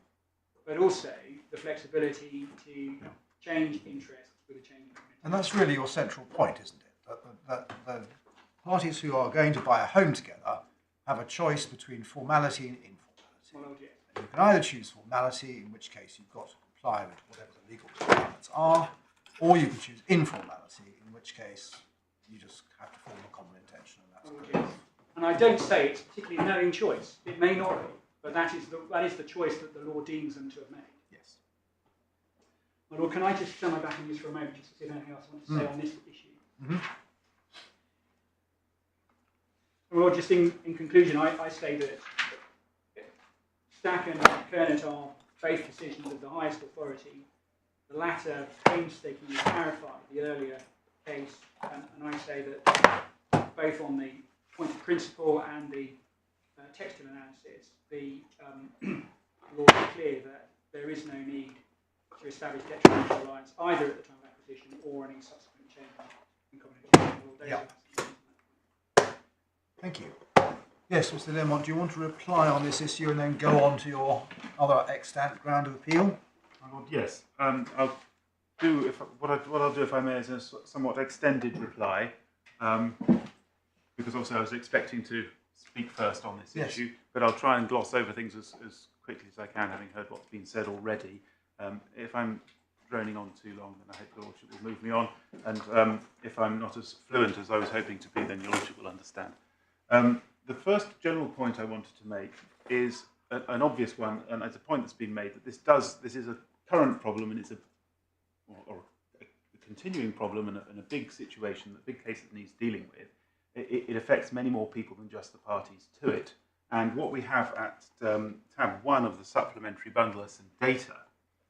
but also the flexibility to change interests with a change in common intention. And that's really your central point, isn't it? That the parties who are going to buy a home together have a choice between formality and informality. Well, yes. And you can either choose formality, in which case you've got to comply with whatever the legal requirements are, or you can choose informality, in which case you just have to form a common intention, and that's Well, yes. And I don't say it's particularly a knowing choice. It may not be, but that is the choice that the law deems them to have made. yes. My Lord, can I just turn my back on this for a moment just to see if anything else I want to say on this issue? Mm-hmm. Well, just in conclusion, I say that Stack and Kerr are both decisions of the highest authority. The latter painstakingly clarified the earlier case, and I say that both on the point of principle and the textual analysis, the law is clear that there is no need to establish detrimental reliance either at the time of acquisition or any subsequent change in common. Yeah. Thank you. Yes, Mr. Lemont, do you want to reply on this issue and then go on to your other extant ground of appeal? My Lord, yes. I'll do what I'll do, if I may, is a somewhat extended reply, because obviously I was expecting to speak first on this Yes. issue, but I'll try and gloss over things as quickly as I can, having heard what's been said already. If I'm droning on too long, then I hope your Lordship will move me on, and if I'm not as fluent as I was hoping to be, then your Lordship will understand. The first general point I wanted to make is an obvious one, and it's a point that's been made, that this is a current problem, and it's a continuing problem, and a big situation, a big case that needs dealing with. It affects many more people than just the parties to it. And what we have at tab 1 of the supplementary bundle are some data.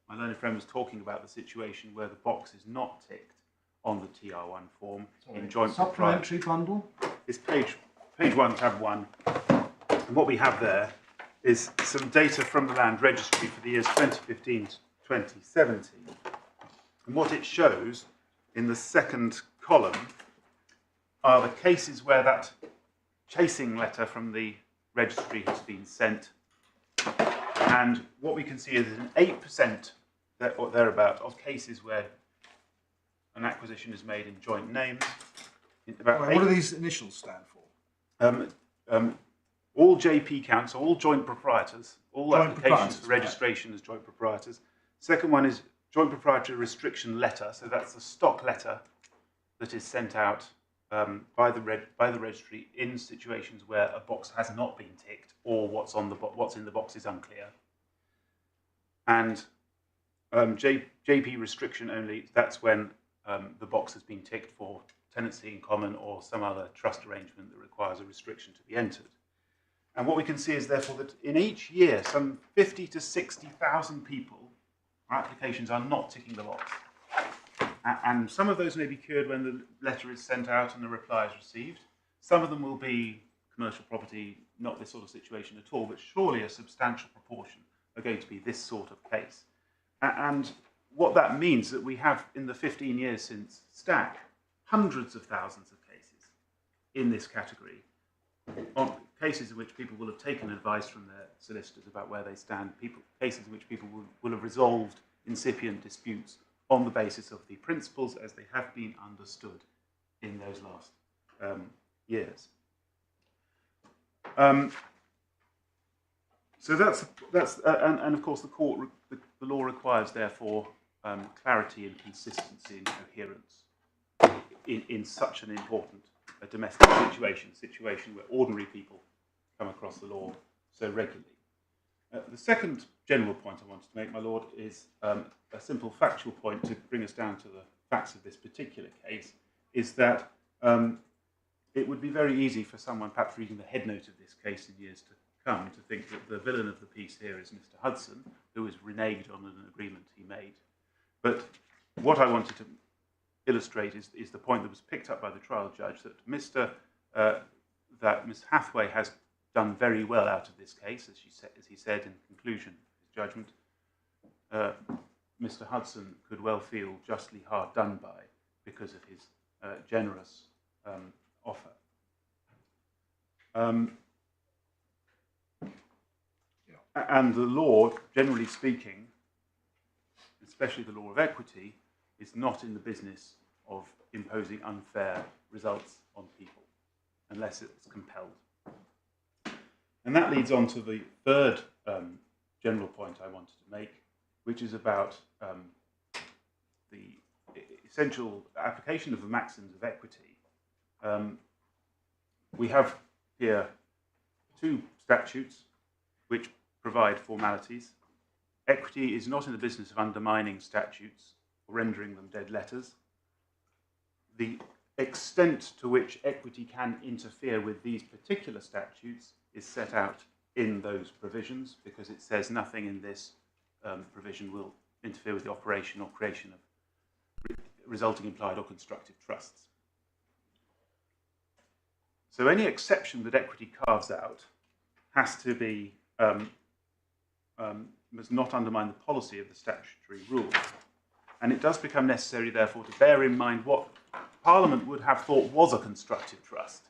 My learned friend was talking about the situation where the box is not ticked on the TR1 form in joint Supplementary bundle? It's page 1, tab 1. And what we have there is some data from the Land Registry for the years 2015 to 2017. And what it shows in the second column are the cases where that chasing letter from the registry has been sent. And what we can see is an 8% or thereabout of cases where an acquisition is made in joint names. What do these initials stand for? All JP counts, so all joint proprietors, all Joint applications proprietors, for registration as joint proprietors. Second one is joint proprietary restriction letter, so that's the stock letter that is sent out by the registry in situations where a box has not been ticked or what's in the box is unclear. And JP restriction only, that's when the box has been ticked for tenancy in common or some other trust arrangement that requires a restriction to be entered. And what we can see is therefore that in each year, some 50 to 60,000 people, applications are not ticking the box. And some of those may be cured when the letter is sent out and the reply is received. Some of them will be commercial property, not this sort of situation at all, but surely a substantial proportion are going to be this sort of case. And what that means that we have, in the 15 years since Stack, hundreds of thousands of cases in this category, on cases in which people will have taken advice from their solicitors about where they stand, cases in which people will have resolved incipient disputes on the basis of the principles as they have been understood in those last years. So that's and of course the law requires therefore clarity and consistency and coherence in such an important domestic situation where ordinary people come across the law so regularly. The second general point I wanted to make, my Lord, is a simple factual point to bring us down to the facts of this particular case, is that it would be very easy for someone perhaps reading the headnote of this case in years to come to think that the villain of the piece here is Mr. Hudson, who was reneged on an agreement he made. But what I wanted to illustrate is the point that was picked up by the trial judge, that that Miss Hathaway has done very well out of this case, as he said in conclusion of his judgment. Mr. Hudson could well feel justly hard done by because of his generous offer. And the law, generally speaking, especially the law of equity, is not in the business of imposing unfair results on people, unless it's compelled. And that leads on to the third general point I wanted to make, which is about the essential application of the maxims of equity. We have here two statutes which provide formalities. Equity is not in the business of undermining statutes or rendering them dead letters. The extent to which equity can interfere with these particular statutes is set out in those provisions, because it says nothing in this provision will interfere with the operation or creation of resulting implied or constructive trusts. So any exception that equity carves out has to be must not undermine the policy of the statutory rule. And it does become necessary, therefore, to bear in mind what Parliament would have thought was a constructive trust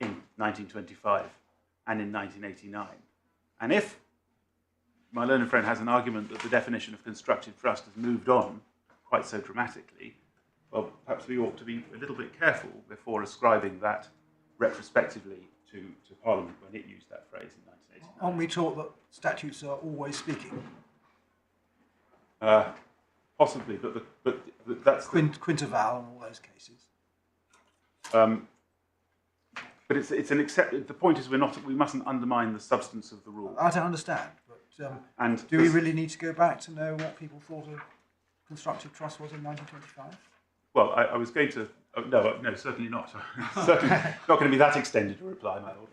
in 1925 and in 1989. And if my learned friend has an argument that the definition of constructive trust has moved on quite so dramatically, well, perhaps we ought to be a little bit careful before ascribing that retrospectively to Parliament when it used that phrase in 1989. Aren't we taught that statutes are always speaking? Possibly, but that's Quinterval and all those cases. But it's an except. The point is we mustn't undermine the substance of the rule. I don't understand, but And do we really need to go back to know what people thought a constructive trust was in 1925? Well, I was going to. No, certainly not. Certainly not going to be that extended a reply, my lord.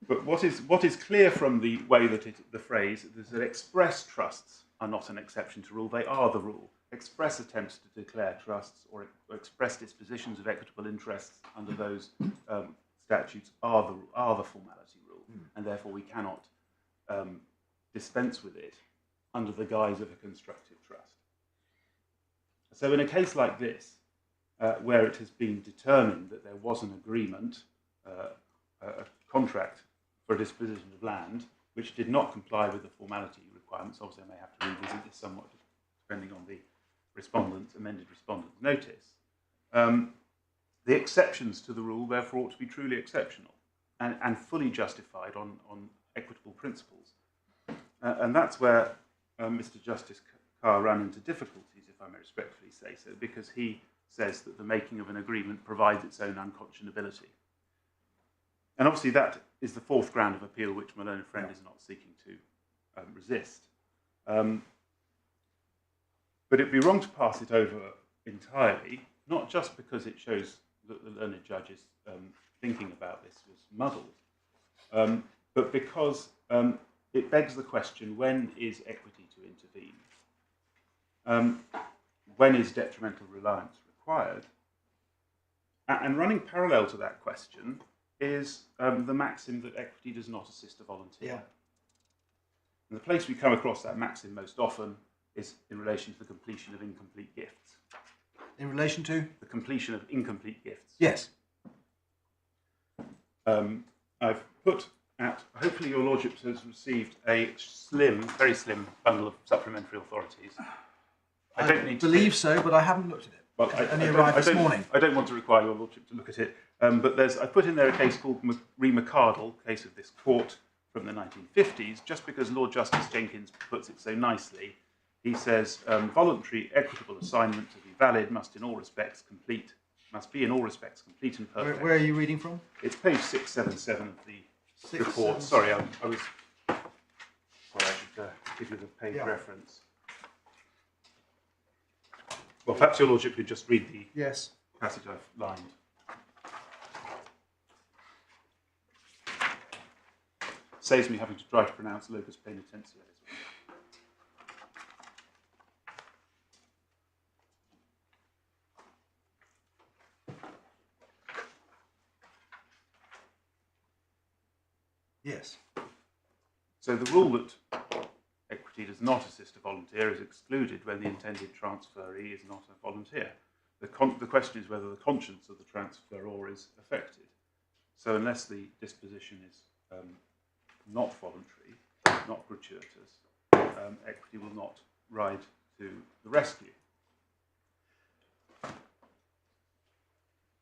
But what is clear from the way that the phrase is that express trusts are not an exception to rule; they are the rule. Express attempts to declare trusts or express dispositions of equitable interests under those statutes are the formality rule, and therefore we cannot dispense with it under the guise of a constructive trust. So in a case like this, where it has been determined that there was an agreement, a contract for a disposition of land, which did not comply with the formality requirements, obviously I may have to revisit this somewhat depending on the amended respondent's notice, the exceptions to the rule therefore ought to be truly exceptional and fully justified on equitable principles. And that's where Mr. Justice Kerr ran into difficulties, if I may respectfully say so, because he says that the making of an agreement provides its own unconscionability. And obviously that is the fourth ground of appeal which my learned friend is not seeking to resist. But it'd be wrong to pass it over entirely, not just because it shows that the learned judge's thinking about this was muddled, but because it begs the question, when is equity to intervene? When is detrimental reliance required? And running parallel to that question is the maxim that equity does not assist a volunteer. Yeah. And the place we come across that maxim most often is in relation to the completion of incomplete gifts. In relation to? The completion of incomplete gifts. Yes. I've put at, hopefully your lordship has received a slim, very slim bundle of supplementary authorities. I don't need to believe so, but I haven't looked at it. Well, it only arrived this morning. I don't want to require your lordship to look at it, but I put in there a case called Re McCardle, case of this court from the 1950s, just because Lord Justice Jenkins puts it so nicely. He says, voluntary equitable assignment to be valid must be in all respects complete and perfect. Where are you reading from? It's page 677 of the report. Sorry, I was. Well, I should give you the page reference. Well, perhaps your lordship could just read the passage I've lined. Saves me having to try to pronounce locus penitentiae as well. Yes. So the rule that equity does not assist a volunteer is excluded when the intended transferee is not a volunteer. the question is whether the conscience of the transferor is affected. So unless the disposition is not voluntary, not gratuitous, equity will not ride to the rescue.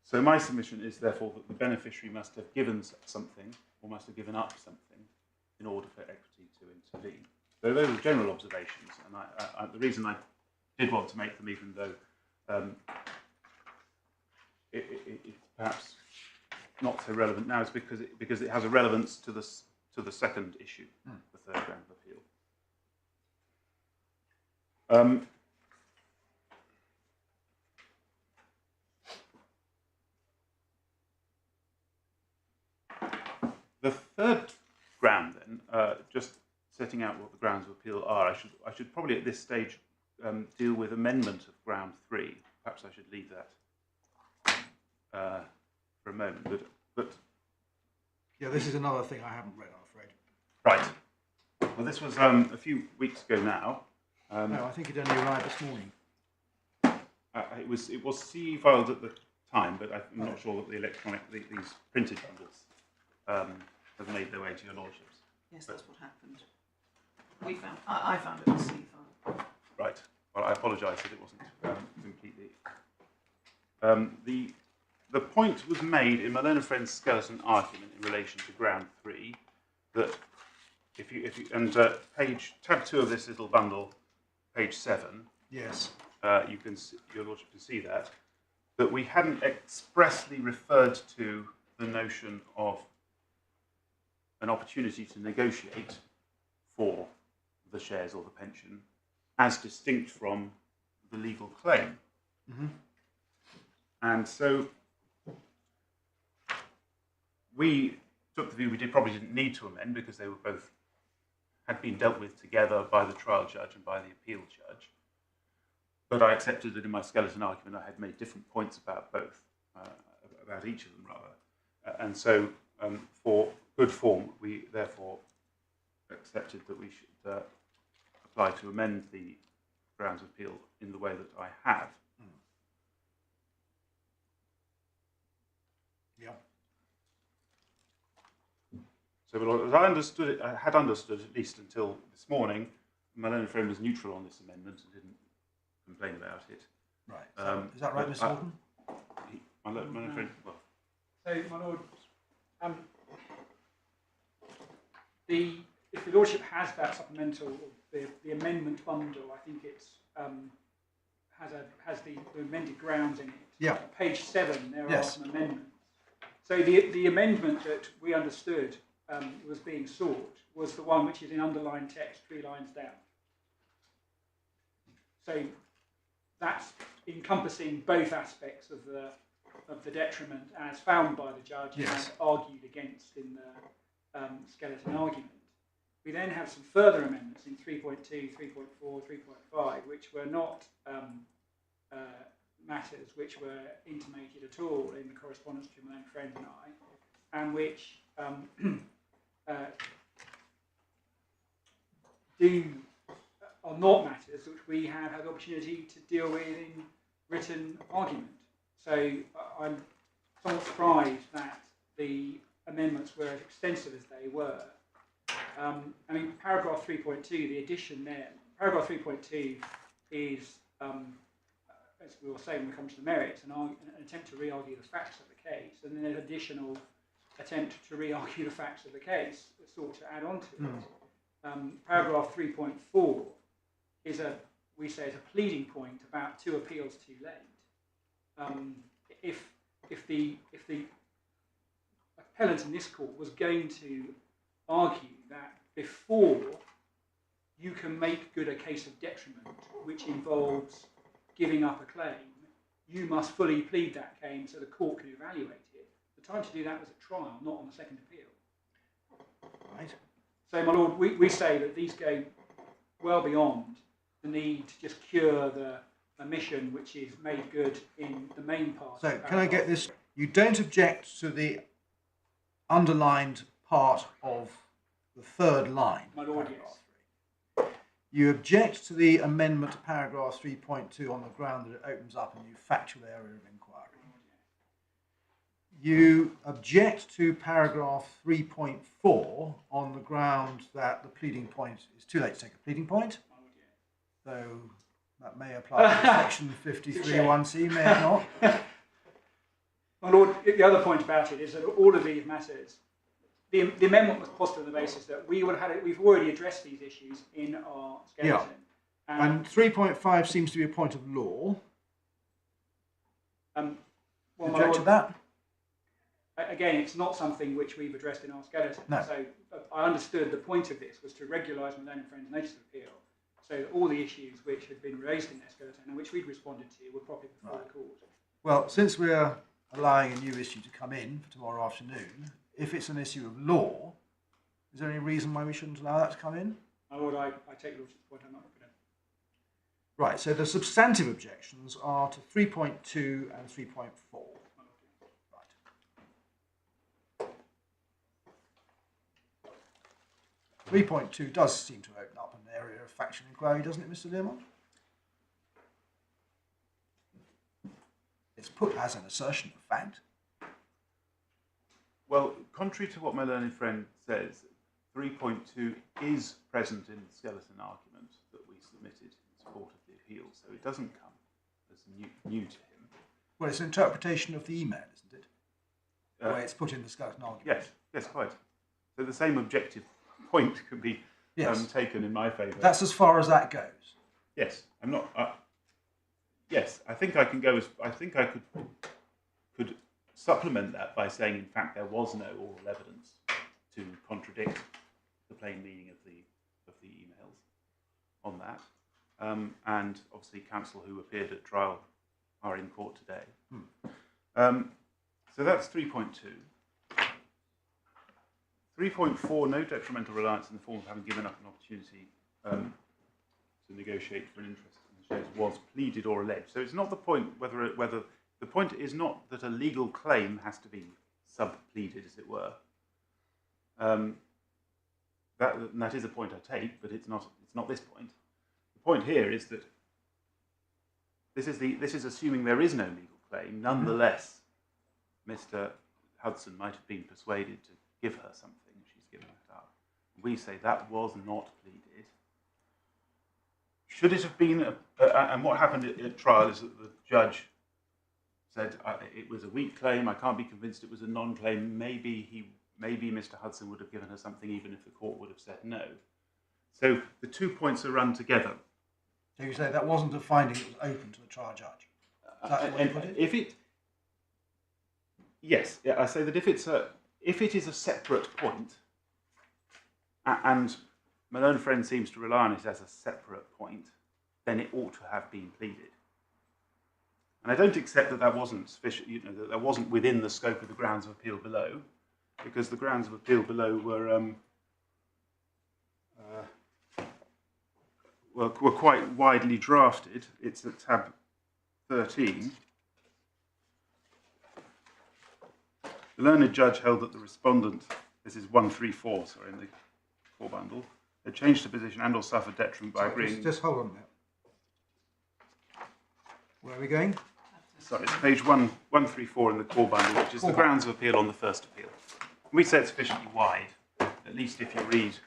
So my submission is therefore that the beneficiary must have given something, or must have given up something, in order for equity to intervene. So those are general observations, and the reason I did want to make them, even though it's perhaps not so relevant now, is because it has a relevance to the second issue, the third ground of appeal. The third ground, then, just setting out what the grounds of appeal are, I should probably at this stage deal with amendment of ground 3. Perhaps I should leave that for a moment. But yeah, this is another thing I haven't read, I'm afraid. Right. Well, this was a few weeks ago now. No, I think it only arrived this morning. It was CE filed at the time, but I'm not sure that these printed bundles have made their way to your lordships. Yes, that's what happened. I found it was C5. Right. Well, I apologise that it wasn't completely. The point was made in my learned friend's skeleton argument in relation to ground 3 that if you tab 2 of this little bundle, page 7. Yes. Your lordship can see that we hadn't expressly referred to the notion of an opportunity to negotiate for the shares or the pension as distinct from the legal claim. Mm-hmm. And so we took the view we probably didn't need to amend because they were both had been dealt with together by the trial judge and by the appeal judge. But I accepted that in my skeleton argument I had made different points about both, about each of them rather. And so for good form, we therefore accepted that we should apply to amend the grounds of appeal in the way that I have. Yeah. So as I understood it, I had understood at least until this morning, my learned friend was neutral on this amendment and didn't complain about it. Right. Is that right, Mr. Horton? My learned friend, well. So, my lord, if the lordship has that supplemental, the amendment bundle, I think it's has the amended grounds in it. Yeah. On page 7, there are Yes. some amendments. So the amendment that we understood was being sought was the one which is in underlined text 3 lines down. So that's encompassing both aspects of the detriment as found by the judge Yes. and argued against in the skeleton argument. We then have some further amendments in 3.2, 3.4, 3.5, which were not matters which were intimated at all in the correspondence between my own friend and I, and which are not matters which we have had the opportunity to deal with in written argument. So I'm somewhat surprised that the amendments were as extensive as they were. I mean, paragraph 3.2, the addition there, paragraph 3.2 is, as we will say when we come to the merits, an attempt to re-argue the facts of the case, and then an additional attempt to re-argue the facts of the case sought to add on to it. Paragraph 3.4 is we say, is a pleading point about 2 appeals too late. If the appellant in this court was going to argue that before you can make good a case of detriment, which involves giving up a claim, you must fully plead that claim so the court can evaluate it. The time to do that was at trial, not on the second appeal. Right. So, my lord, we say that these go well beyond the need to just cure the omission which is made good in the main part. So, can I get this? You don't object to the underlined part of the third line. My lord, paragraph yes. 3. You object to the amendment to paragraph 3.2 on the ground that it opens up a new factual area of inquiry. You object to paragraph 3.4 on the ground that the pleading point is too late to take a pleading point, though that may apply to section 53(1)(c), may it not? My Lord, the other point about it is that all of these matters, the amendment was posited on the basis that we've already addressed these issues in our skeleton. Yeah. And 3.5 seems to be a point of law. Well, my Object Lord, to that? again, it's not something which we've addressed in our skeleton. No. So I understood the point of this was to regularise Malone and Friends' notice of appeal, so that all the issues which had been raised in their skeleton and which we'd responded to were properly before the court. Well, since we're allowing a new issue to come in for tomorrow afternoon, if it's an issue of law, is there any reason why we shouldn't allow that to come in? My Lord, I take Lordship's point. I'm not going to. Right, so the substantive objections are to 3.2 and 3.4. Right. 3.2 does seem to open up an area of factual inquiry, doesn't it, Mr. Learmont? It's put as an assertion of fact. Well, contrary to what my learned friend says, 3.2 is present in the skeleton argument that we submitted in support of the appeal, so it doesn't come as new to him. Well, it's an interpretation of the email, isn't it? The way it's put in the skeleton argument. Yes, quite. So the same objective point could be taken in my favour. That's as far as that goes. Yes, I'm not. Yes, I think I can go as. I think I could supplement that by saying, in fact, there was no oral evidence to contradict the plain meaning of the emails on that, and obviously, counsel who appeared at trial are in court today. So that's 3.2. 3.4, no detrimental reliance in the form of having given up an opportunity to negotiate for an interest in the shares was pleaded or alleged. So it's not the point whether the point is not that a legal claim has to be sub-pleaded, as it were. That is a point I take, but it's not this point. The point here is that this is assuming there is no legal claim. Nonetheless, Mr. Hudson might have been persuaded to give her something. She's given it up. We say that was not pleaded. Should it have been? And what happened at trial is that the judge said it was a weak claim. I can't be convinced it was a non-claim. Maybe Mr. Hudson would have given her something, even if the court would have said no. So the 2 points are run together. So you say that wasn't a finding that was open to the trial judge. Is that the way you put it? Yes, I say that if it is a separate point, and Malone Friend seems to rely on it as a separate point, then it ought to have been pleaded. And I don't accept that that wasn't sufficient, that that wasn't within the scope of the grounds of appeal below, because the grounds of appeal below were quite widely drafted. It's at tab 13. The learned judge held that the respondent, this is 134, sorry, in the core bundle, had changed the position and or suffered detriment by agreeing. Just hold on a minute. Where are we going? Sorry, it's page 134 in the core bundle, which is the grounds of appeal on the first appeal. We say it's sufficiently wide, at least if you read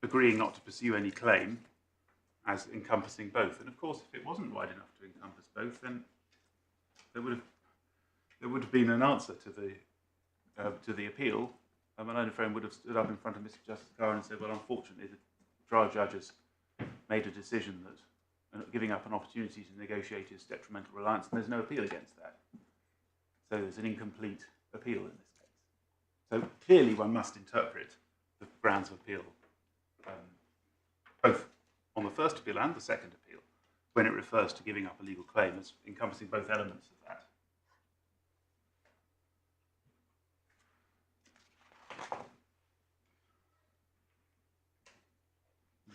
agreeing not to pursue any claim as encompassing both. And of course, if it wasn't wide enough to encompass both, then there would have been an answer to the appeal. And Malone Friend would have stood up in front of Mr. Justice Carr and said, well, unfortunately, the trial judge has made a decision that giving up an opportunity to negotiate is detrimental reliance, and there's no appeal against that. So there's an incomplete appeal in this case. So clearly one must interpret the grounds of appeal both on the first appeal and the second appeal when it refers to giving up a legal claim as encompassing both elements of that.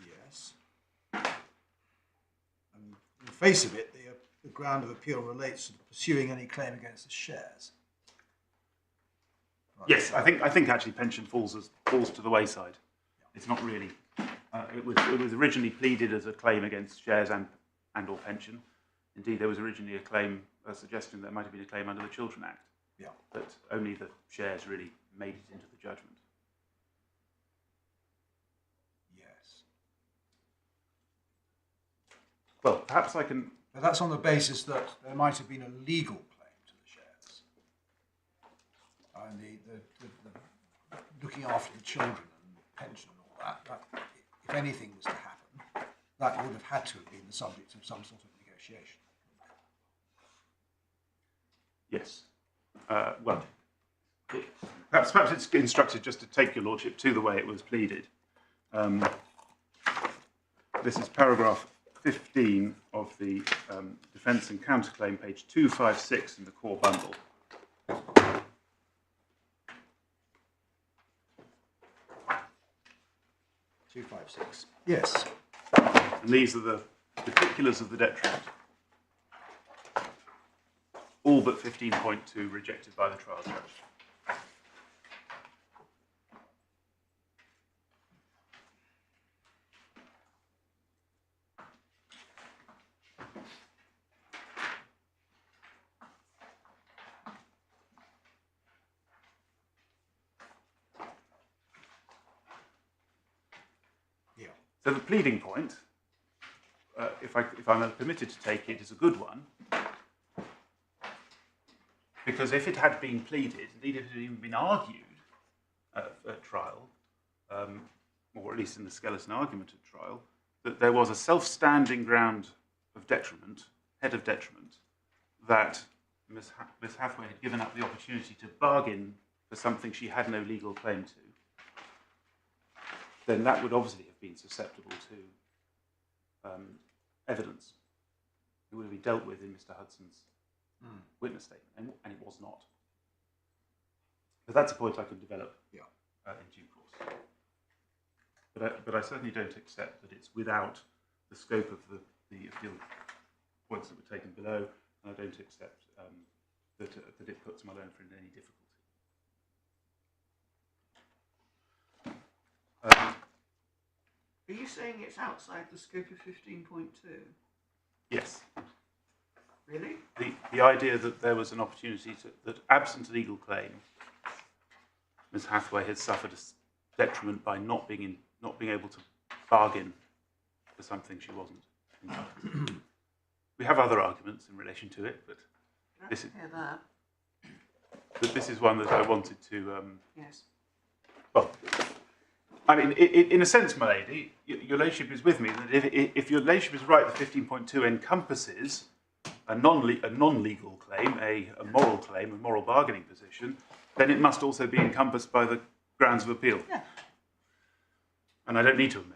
Yes. And in the face of it, the ground of appeal relates to pursuing any claim against the shares. Right. Yes, I think actually pension falls to the wayside. It's not really. It was originally pleaded as a claim against shares and or pension. Indeed, there was originally a suggestion that there might have been a claim under the Children Act. Yeah. But only the shares really made it into the judgment. Yes. Well, perhaps I can. But that's on the basis that there might have been a legal claim to the shares. And the looking after the children and pension and all that, if anything was to happen, that would have had to have been the subject of some sort of negotiation. Yes. Well, perhaps it's instructed just to take your lordship to the way it was pleaded. This is paragraph 15 of the defence and counterclaim, page 256 in the core bundle. Yes. And these are the particulars of the detriment. All but 15.2 rejected by the trial judge. Yeah. So the pleading point, if I'm permitted to take it, is a good one. Because if it had been pleaded, indeed if it had even been argued at trial, or at least in the skeleton argument at trial, that there was a self-standing ground of detriment, head of detriment, that Miss Hathaway had given up the opportunity to bargain for something she had no legal claim to, then that would obviously have been susceptible to evidence. It would have been dealt with in Mr. Hudson's witness statement, and it was not. But that's a point I could develop in due course. But I certainly don't accept that it's without the scope of the appeal points that were taken below, and I don't accept that it puts my loan friend in any difficulty. Are you saying it's outside the scope of 15.2? Yes. Really? The idea that there was an opportunity that absent a legal claim, Ms. Hathaway had suffered a detriment by not being able to bargain for something she wasn't entitled to. We have other arguments in relation to it, but this is one that I wanted to. Yes. Well, I mean, in a sense, my lady, your ladyship is with me. That if your ladyship is right, that 15.2 encompasses a non-legal claim, a moral claim, a moral bargaining position, then it must also be encompassed by the grounds of appeal. Yeah. And I don't need to amend.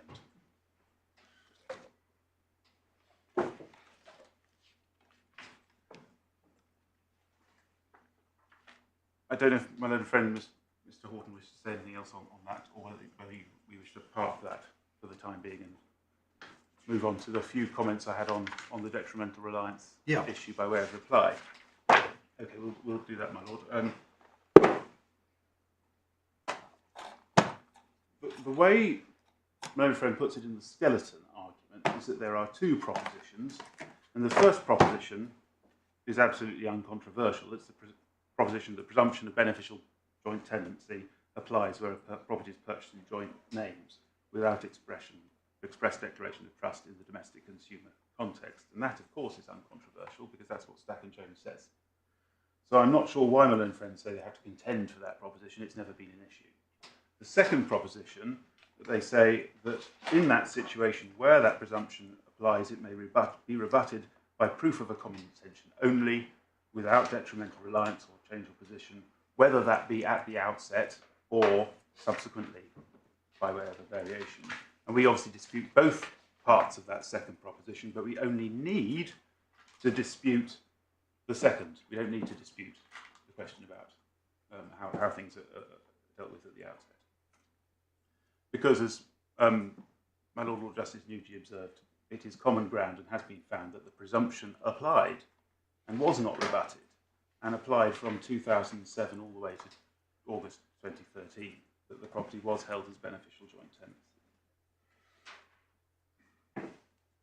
I don't know if my learned friend, Mr. Horton, wishes to say anything else on that, or whether we wish to park that for the time being and move on to the few comments I had on the detrimental reliance issue by way of reply. Okay, we'll do that, my lord. The way my own friend puts it in the skeleton argument is that there are two propositions, and the first proposition is absolutely uncontroversial. It's the proposition that presumption of beneficial joint tenancy applies where a property is purchased in joint names without express declaration of trust in the domestic consumer context. And that, of course, is uncontroversial because that's what Stack and Jones says. So I'm not sure why my own friends say they have to contend for that proposition. It's never been an issue. The second proposition, that they say that in that situation where that presumption applies, it may be rebutted by proof of a common intention only, without detrimental reliance or change of position, whether that be at the outset or subsequently by way of a variation. And we obviously dispute both parts of that second proposition, but we only need to dispute the second. We don't need to dispute the question about how things are dealt with at the outset. Because as my Lord Justice Nugee observed, it is common ground and has been found that the presumption applied and was not rebutted, and applied from 2007 August 2013 that the property was held as beneficial joint tenancy.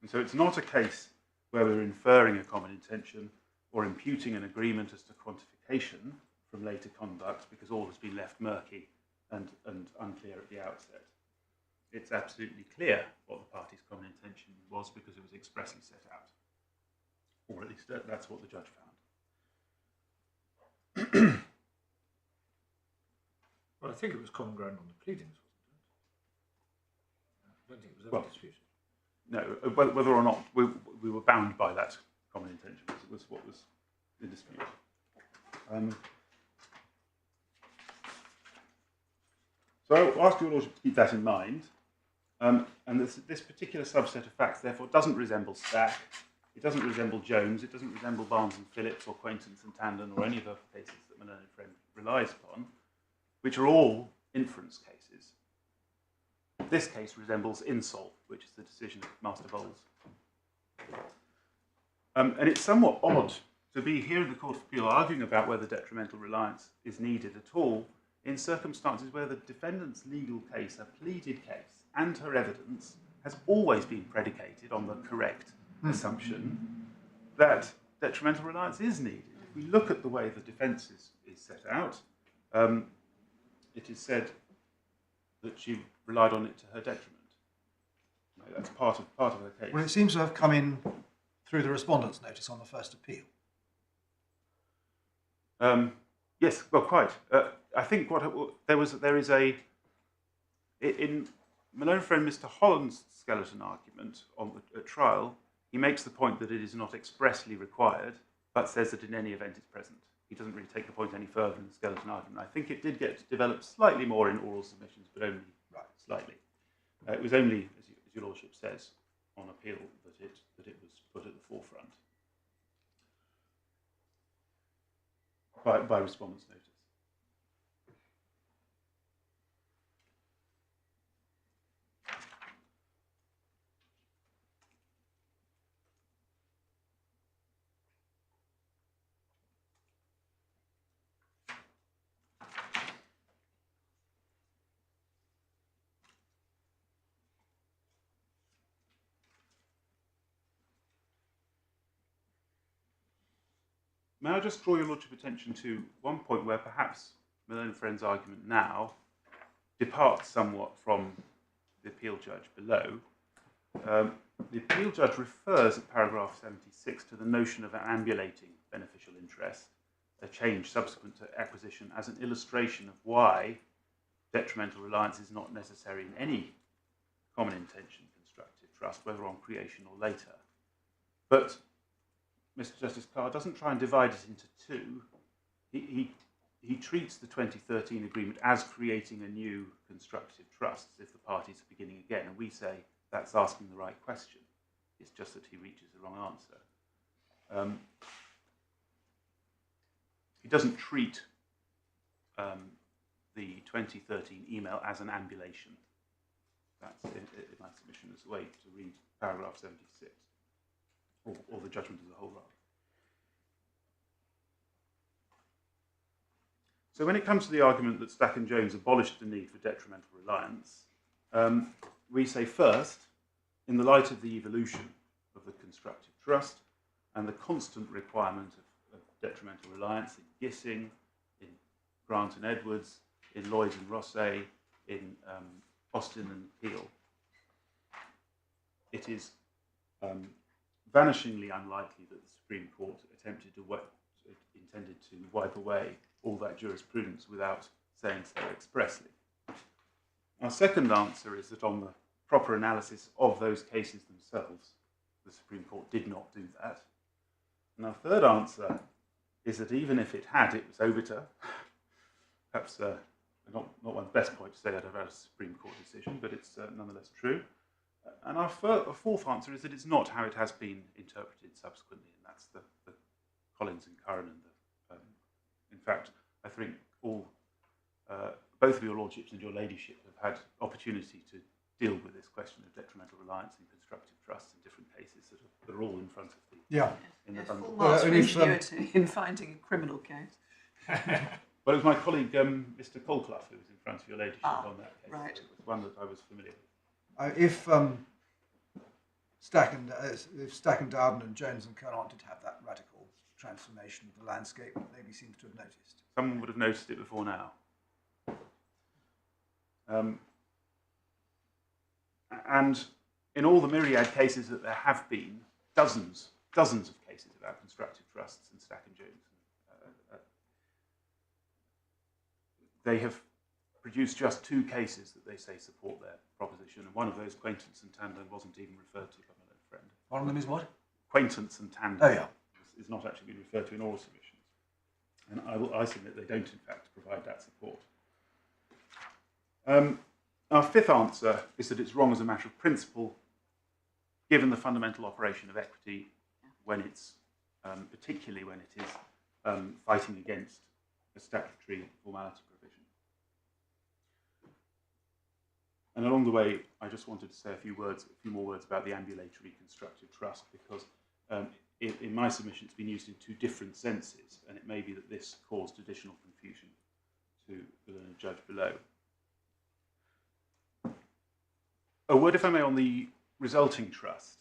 And so it's not a case where we're inferring a common intention or imputing an agreement as to quantification from later conduct because all has been left murky and unclear at the outset. It's absolutely clear what the party's common intention was because it was expressly set out. Or at least that's what the judge found. Well, I think it was common ground on the pleadings, wasn't it? I don't think it was ever disputed. No, whether or not we were bound by that common intention was what was in dispute. So I'll ask your lordship to keep that in mind. And this particular subset of facts, therefore, doesn't resemble Stack, it doesn't resemble Jones, it doesn't resemble Barnes and Phillips or Quaintance and Tandon or any of the cases that my learned friend relies upon, which are all inference cases. This case resembles Insol, which is the decision of Master Bowles. And it's somewhat odd to be here in the Court of Appeal arguing about whether detrimental reliance is needed at all in circumstances where the defendant's legal case, her pleaded case, and her evidence has always been predicated on the correct assumption that detrimental reliance is needed. If we look at the way the defence is set out, it is said that she relied on it to her detriment. No, that's part of her case. Well, it seems to have come in through the respondent's notice on the first appeal. Yes, well, quite. I think there is a in my own friend Mr. Holland's skeleton argument at trial. He makes the point that it is not expressly required, but says that in any event it's present. He doesn't really take the point any further in the skeleton argument. I think it did get developed slightly more in oral submissions, but only slightly. It was only, as your lordship says, on appeal that it was put at the forefront by respondent's notice. May I just draw your lordship attention to one point where perhaps my learned friend's argument now departs somewhat from the appeal judge below. The appeal judge refers at paragraph 76 to the notion of an ambulating beneficial interest, a change subsequent to acquisition, as an illustration of why detrimental reliance is not necessary in any common intention constructive trust, whether on creation or later. But Mr. Justice Carr doesn't try and divide it into two. He treats the 2013 agreement as creating a new constructive trust, as if the parties are beginning again, and we say that's asking the right question. It's just that he reaches the wrong answer. He doesn't treat the 2013 email as an ambulation. That's in my submission as a way to read paragraph 76. Or the judgment as a whole, rather. So when it comes to the argument that Stack and Jones abolished the need for detrimental reliance, we say first, in the light of the evolution of the constructive trust and the constant requirement of detrimental reliance in Gissing, in Grant and Edwards, in Lloyd and Rosset, in Austin and Peel, it is vanishingly unlikely that the Supreme Court intended to wipe away all that jurisprudence without saying so expressly. Our second answer is that on the proper analysis of those cases themselves, the Supreme Court did not do that. And our third answer is that even if it had, it was obiter. Perhaps not one's best point to say that about a Supreme Court decision, but it's nonetheless true. And our fourth answer is that it's not how it has been interpreted subsequently, and that's the Collins and Curran. And in fact, I think both of your lordships and your ladyship have had opportunity to deal with this question of detrimental reliance and constructive trust in different cases that are all in front of the in the bundle. Full marks for ingenuity in finding a criminal case. Well, it was my colleague, Mr. Colclough, who was in front of your ladyship on that case. right. It was one that I was familiar with. If Stack and Dowden and Jones and Kerr did have that radical transformation of the landscape, nobody seems to have noticed. Someone would have noticed it before now. And in all the myriad cases that there have been, dozens of cases about constructive trusts and Stack and Jones, they have produced just 2 cases that they say support their proposition, and one of those, Acquaintance and Tandem, wasn't even referred to by my own friend. One of them is what? Acquaintance and Tandem. Oh, yeah. Is not actually been referred to in oral submissions. And I submit they don't, in fact, provide that support. Our 5th answer is that it's wrong as a matter of principle, given the fundamental operation of equity, when it's, particularly when it is fighting against a statutory formality provision. And along the way, I just wanted to say a few more words about the ambulatory constructive trust, because in my submission, it's been used in 2 different senses, and it may be that this caused additional confusion to the learned judge below. A word, if I may, on the resulting trust.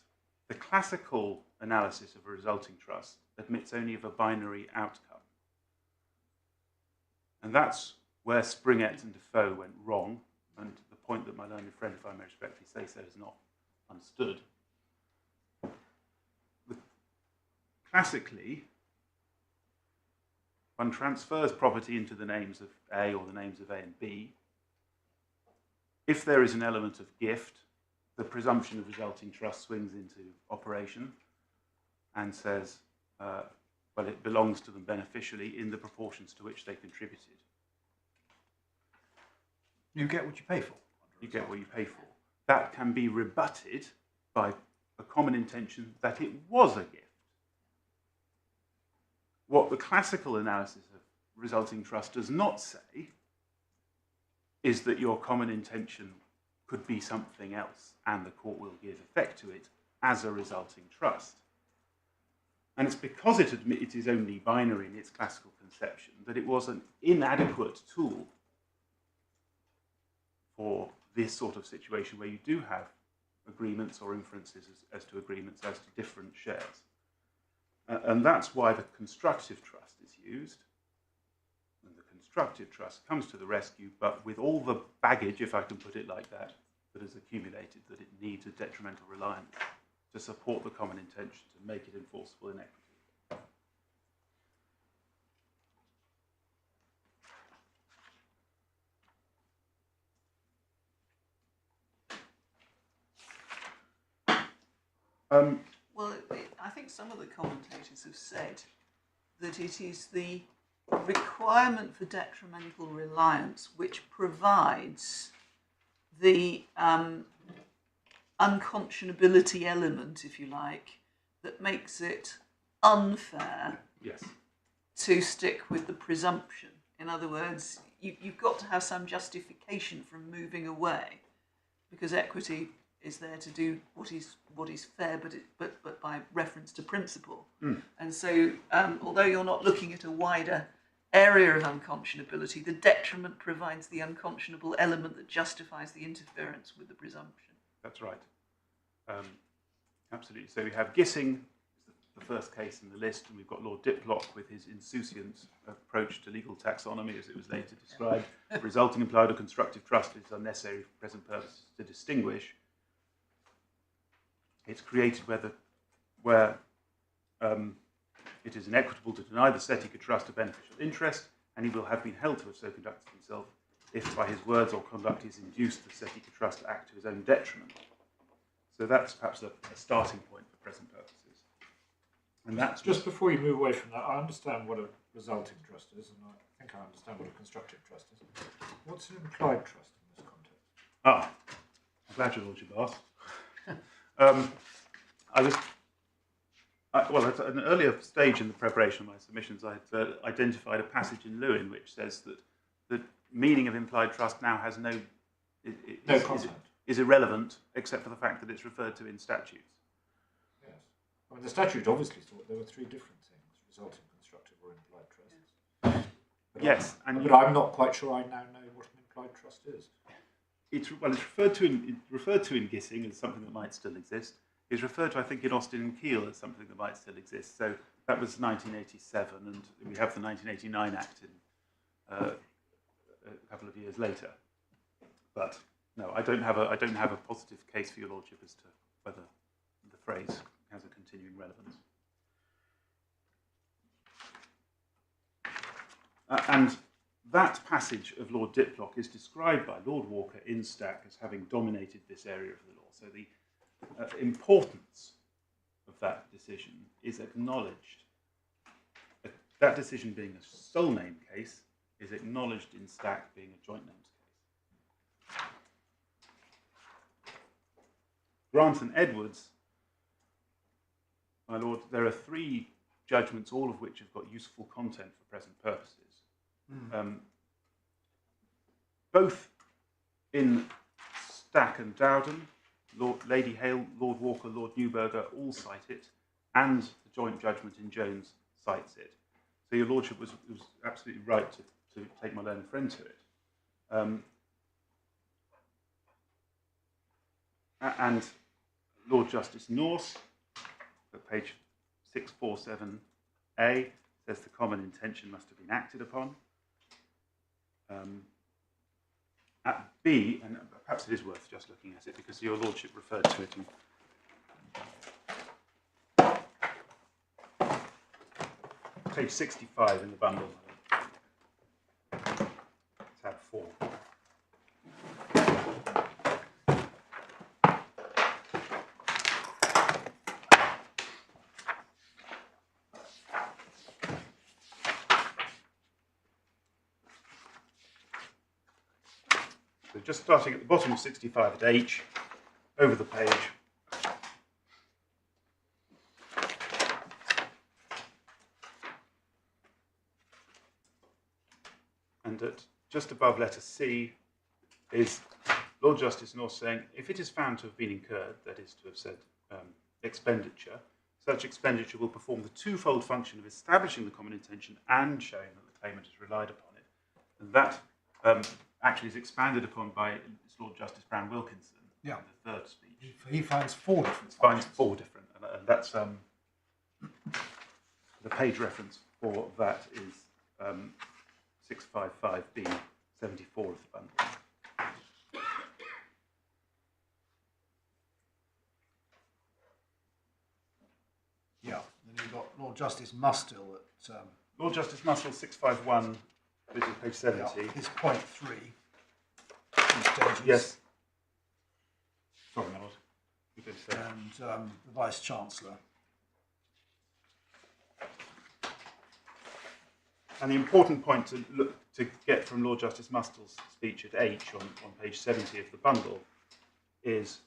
The classical analysis of a resulting trust admits only of a binary outcome. And that's where Springett and Defoe went wrong, and the point that my learned friend, if I may respectfully say so, is not understood. Classically, one transfers property into the names of A or the names of A and B. If there is an element of gift, the presumption of resulting trust swings into operation and says, well, it belongs to them beneficially in the proportions to which they contributed. You get what you pay for. You get what you pay for. That can be rebutted by a common intention that it was a gift. What the classical analysis of resulting trust does not say is that your common intention could be something else, and the court will give effect to it as a resulting trust. And it's because it is only binary in its classical conception that it was an inadequate tool for this sort of situation where you do have agreements or inferences as to agreements as to different shares. And that's why the constructive trust is used. And the constructive trust comes to the rescue, but with all the baggage, if I can put it like that, that has accumulated, that it needs a detrimental reliance to support the common intention to make it enforceable in equity. Well, I think some of the commentators have said that it is the requirement for detrimental reliance which provides the unconscionability element, if you like, that makes it unfair to stick with the presumption. In other words, you've got to have some justification from moving away, because equity is there to do what is fair, but by reference to principle. And so, although you're not looking at a wider area of unconscionability, the detriment provides the unconscionable element that justifies the interference with the presumption. That's right. Absolutely. So we have Gissing, the first case in the list, and we've got Lord Diplock with his insouciant approach to legal taxonomy, as it was later described. Resulting implied or constructive trust is unnecessary for present purposes to distinguish. It's created where it is inequitable to deny the Setica trust a beneficial interest, and he will have been held to have so conducted himself if by his words or conduct he's induced the Setica trust to act to his own detriment. So that's perhaps a starting point for present purposes. And that's just before you move away from that, I understand what a resulting trust is, and I think I understand what a constructive trust is. What's an implied trust in this context? I'm glad your lordship asked. Well, at an earlier stage in the preparation of my submissions, I had identified a passage in Lewin which says that the meaning of implied trust now has no content. Is irrelevant except for the fact that it's referred to in statutes. Yes. The statute obviously thought there were 3 different things: resulting, constructive, or implied trust. Yes, but I'm not quite sure I now know what an implied trust is. It's referred to in Gissing as something that might still exist. It's referred to, I think, in Austin and Keel as something that might still exist. So that was 1987, and we have the 1989 Act in a couple of years later. But no, I don't have a positive case for your lordship as to whether the phrase has a continuing relevance. And that passage of Lord Diplock is described by Lord Walker in Stack as having dominated this area of the law. So the importance of that decision is acknowledged. That decision being a sole name case is acknowledged in Stack being a joint names case. Grant and Edwards, my lord, there are 3 judgments, all of which have got useful content for present purposes. Both in Stack and Dowden, Lady Hale, Lord Walker, Lord Newburger all cite it, and the joint judgment in Jones cites it. So your lordship was absolutely right to take my learned friend to it. And Lord Justice Norse, at page 647A, says the common intention must have been acted upon. At B, and perhaps it is worth just looking at it because your lordship referred to it in page 65 in the bundle, tab 4. So just starting at the bottom of 65 at H, over the page. And at just above letter C is Lord Justice North saying, if it is found to have been incurred, that is to have said expenditure, such expenditure will perform the twofold function of establishing the common intention and showing that the claimant has relied upon it. And that actually is expanded upon by Lord Justice Brown Wilkinson in the third speech. He finds 4 different. Finds 4 different, and that's the page reference for that is 655B, 74 of the bundle. Yeah, then you've got Lord Justice Mustill at... Lord Justice Mustill, 651, this is page 70. Yeah, his point 3. Yes. Sorry, my lord. And the Vice-Chancellor. And the important point to get from Lord Justice Mustill's speech at H on page 70 of the bundle is,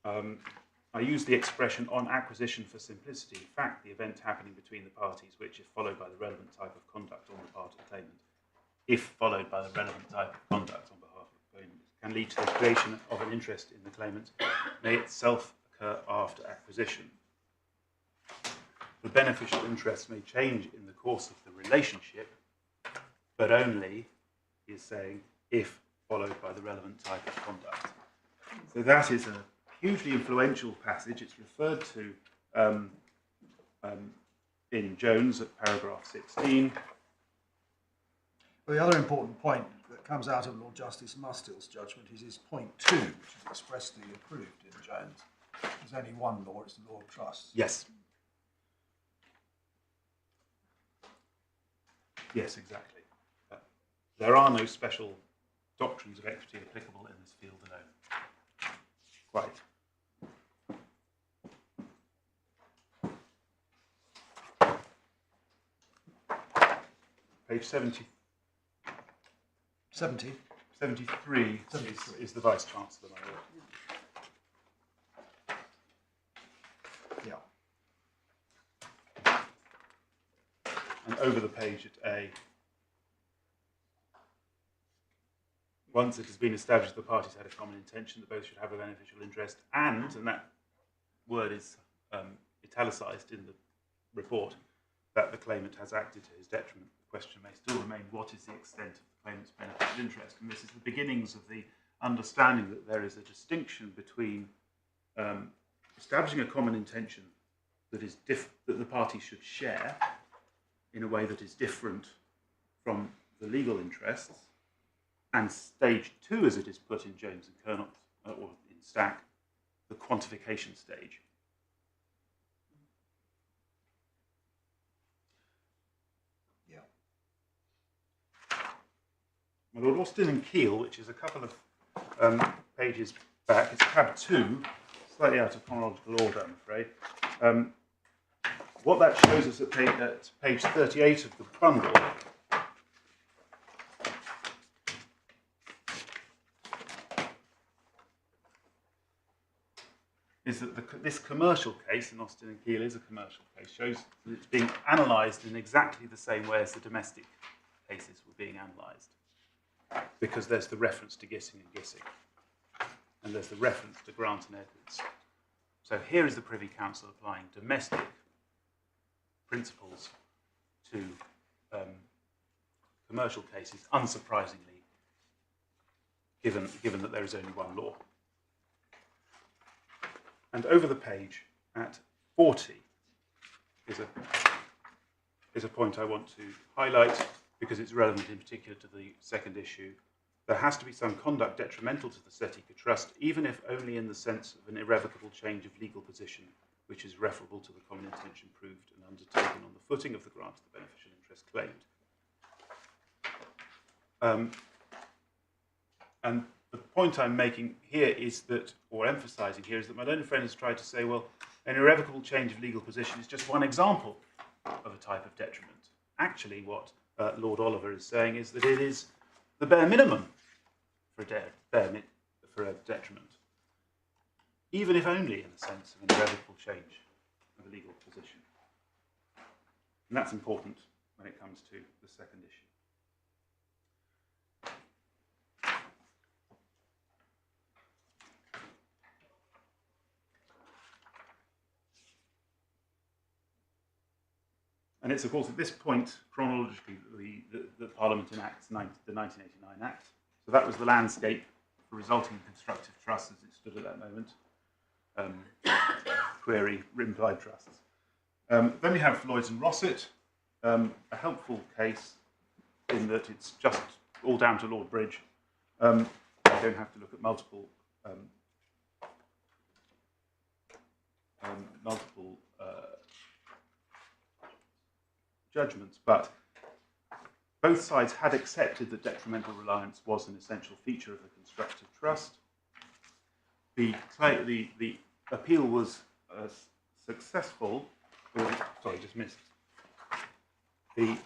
I use the expression on acquisition for simplicity, in fact, the event happening between the parties, which, if followed by the relevant type of conduct on the part of the claimant, if followed by the relevant type of conduct on behalf of the claimant, can lead to the creation of an interest in the claimant, may itself occur after acquisition. The beneficial interest may change in the course of the relationship, but only, he is saying, if followed by the relevant type of conduct. So that is a hugely influential passage. It's referred to in Jones at paragraph 16. Well, the other important point that comes out of Lord Justice Mustill's judgment is his point 2, which is expressly approved in Jones. There's only one law, it's the law of trusts. Yes. Yes, exactly. There are no special doctrines of equity applicable in this field alone. Quite. Page 70. 70. 73 is the Vice-Chancellor, my lord. Yeah. And over the page at A, once it has been established the parties had a common intention that both should have a beneficial interest and that word is italicized in the report, that the claimant has acted to his detriment. The question may still remain, what is the extent of the claimant's beneficial interest? And this is the beginnings of the understanding that there is a distinction between establishing a common intention that is that the parties should share in a way that is different from the legal interests, and stage 2, as it is put in James and Kerr, or in Stack, the quantification stage. Yeah. My Lord, Austin and Keel, which is a couple of pages back, it's tab 2, slightly out of chronological order, I'm afraid. What that shows us at page 38 of the bundle is that this commercial case, and Austin and Keel is a commercial case, shows that it's being analysed in exactly the same way as the domestic cases were being analysed. Because there's the reference to Gissing and Gissing, and there's the reference to Grant and Edwards. So here is the Privy Council applying domestic principles to commercial cases, unsurprisingly, given that there is only one law. And over the page at 40 is a point I want to highlight because it's relevant in particular to the second issue. There has to be some conduct detrimental to the Setica Trust, even if only in the sense of an irrevocable change of legal position, which is referable to the common intention proved and undertaken on the footing of the grant of the beneficial interest claimed. And the point I'm making here is that, or emphasising here, is that my learned friend has tried to say, well, an irrevocable change of legal position is just one example of a type of detriment. Actually, what Lord Oliver is saying is that it is the bare minimum for a detriment, even if only in the sense of an irrevocable change of a legal position. And that's important when it comes to the second issue. And it's, of course, at this point, chronologically, the Parliament enacts the 1989 Act. So that was the landscape for resulting in constructive trust as it stood at that moment. Query, implied trusts. Then we have Lloyds and Rossett, a helpful case in that it's just all down to Lord Bridge. You don't have to look at multiple judgments, but both sides had accepted that detrimental reliance was an essential feature of the constructive trust. The appeal was successful, dismissed. The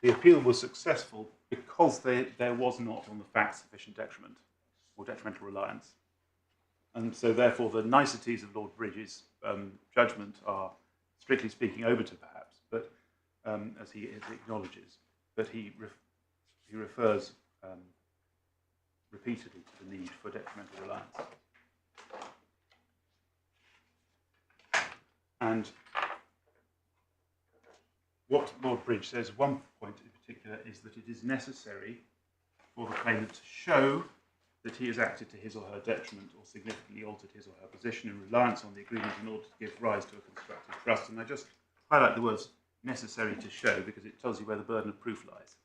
appeal was successful because there was not on the facts sufficient detriment or detrimental reliance. And so therefore the niceties of Lord Bridge's judgment are, strictly speaking, overture perhaps, but as he acknowledges, but he refers repeatedly to the need for detrimental reliance. And what Lord Bridge says at one point in particular is that it is necessary for the claimant to show that he has acted to his or her detriment or significantly altered his or her position in reliance on the agreement in order to give rise to a constructive trust. And I just highlight the words necessary to show because it tells you where the burden of proof lies.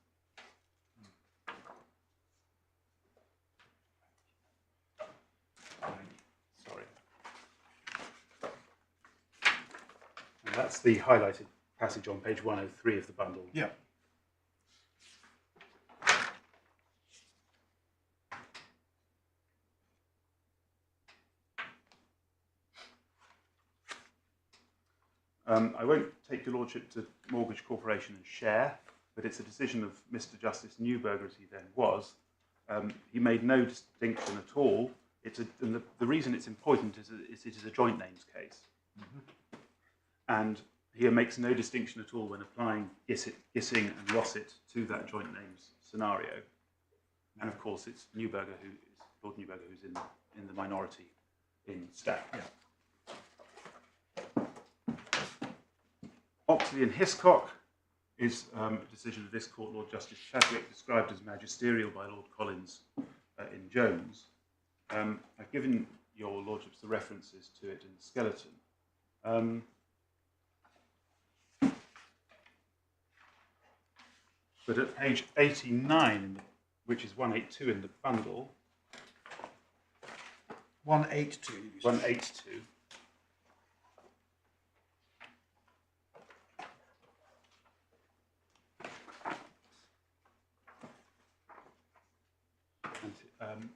Sorry. And that's the highlighted passage on page 103 of the bundle. Yeah. I won't take your lordship to Mortgage Corporation and Share, but it's a decision of Mr. Justice Newberger, as he then was. He made no distinction at all. And the reason it's important is it is a joint names case. Mm-hmm. And he makes no distinction at all when applying Gissing and Rossett to that joint names scenario. And of course, it's Lord Newberger, who's in the minority in Stack. Yeah. Oxley and Hiscock is a decision of this court, Lord Justice Chadwick, described as magisterial by Lord Collins in Jones. I've given your lordships the references to it in the skeleton. But at page 89, which is 182 in the bundle, 182. 182. And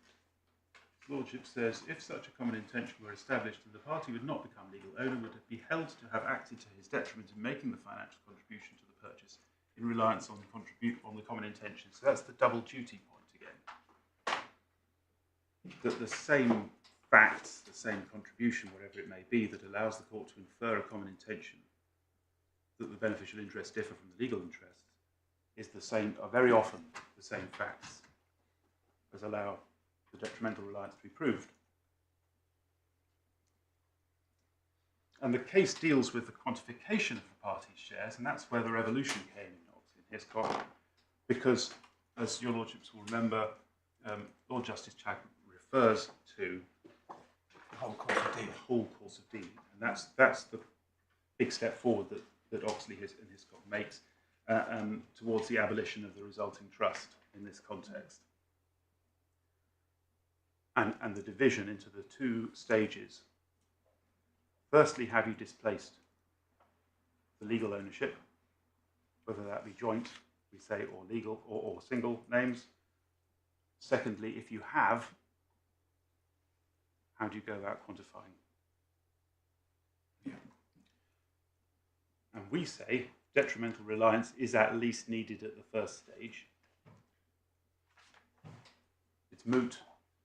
Lordship says, if such a common intention were established and the party would not become legal owner, would it be held to have acted to his detriment in making the financial contribution to the purchase in reliance on the common intention. So that's the double duty point again. That the same facts, the same contribution, whatever it may be, that allows the court to infer a common intention, that the beneficial interests differ from the legal interests, is the same, are very often the same facts as allow the detrimental reliance to be proved. And the case deals with the quantification of the parties' shares, and that's where the revolution came in Oxley and Hiscock, because, as your lordships will remember, Lord Justice Chadwick refers to The whole course of dealing. the whole course of dealing, and that's the big step forward that Oxley and Hiscock makes towards the abolition of the resulting trust in this context. And the division into the two stages. Firstly, have you displaced the legal ownership, whether that be joint, we say, or legal, or single names? Secondly, if you have, how do you go about quantifying? Yeah. And we say detrimental reliance is at least needed at the first stage. It's moot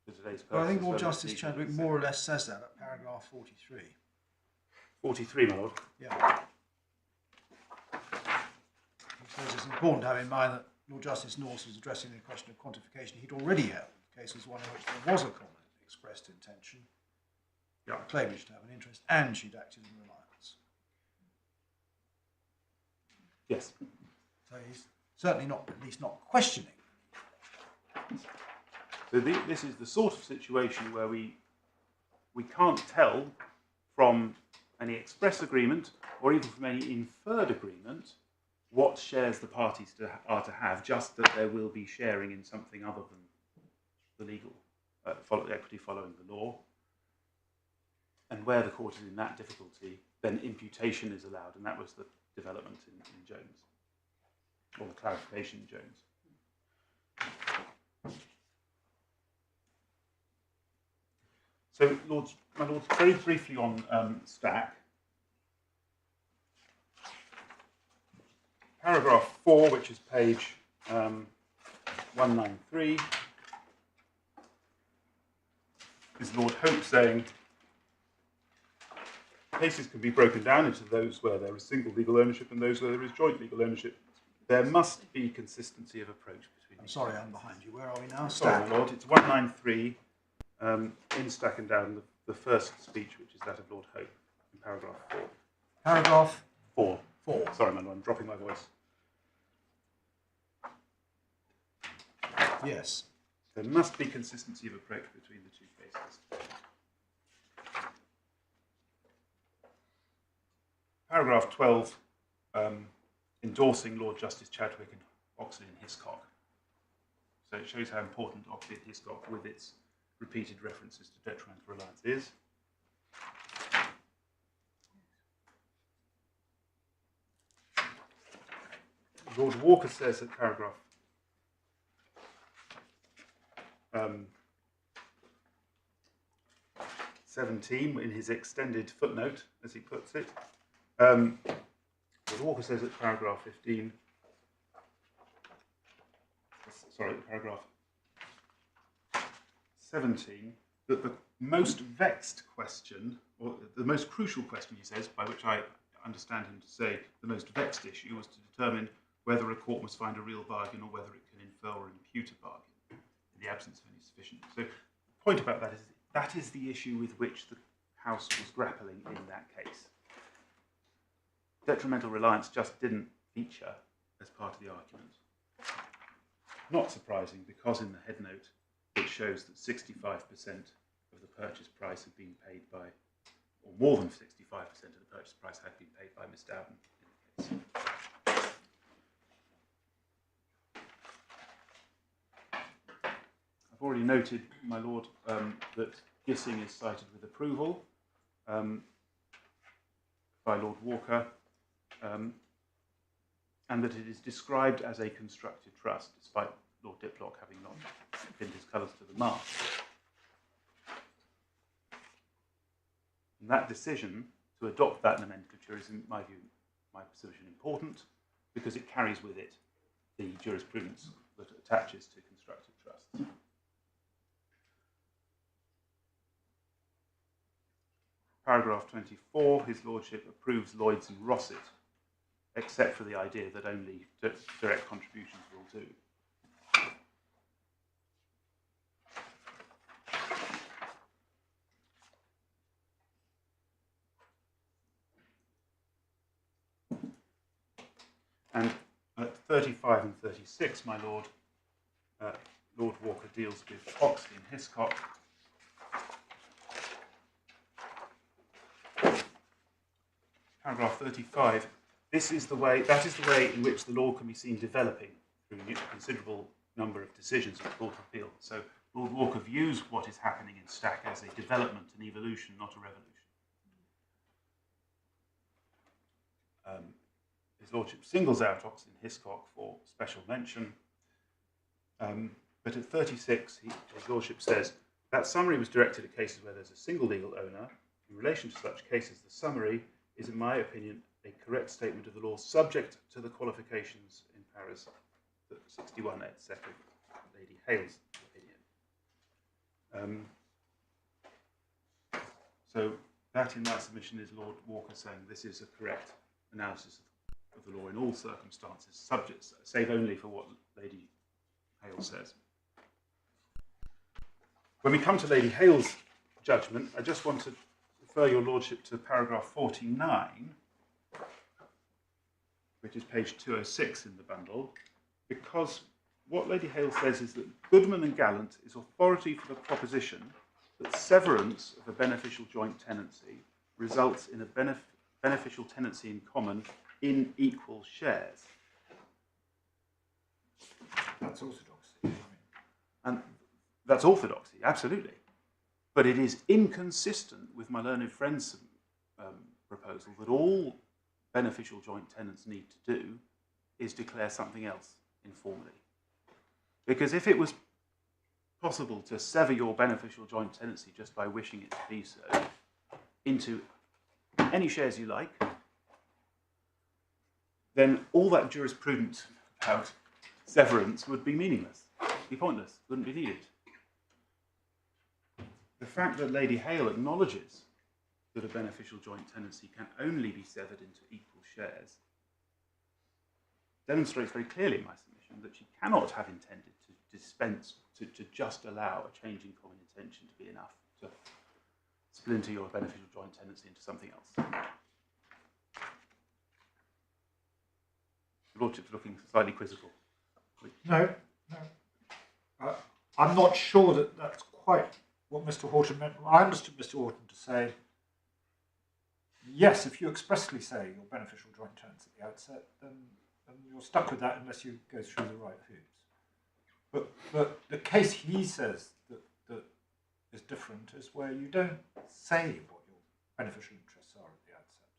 for today's purposes. Well, I think Lord Justice Chadwick more or less says that at paragraph 43. 43, my lord. Yeah. He says it's important to have in mind that Lord Justice North was addressing the question of quantification. He'd already held the case was one in which there was a common expressed intention. Yeah. The claimant should have an interest, and she'd acted in reliance. Yes. So he's certainly not, at least not questioning. So this is the sort of situation where we can't tell from any express agreement or even from any inferred agreement what shares the parties are to have, just that there will be sharing in something other than the legal equity following the law. And where the court is in that difficulty, then imputation is allowed, and that was the development in Jones, or the clarification in Jones. So, my lords, very briefly on stack. Paragraph 4, which is page 193, is Lord Hope saying, cases can be broken down into those where there is single legal ownership and those where there is joint legal ownership. There must be consistency of approach between. I'm sorry, I'm behind you. Where are we now? Sorry, my lord. It's 193 in stack and down, the first speech, which is that of Lord Hope, in paragraph 4. Paragraph 4. 4. Sorry, my lord, I'm dropping my voice. Yes. There must be consistency of approach between the two cases. Paragraph 12, endorsing Lord Justice Chadwick and Oxley and Hiscock. So it shows how important Oxley and Hiscock, with its repeated references to detrimental reliance, is. Lord Walker says at paragraph 17, in his extended footnote, as he puts it, Lord Walker says at paragraph 15, paragraph 17, that the most vexed question, or the most crucial question, he says, by which I understand him to say the most vexed issue, was to determine whether a court must find a real bargain or whether it can infer or impute a bargain in the absence of any sufficient. So the point about that is the issue with which the House was grappling in that case. detrimental reliance just didn't feature as part of the argument. Not surprising, because in the head note it shows that 65% of the purchase price had been paid by, or more than 65% of the purchase price had been paid by Miss Dowden in the case. I've already noted, my lord, that Gissing is cited with approval by Lord Walker, and that it is described as a constructive trust, despite Lord Diplock having not pinned his colours to the mast. And that decision to adopt that nomenclature is, in my view, my position, important, because it carries with it the jurisprudence that attaches to constructive trusts. Paragraph 24, His Lordship approves Lloyds and Rossett, except for the idea that only direct contributions will do. And at 35 and 36, my lord, Lord Walker deals with Oxley and Hiscock. Paragraph 35. That is the way in which the law can be seen developing through a considerable number of decisions of the Court of Appeal. So Lord Walker views what is happening in Stack as a development, an evolution, not a revolution. His Lordship singles out Oxley and Hiscock for special mention. But at 36, His Lordship says, that summary was directed at cases where there's a single legal owner. In relation to such cases, the summary is, in my opinion, a correct statement of the law, subject to the qualifications in Paris 61 et second, Lady Hale's opinion. So that, in my submission, is Lord Walker saying this is a correct analysis of the law in all circumstances, subject, save only for what Lady Hale says. When we come to Lady Hale's judgment, I just want to refer your Lordship to paragraph 49, which is page 206 in the bundle, because what Lady Hale says is that Goodman and Gallant is authority for the proposition that severance of a beneficial joint tenancy results in a beneficial tenancy in common in equal shares. That's orthodoxy. And that's orthodoxy, absolutely. But it is inconsistent with my learned friend's proposal that all beneficial joint tenants need to do is declare something else informally. Because if it was possible to sever your beneficial joint tenancy just by wishing it to be so into any shares you like, then all that jurisprudence about severance would be meaningless, be pointless, wouldn't be needed. The fact that Lady Hale acknowledges that a beneficial joint tenancy can only be severed into equal shares demonstrates very clearly in my submission that she cannot have intended to dispense, to just allow a change in common intention to be enough to splinter your beneficial joint tenancy into something else. The Lordship's looking slightly quizzical. No. I'm not sure that that's quite what Mr. Horton meant. I understood Mr. Horton to say, yes, if you expressly say your beneficial joint tenants at the outset, then you're stuck with that unless you go through the right hoops. But the case he says that is different is where you don't say what your beneficial interests are at the outset.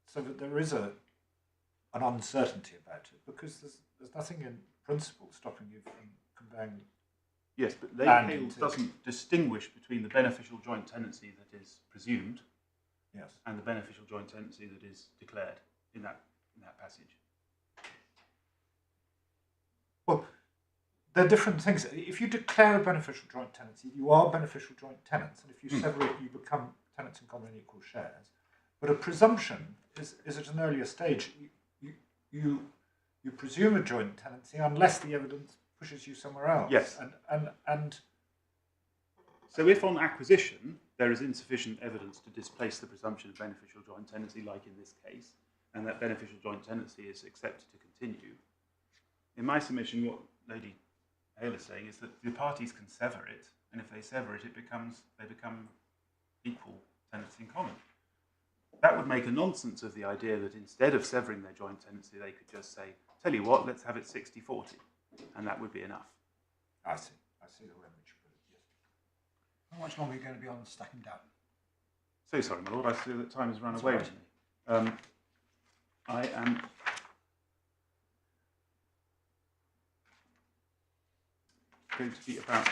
So that there is an uncertainty about it, because there's nothing in principle stopping you from conveying. Yes, but Lady Hale doesn't distinguish between the beneficial joint tenancy that is presumed, yes, and the beneficial joint tenancy that is declared in that passage. Well, they're different things. If you declare a beneficial joint tenancy, you are beneficial joint tenants, and if you sever it, you become tenants in common in equal shares. But a presumption is at an earlier stage. You presume a joint tenancy unless the evidence pushes you somewhere else. Yes. And So if on acquisition there is insufficient evidence to displace the presumption of beneficial joint tenancy, like in this case, and that beneficial joint tenancy is accepted to continue, in my submission, what Lady Hale is saying is that the parties can sever it, and if they sever it, they become equal tenancy in common. That would make a nonsense of the idea that instead of severing their joint tenancy, they could just say, tell you what, let's have it 60-40, and that would be enough. I see the way in which you put it, yes. How much longer are you going to be on stacking down? So sorry, my lord, I see that time has run away with me. I am going to be about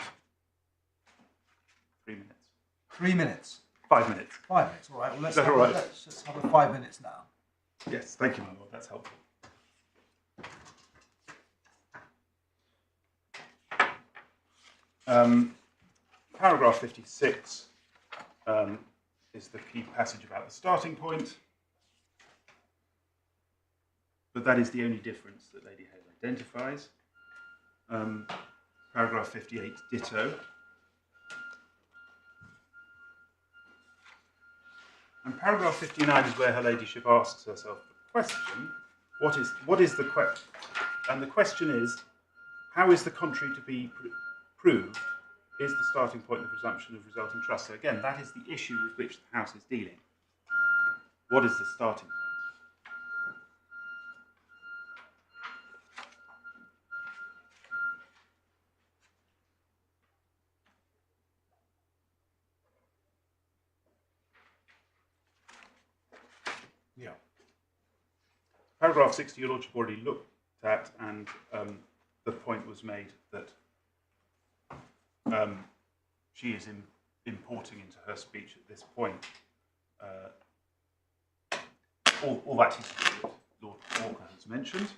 3 minutes. 3 minutes. 5 minutes. 5 minutes, all right. Well, let's just have a 5 minutes now. Yes, thank you, my lord, that's helpful. Paragraph 56 is the key passage about the starting point, but that is the only difference that Lady Hale identifies. Paragraph 58, ditto. And paragraph 59 is where her ladyship asks herself the question, what is the question? And the question is, how is the contrary to be proved? Is the starting point the presumption of resulting trust? So again, that is the issue with which the House is dealing. What is the starting point? Yeah. Paragraph 60, your lordship already looked at, and the point was made that she is importing into her speech at this point all that history that Lord Walker has mentioned.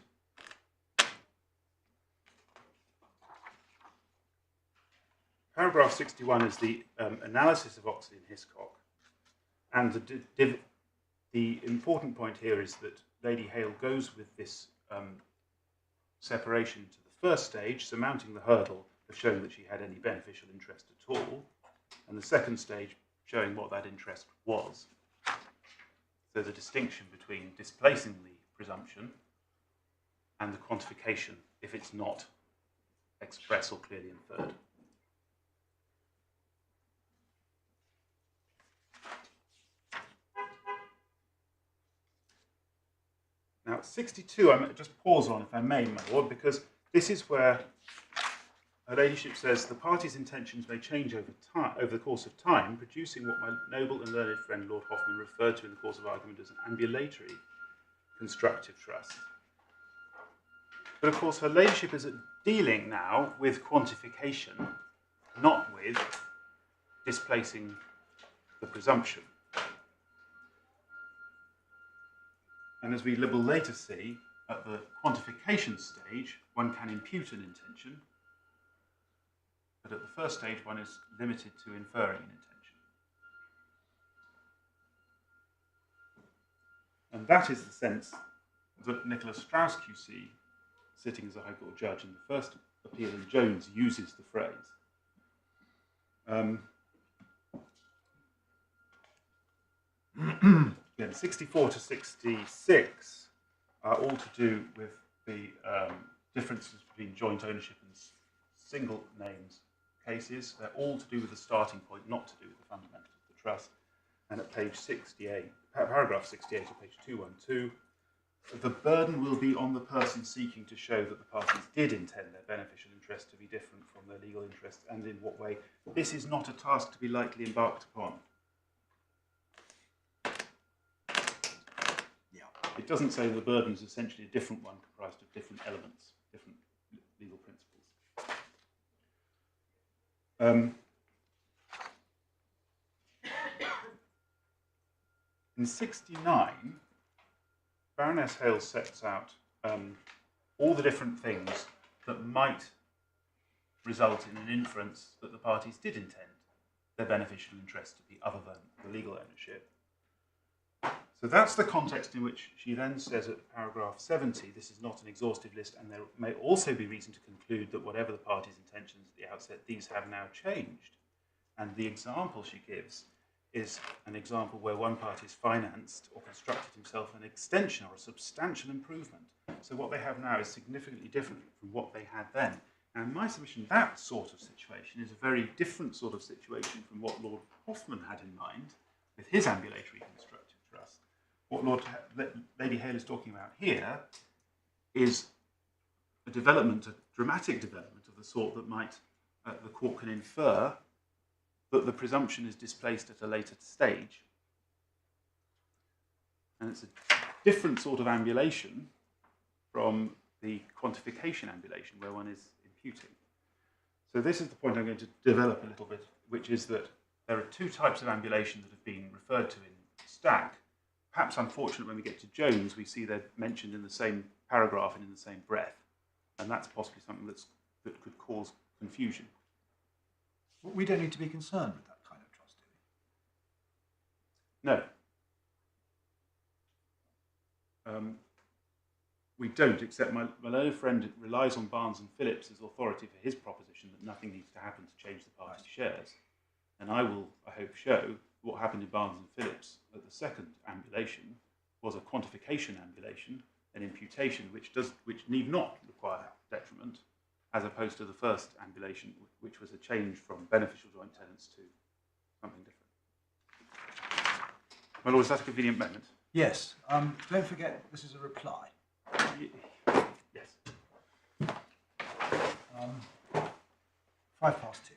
Paragraph 61 is the analysis of Oxley and Hiscock, and the important point here is that Lady Hale goes with this separation to the first stage, surmounting the hurdle of showing that she had any beneficial interest at all, and the second stage showing what that interest was. So the distinction between displacing the presumption and the quantification if it's not express or clearly inferred. Now, 62, I might just pause on, if I may, my lord, because this is where her ladyship says the party's intentions may change over the course of time, producing what my noble and learned friend Lord Hoffman referred to in the course of argument as an ambulatory constructive trust. But of course, her ladyship is dealing now with quantification, not with displacing the presumption. And as we will later see, at the quantification stage, one can impute an intention, but at the first stage, one is limited to inferring an intention. And that is the sense that Nicholas Strauss QC, sitting as a High Court judge in the first appeal in Jones, uses the phrase. Again, 64 to 66 are all to do with the differences between joint ownership and single names cases. They're all to do with the starting point, not to do with the fundamentals of the trust. And at page 68, paragraph 68 of page 212, the burden will be on the person seeking to show that the parties did intend their beneficial interest to be different from their legal interest, and in what way. This is not a task to be lightly embarked upon. It doesn't say the burden is essentially a different one comprised of different elements, different legal principles. In 69, Baroness Hale sets out all the different things that might result in an inference that the parties did intend their beneficial interest to be other than the legal ownership. So that's the context in which she then says at paragraph 70, this is not an exhaustive list, and there may also be reason to conclude that whatever the parties' intentions at the outset, these have now changed, And the example she gives is an example where one party has financed or constructed himself an extension or a substantial improvement. So what they have now is significantly different from what they had then. And my submission, that sort of situation is a very different sort of situation from what Lord Hoffman had in mind with his ambulatory constructive trust. What Lady Hale is talking about here is a development, a dramatic development of the sort that might, the court can infer that the presumption is displaced at a later stage. And it's a different sort of ambulation from the quantification ambulation where one is imputing. So this is the point I'm going to develop a little bit, which is that there are two types of ambulation that have been referred to in Stagg. Perhaps unfortunately when we get to Jones, we see they're mentioned in the same paragraph and in the same breath. And that's possibly something that could cause confusion. We don't need to be concerned with that kind of trust, do we? No. We don't, except my learned friend relies on Barnes and Phillips as authority for his proposition that nothing needs to happen to change the party's shares. And I will, I hope, show what happened in Barnes and Phillips at the second ambulation was a quantification ambulation, an imputation which need not require detriment, as opposed to the first ambulation, which was a change from beneficial joint tenants to something different. My lord, is that a convenient moment? Yes. Don't forget, this is a reply. Yes. 2:05.